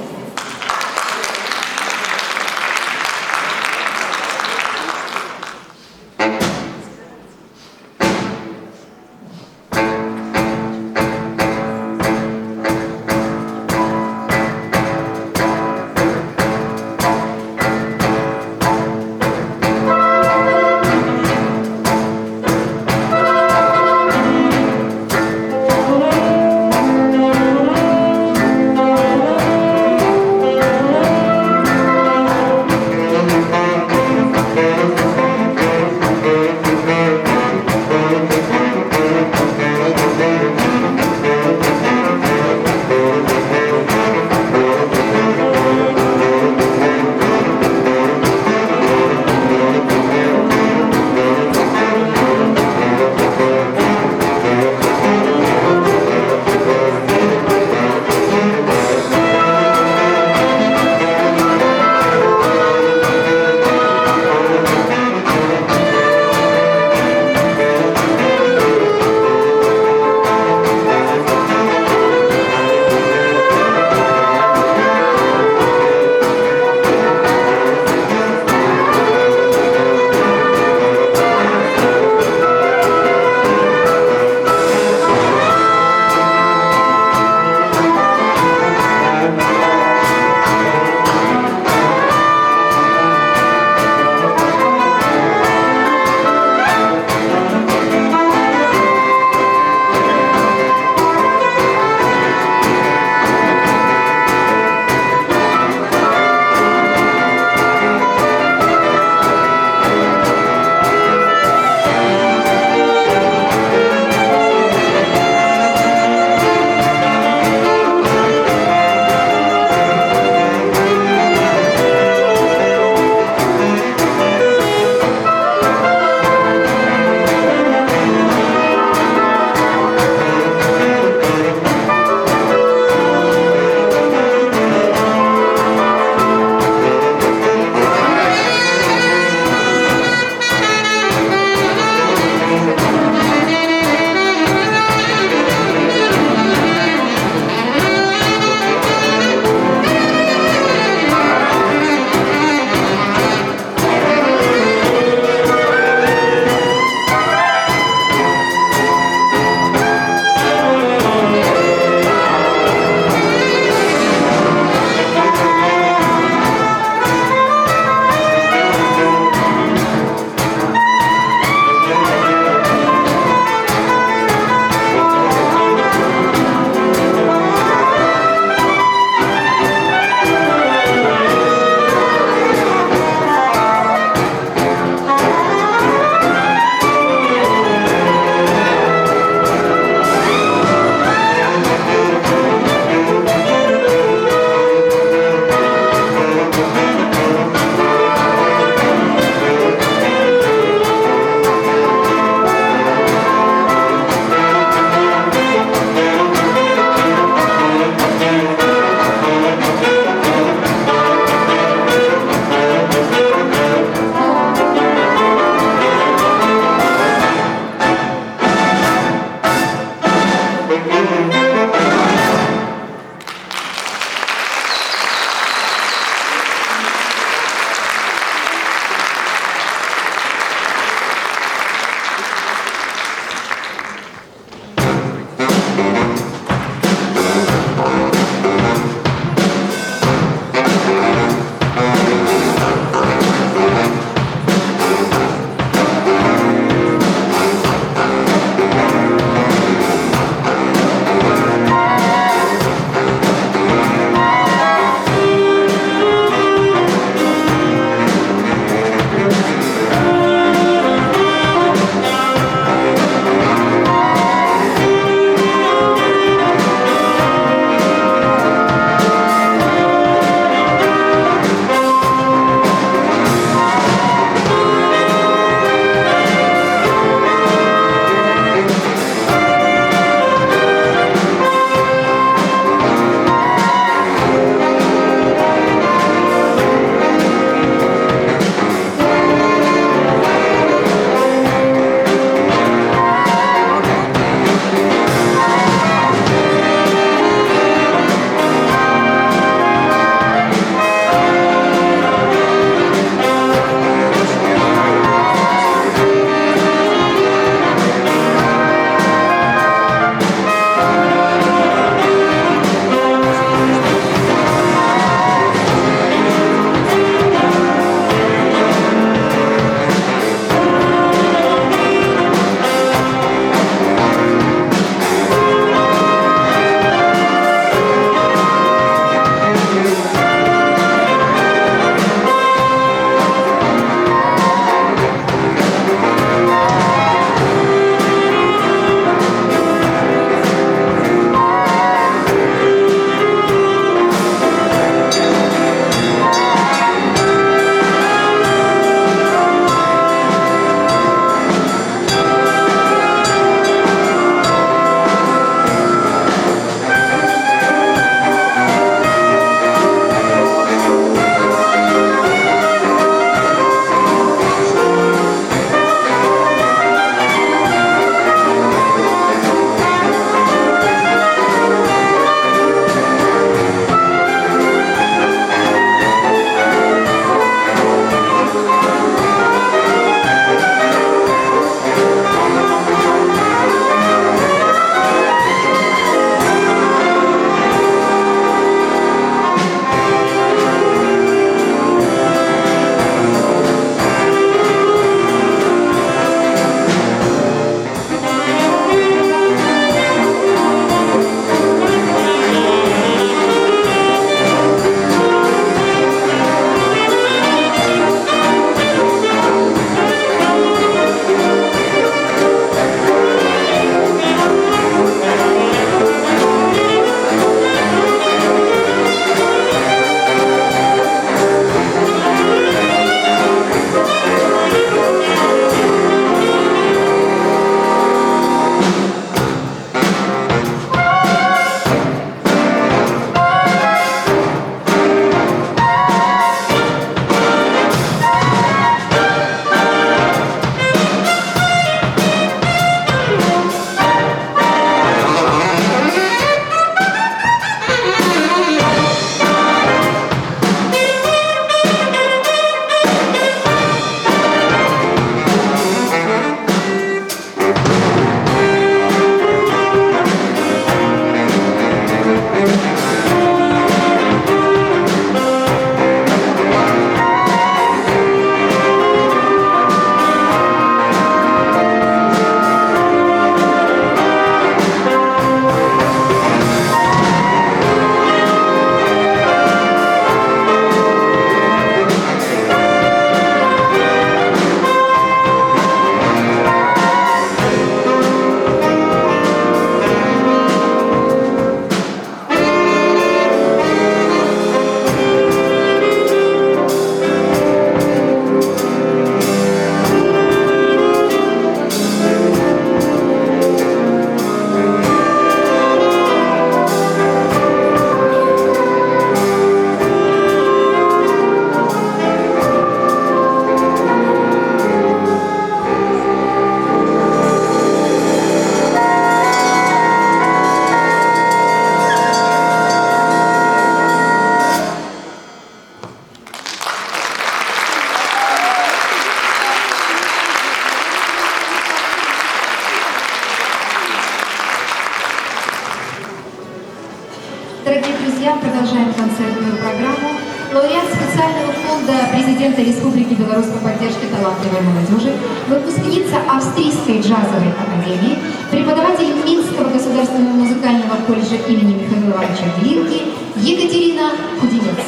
продолжаем концертную программу. Лауреат специального фонда президента Республики Беларусь по поддержке талантливой молодежи, выпускница Австрийской джазовой академии, преподаватель Минского государственного музыкального колледжа имени Михаила Ивановича Глинки Екатерина Кудинец.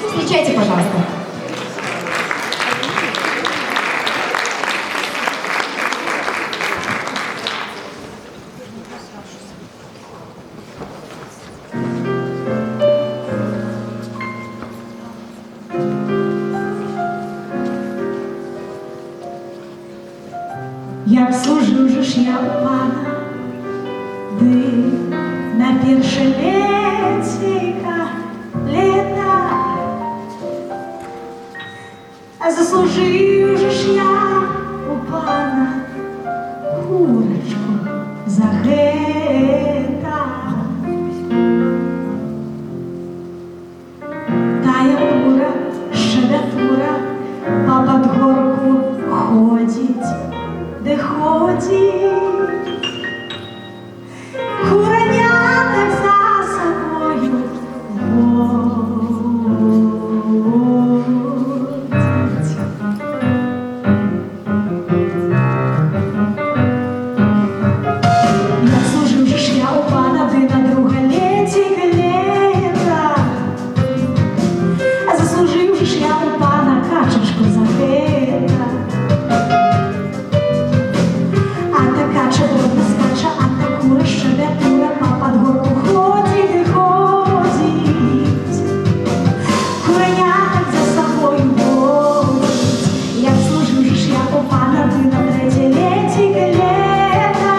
Встречайте, пожалуйста. Як служу же ж я у пана, ды на перше летіка лета, а заслужив же ж я у пана курочку за гэта. Тая кура, шебятура, по подгорку ходить, де ходить, кураняток за собою водить. Я служив же ж я у пана, ды на друга летіка лета, а заслужив же ж я у пана качечку за гэта. Кача дрібно скача, а та кура шебятура, по подгорку ходить і ходить, кураняток за собою водить. Як служив же ж я у пана, ды на третє летіка лета,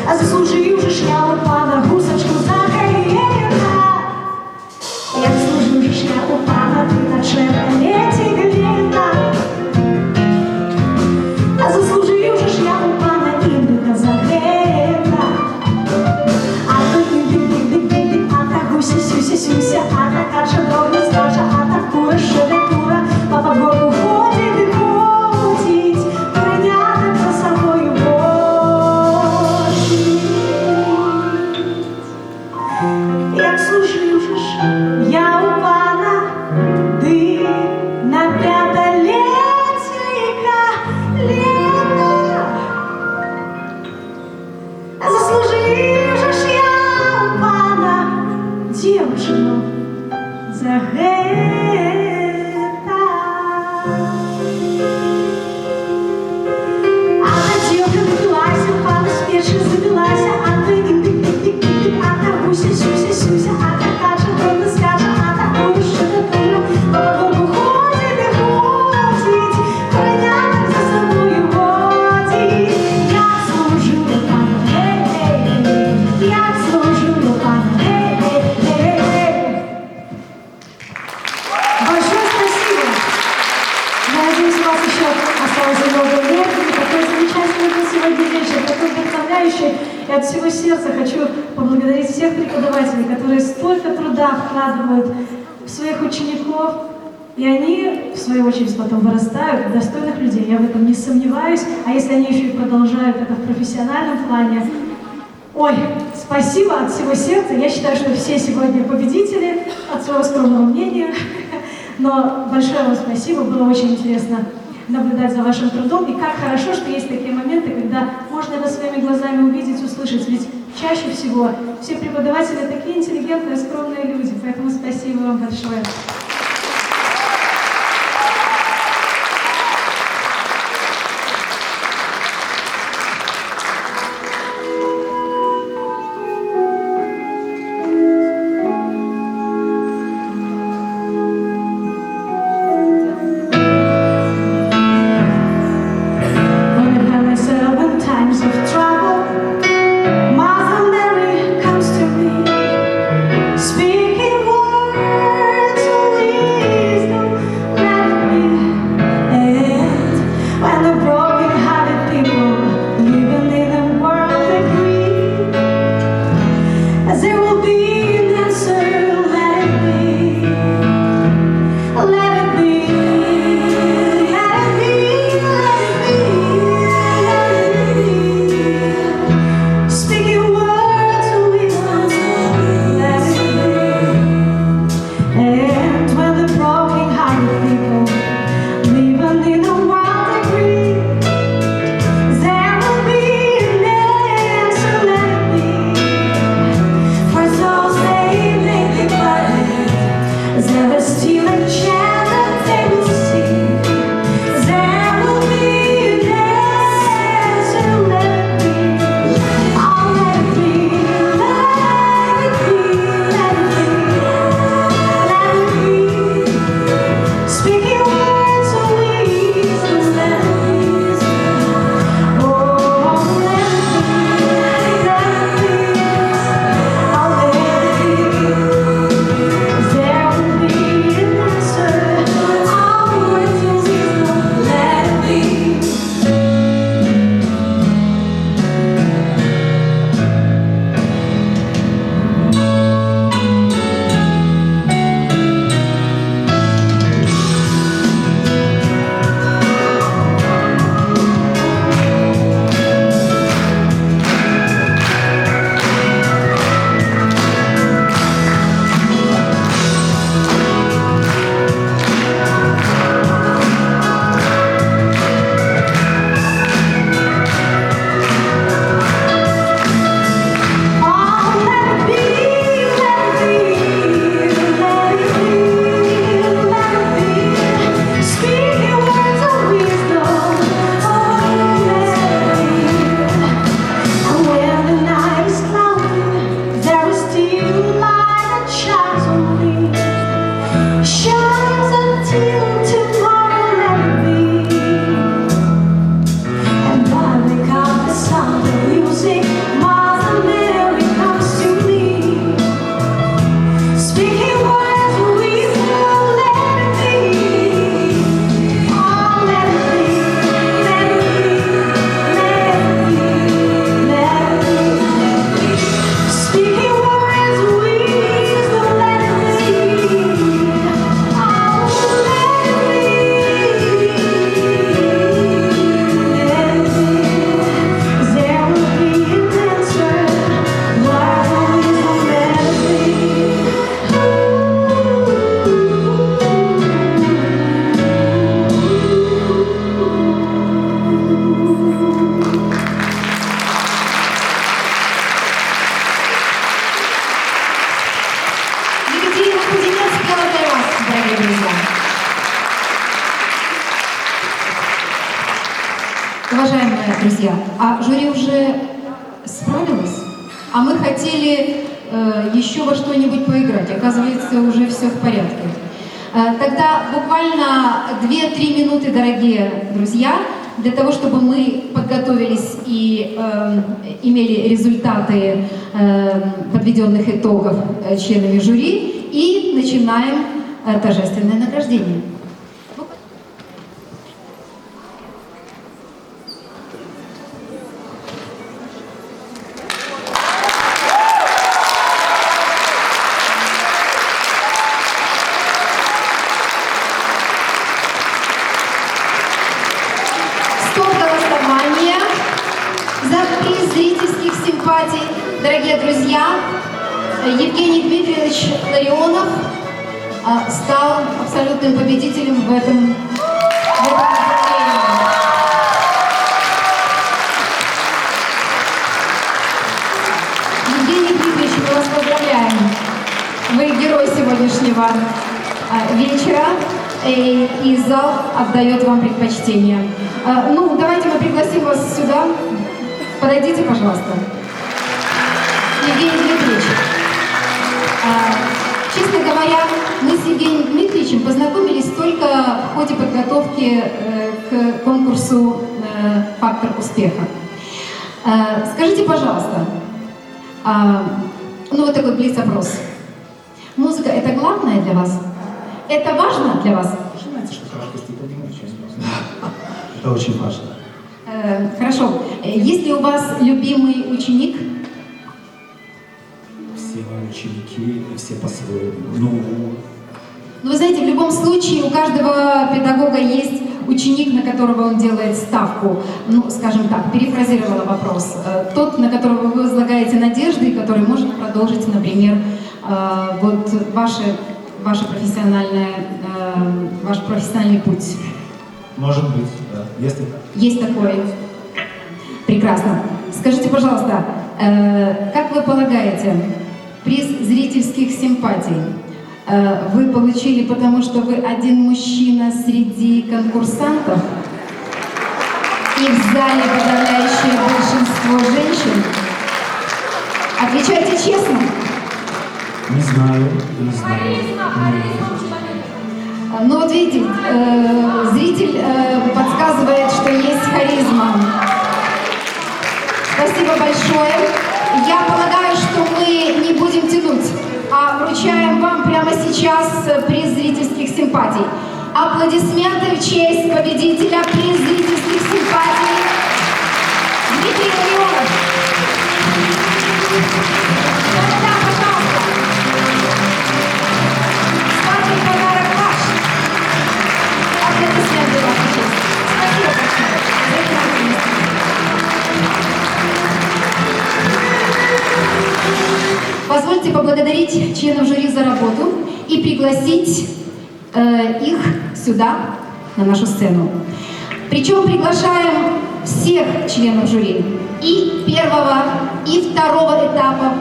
а заслужив же ж я у пана гусочку за гэта. Як служив же ж я у пана, ды на четверте летіка лета, а заслужив же ж я у пана індика за гэта. А то індик-дик-дик-дик-дик, а та гуся-сюся-сюся, а та кача дрібно скача, а та кура шебятура, по подгорку ходить і ходить, кураняток за собою водить. Як служив же ж я у пана, ды на п'ята летіка лета, заслужив же ж я у пана дівчину за гэта. А та дівка напилася, у пана з печі забилася, а та індик-дик-дик-дик, а та гуся-сюся-сюся, а та кача дрібно скача, а та кура шебятура, по подгорку ходить і ходить, кураняток за собою водить. Я служу у пана, эй-эй-эй, я служу у пана, эй-эй-эй. Большое спасибо. Я надеюсь, у вас еще осталось много энергии. Такой замечательный был сегодня вечер, такой вдохновляющий. И от всего сердца хочу поблагодарить всех преподавателей, которые столько труда вкладывают в своих учеников. И они, в свою очередь, потом вырастают в достойных людей. Я в этом не сомневаюсь. А если они еще и продолжают это в профессиональном плане, ой, спасибо от всего сердца. Я считаю, что все сегодня победители, от своего скромного мнения. Но большое вам спасибо, было очень интересно наблюдать за вашим трудом. И как хорошо, что есть такие моменты, когда можно это своими глазами увидеть, услышать. Ведь чаще всего все преподаватели такие интеллигентные, скромные люди. Поэтому спасибо вам большое. Speaking words друзья, а жюри уже справилось? А мы хотели еще во что-нибудь поиграть. Оказывается, уже все в порядке. Тогда буквально 2-3 минуты, дорогие друзья, для того, чтобы мы подготовились и имели результаты подведенных итогов членами жюри, и начинаем торжественное награждение. Дорогие друзья, Евгений Дмитриевич Ларионов стал абсолютным победителем в этом направлении. Евгений Дмитриевич, мы вас поздравляем. Вы герой сегодняшнего вечера, и зал отдает вам предпочтение. Ну, давайте мы пригласим вас сюда. Подойдите, пожалуйста. Евгений Дмитриевич, честно говоря, мы с Евгением Дмитриевичем познакомились только в ходе подготовки к конкурсу «Фактор успеха». Скажите, пожалуйста, ну вот такой блиц-опрос. Музыка — это главное для вас? Это важно для вас? Это очень важно. Хорошо. Есть ли у вас любимый ученик? Все мои ученики, все по-своему. Ну, вы знаете, в любом случае у каждого педагога есть ученик, на которого он делает ставку. Ну, скажем так, перефразировала вопрос. Тот, на которого вы возлагаете надежды, и который может продолжить, например, вот ваш профессиональный путь. Может быть, да. Если так. Есть такое. Прекрасно. Скажите, пожалуйста, как вы полагаете, приз зрительских симпатий вы получили, потому что вы один мужчина среди конкурсантов, и в зале подавляющее большинство женщин? Отвечайте честно. Не знаю. Ну вот видите, зритель подсказывает, что есть харизма. Спасибо большое. Я полагаю, что мы не будем тянуть, а вручаем вам прямо сейчас приз зрительских симпатий. Аплодисменты в честь победителя, приз зрительских симпатий Дмитрий Ларионов. Да, пожалуйста. Славный подарок ваш. Аплодисменты вам в честь. Спасибо большое. Позвольте поблагодарить членов жюри за работу и пригласить их сюда, на нашу сцену. Причем приглашаем всех членов жюри и первого, и второго этапов,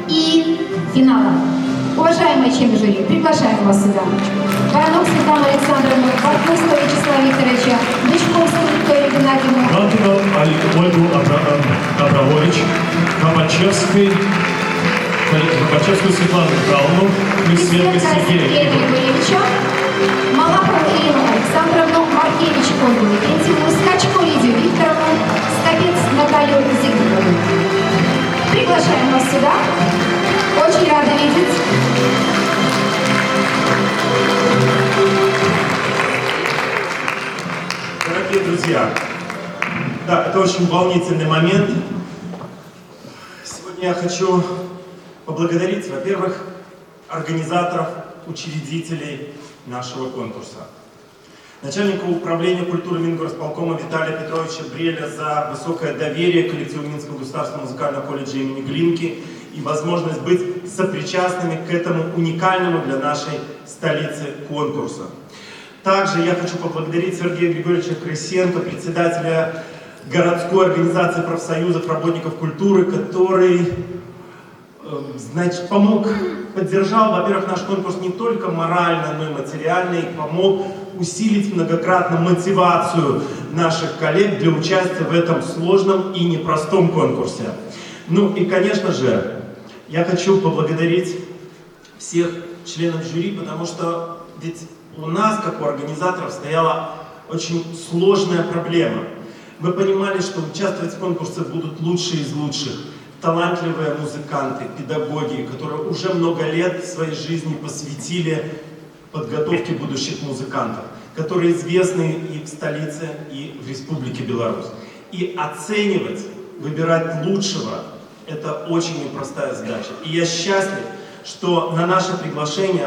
и финала. Уважаемые члены жюри, приглашаем вас сюда. Воронок Светлану Александровну, Барковского Вячеслава Викторовича, Бычковскую Викторию Геннадьевну, Латвину Ольгу Абрамович, Кабачевскую Светлану Михайловну, Крысенко Сергея Григорьевича, Малахову Ирину Александровну, Маркевич Ольгу Викентьевну, Скачко Лидию Викторовну, Скопец Наталью Зигмановну. Приглашаем вас сюда. Очень рада видеть. Дорогие друзья, да, это очень волнительный момент. Сегодня я хочу поблагодарить, во-первых, организаторов, учредителей нашего конкурса. Начальника управления культуры Мингорисполкома Виталия Петровича Бреля за высокое доверие к коллективу Минского государственного музыкального колледжа имени Глинки и возможность быть сопричастными к этому уникальному для нашей столицы конкурсу. Также я хочу поблагодарить Сергея Григорьевича Крысенко, председателя городской организации профсоюзов работников культуры, который помог, поддержал, во-первых, наш конкурс не только морально, но и материально, и помог усилить многократно мотивацию наших коллег для участия в этом сложном и непростом конкурсе. Ну и, конечно же, я хочу поблагодарить всех членов жюри, потому что ведь у нас, как у организаторов, стояла очень сложная проблема. Мы понимали, что участвовать в конкурсе будут лучшие из лучших, талантливые музыканты, педагоги, которые уже много лет своей жизни посвятили подготовке будущих музыкантов, которые известны и в столице, и в Республике Беларусь. И оценивать, выбирать лучшего — это очень непростая задача. И я счастлив, что на наше приглашение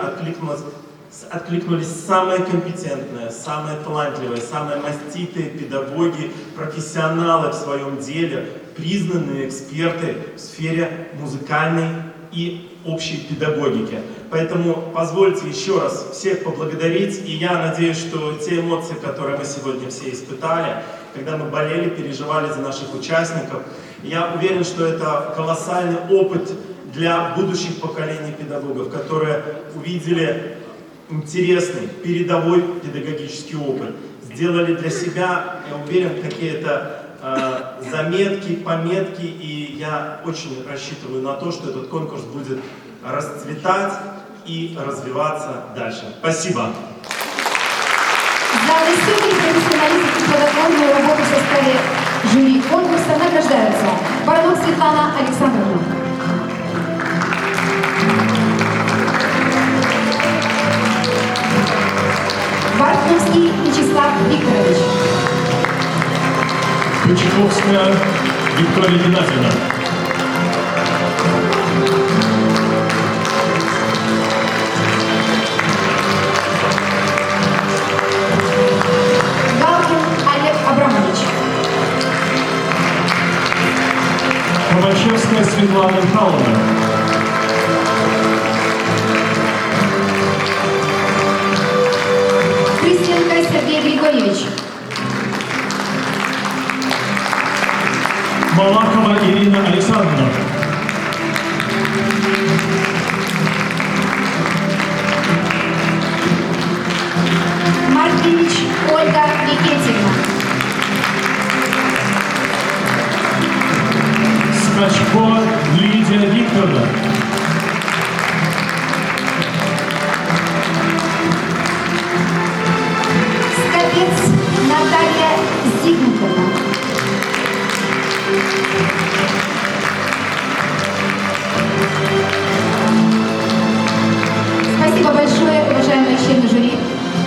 откликнулись самые компетентные, самые талантливые, самые маститые педагоги, профессионалы в своем деле, признанные эксперты в сфере музыкальной и общей педагогики. Поэтому позвольте еще раз всех поблагодарить, и я надеюсь, что те эмоции, которые мы сегодня все испытали, когда мы болели, переживали за наших участников, я уверен, что это колоссальный опыт для будущих поколений педагогов, которые увидели интересный, передовой педагогический опыт, сделали для себя, я уверен, какие-то заметки, пометки, и я очень рассчитываю на то, что этот конкурс будет расцветать и развиваться дальше. Спасибо. За высокий профессионализм и плодотворную работу в составе жюри конкурса награждаются Баранок Светлана Александровна, Вартновский Вячеслав Викторович, Бычковская Виктория Геннадьевна, Галкин Олег Абрамович, Ковачевская Светлана Михайловна, Крысенко Сергей Григорьевич, Малакова Ирина Александровна, Маркевич Ольга Викентьевна, Скачко Лидия Викторовна, Скопец Наталья Зигмундовна, спасибо большое, уважаемые члены жюри.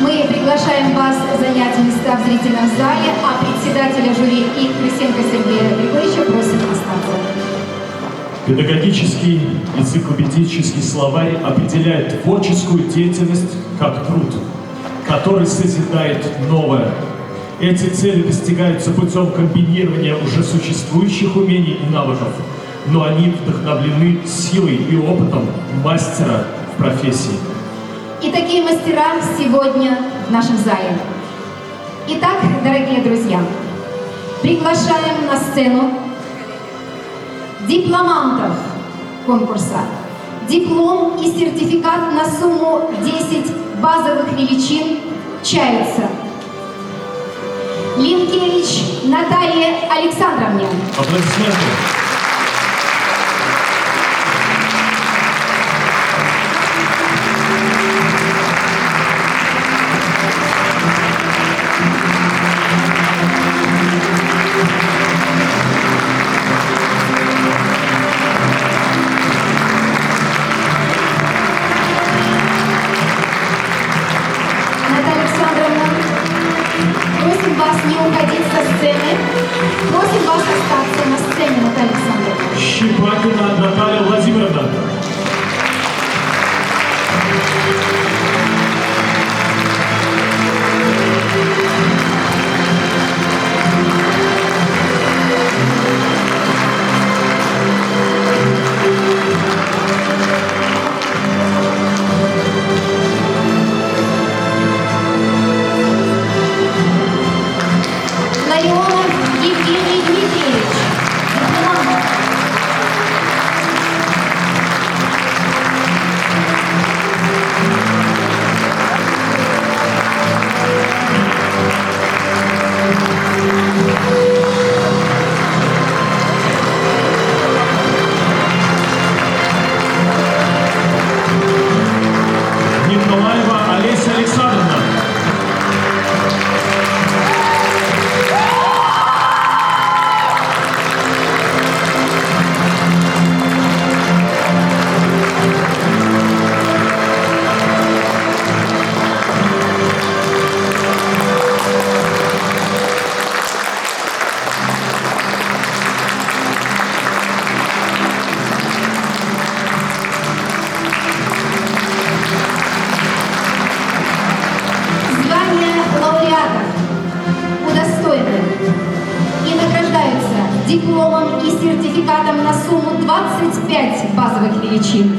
Мы приглашаем вас занять места в зрительном зале, а председателя жюри и Крысенко Сергея Григорьевича просим остаться. Педагогический энциклопедический словарь определяет творческую деятельность как труд, который созидает новое. Эти цели достигаются путем комбинирования уже существующих умений и навыков, но они вдохновлены силой и опытом мастера в профессии. И такие мастера сегодня в нашем зале. Итак, дорогие друзья, приглашаем на сцену дипломантов конкурса. Диплом и сертификат на сумму 10 базовых величин чаются Линкевич Наталье Александровне. Аплодисменты. Наталья Александровна, просим вас не уходить со сцены. Просим вас остаться на сцене, Наталья Александровна. Щепакина Наталья Владимировна. Ларионов Евгений Дмитриевич, дипломант. дипломом и сертификатом на сумму 25 базовых величин.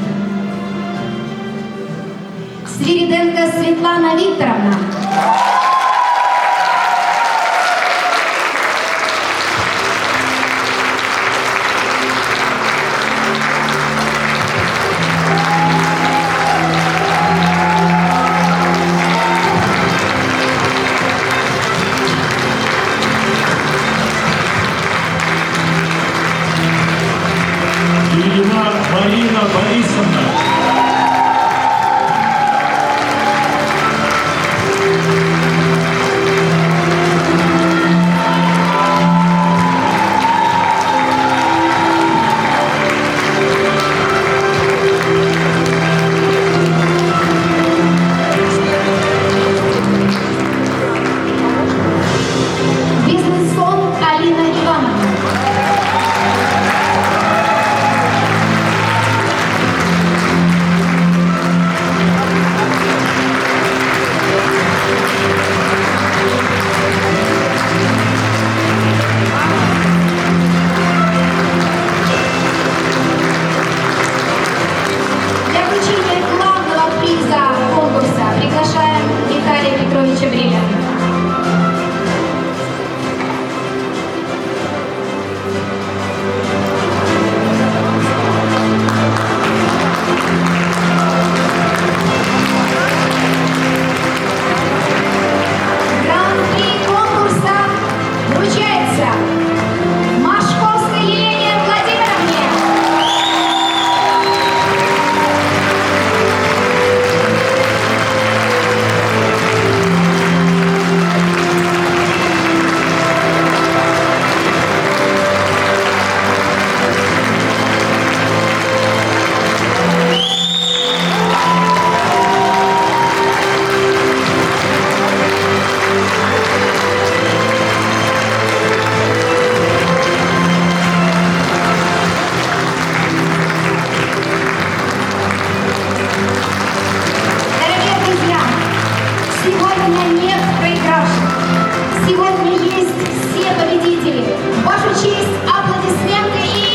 Свириденко Светлана Викторовна. Ильина Марина Борисовна. Бизнес-сон Алина Ивановна. Для вручения главного приза конкурса приглашаем Виталия Петровича Бреля. Гран-при конкурса вручается Машковской Елене Владимировне. Дорогие друзья, сегодня нет проигравших. Сегодня есть все победители. В вашу честь аплодисменты и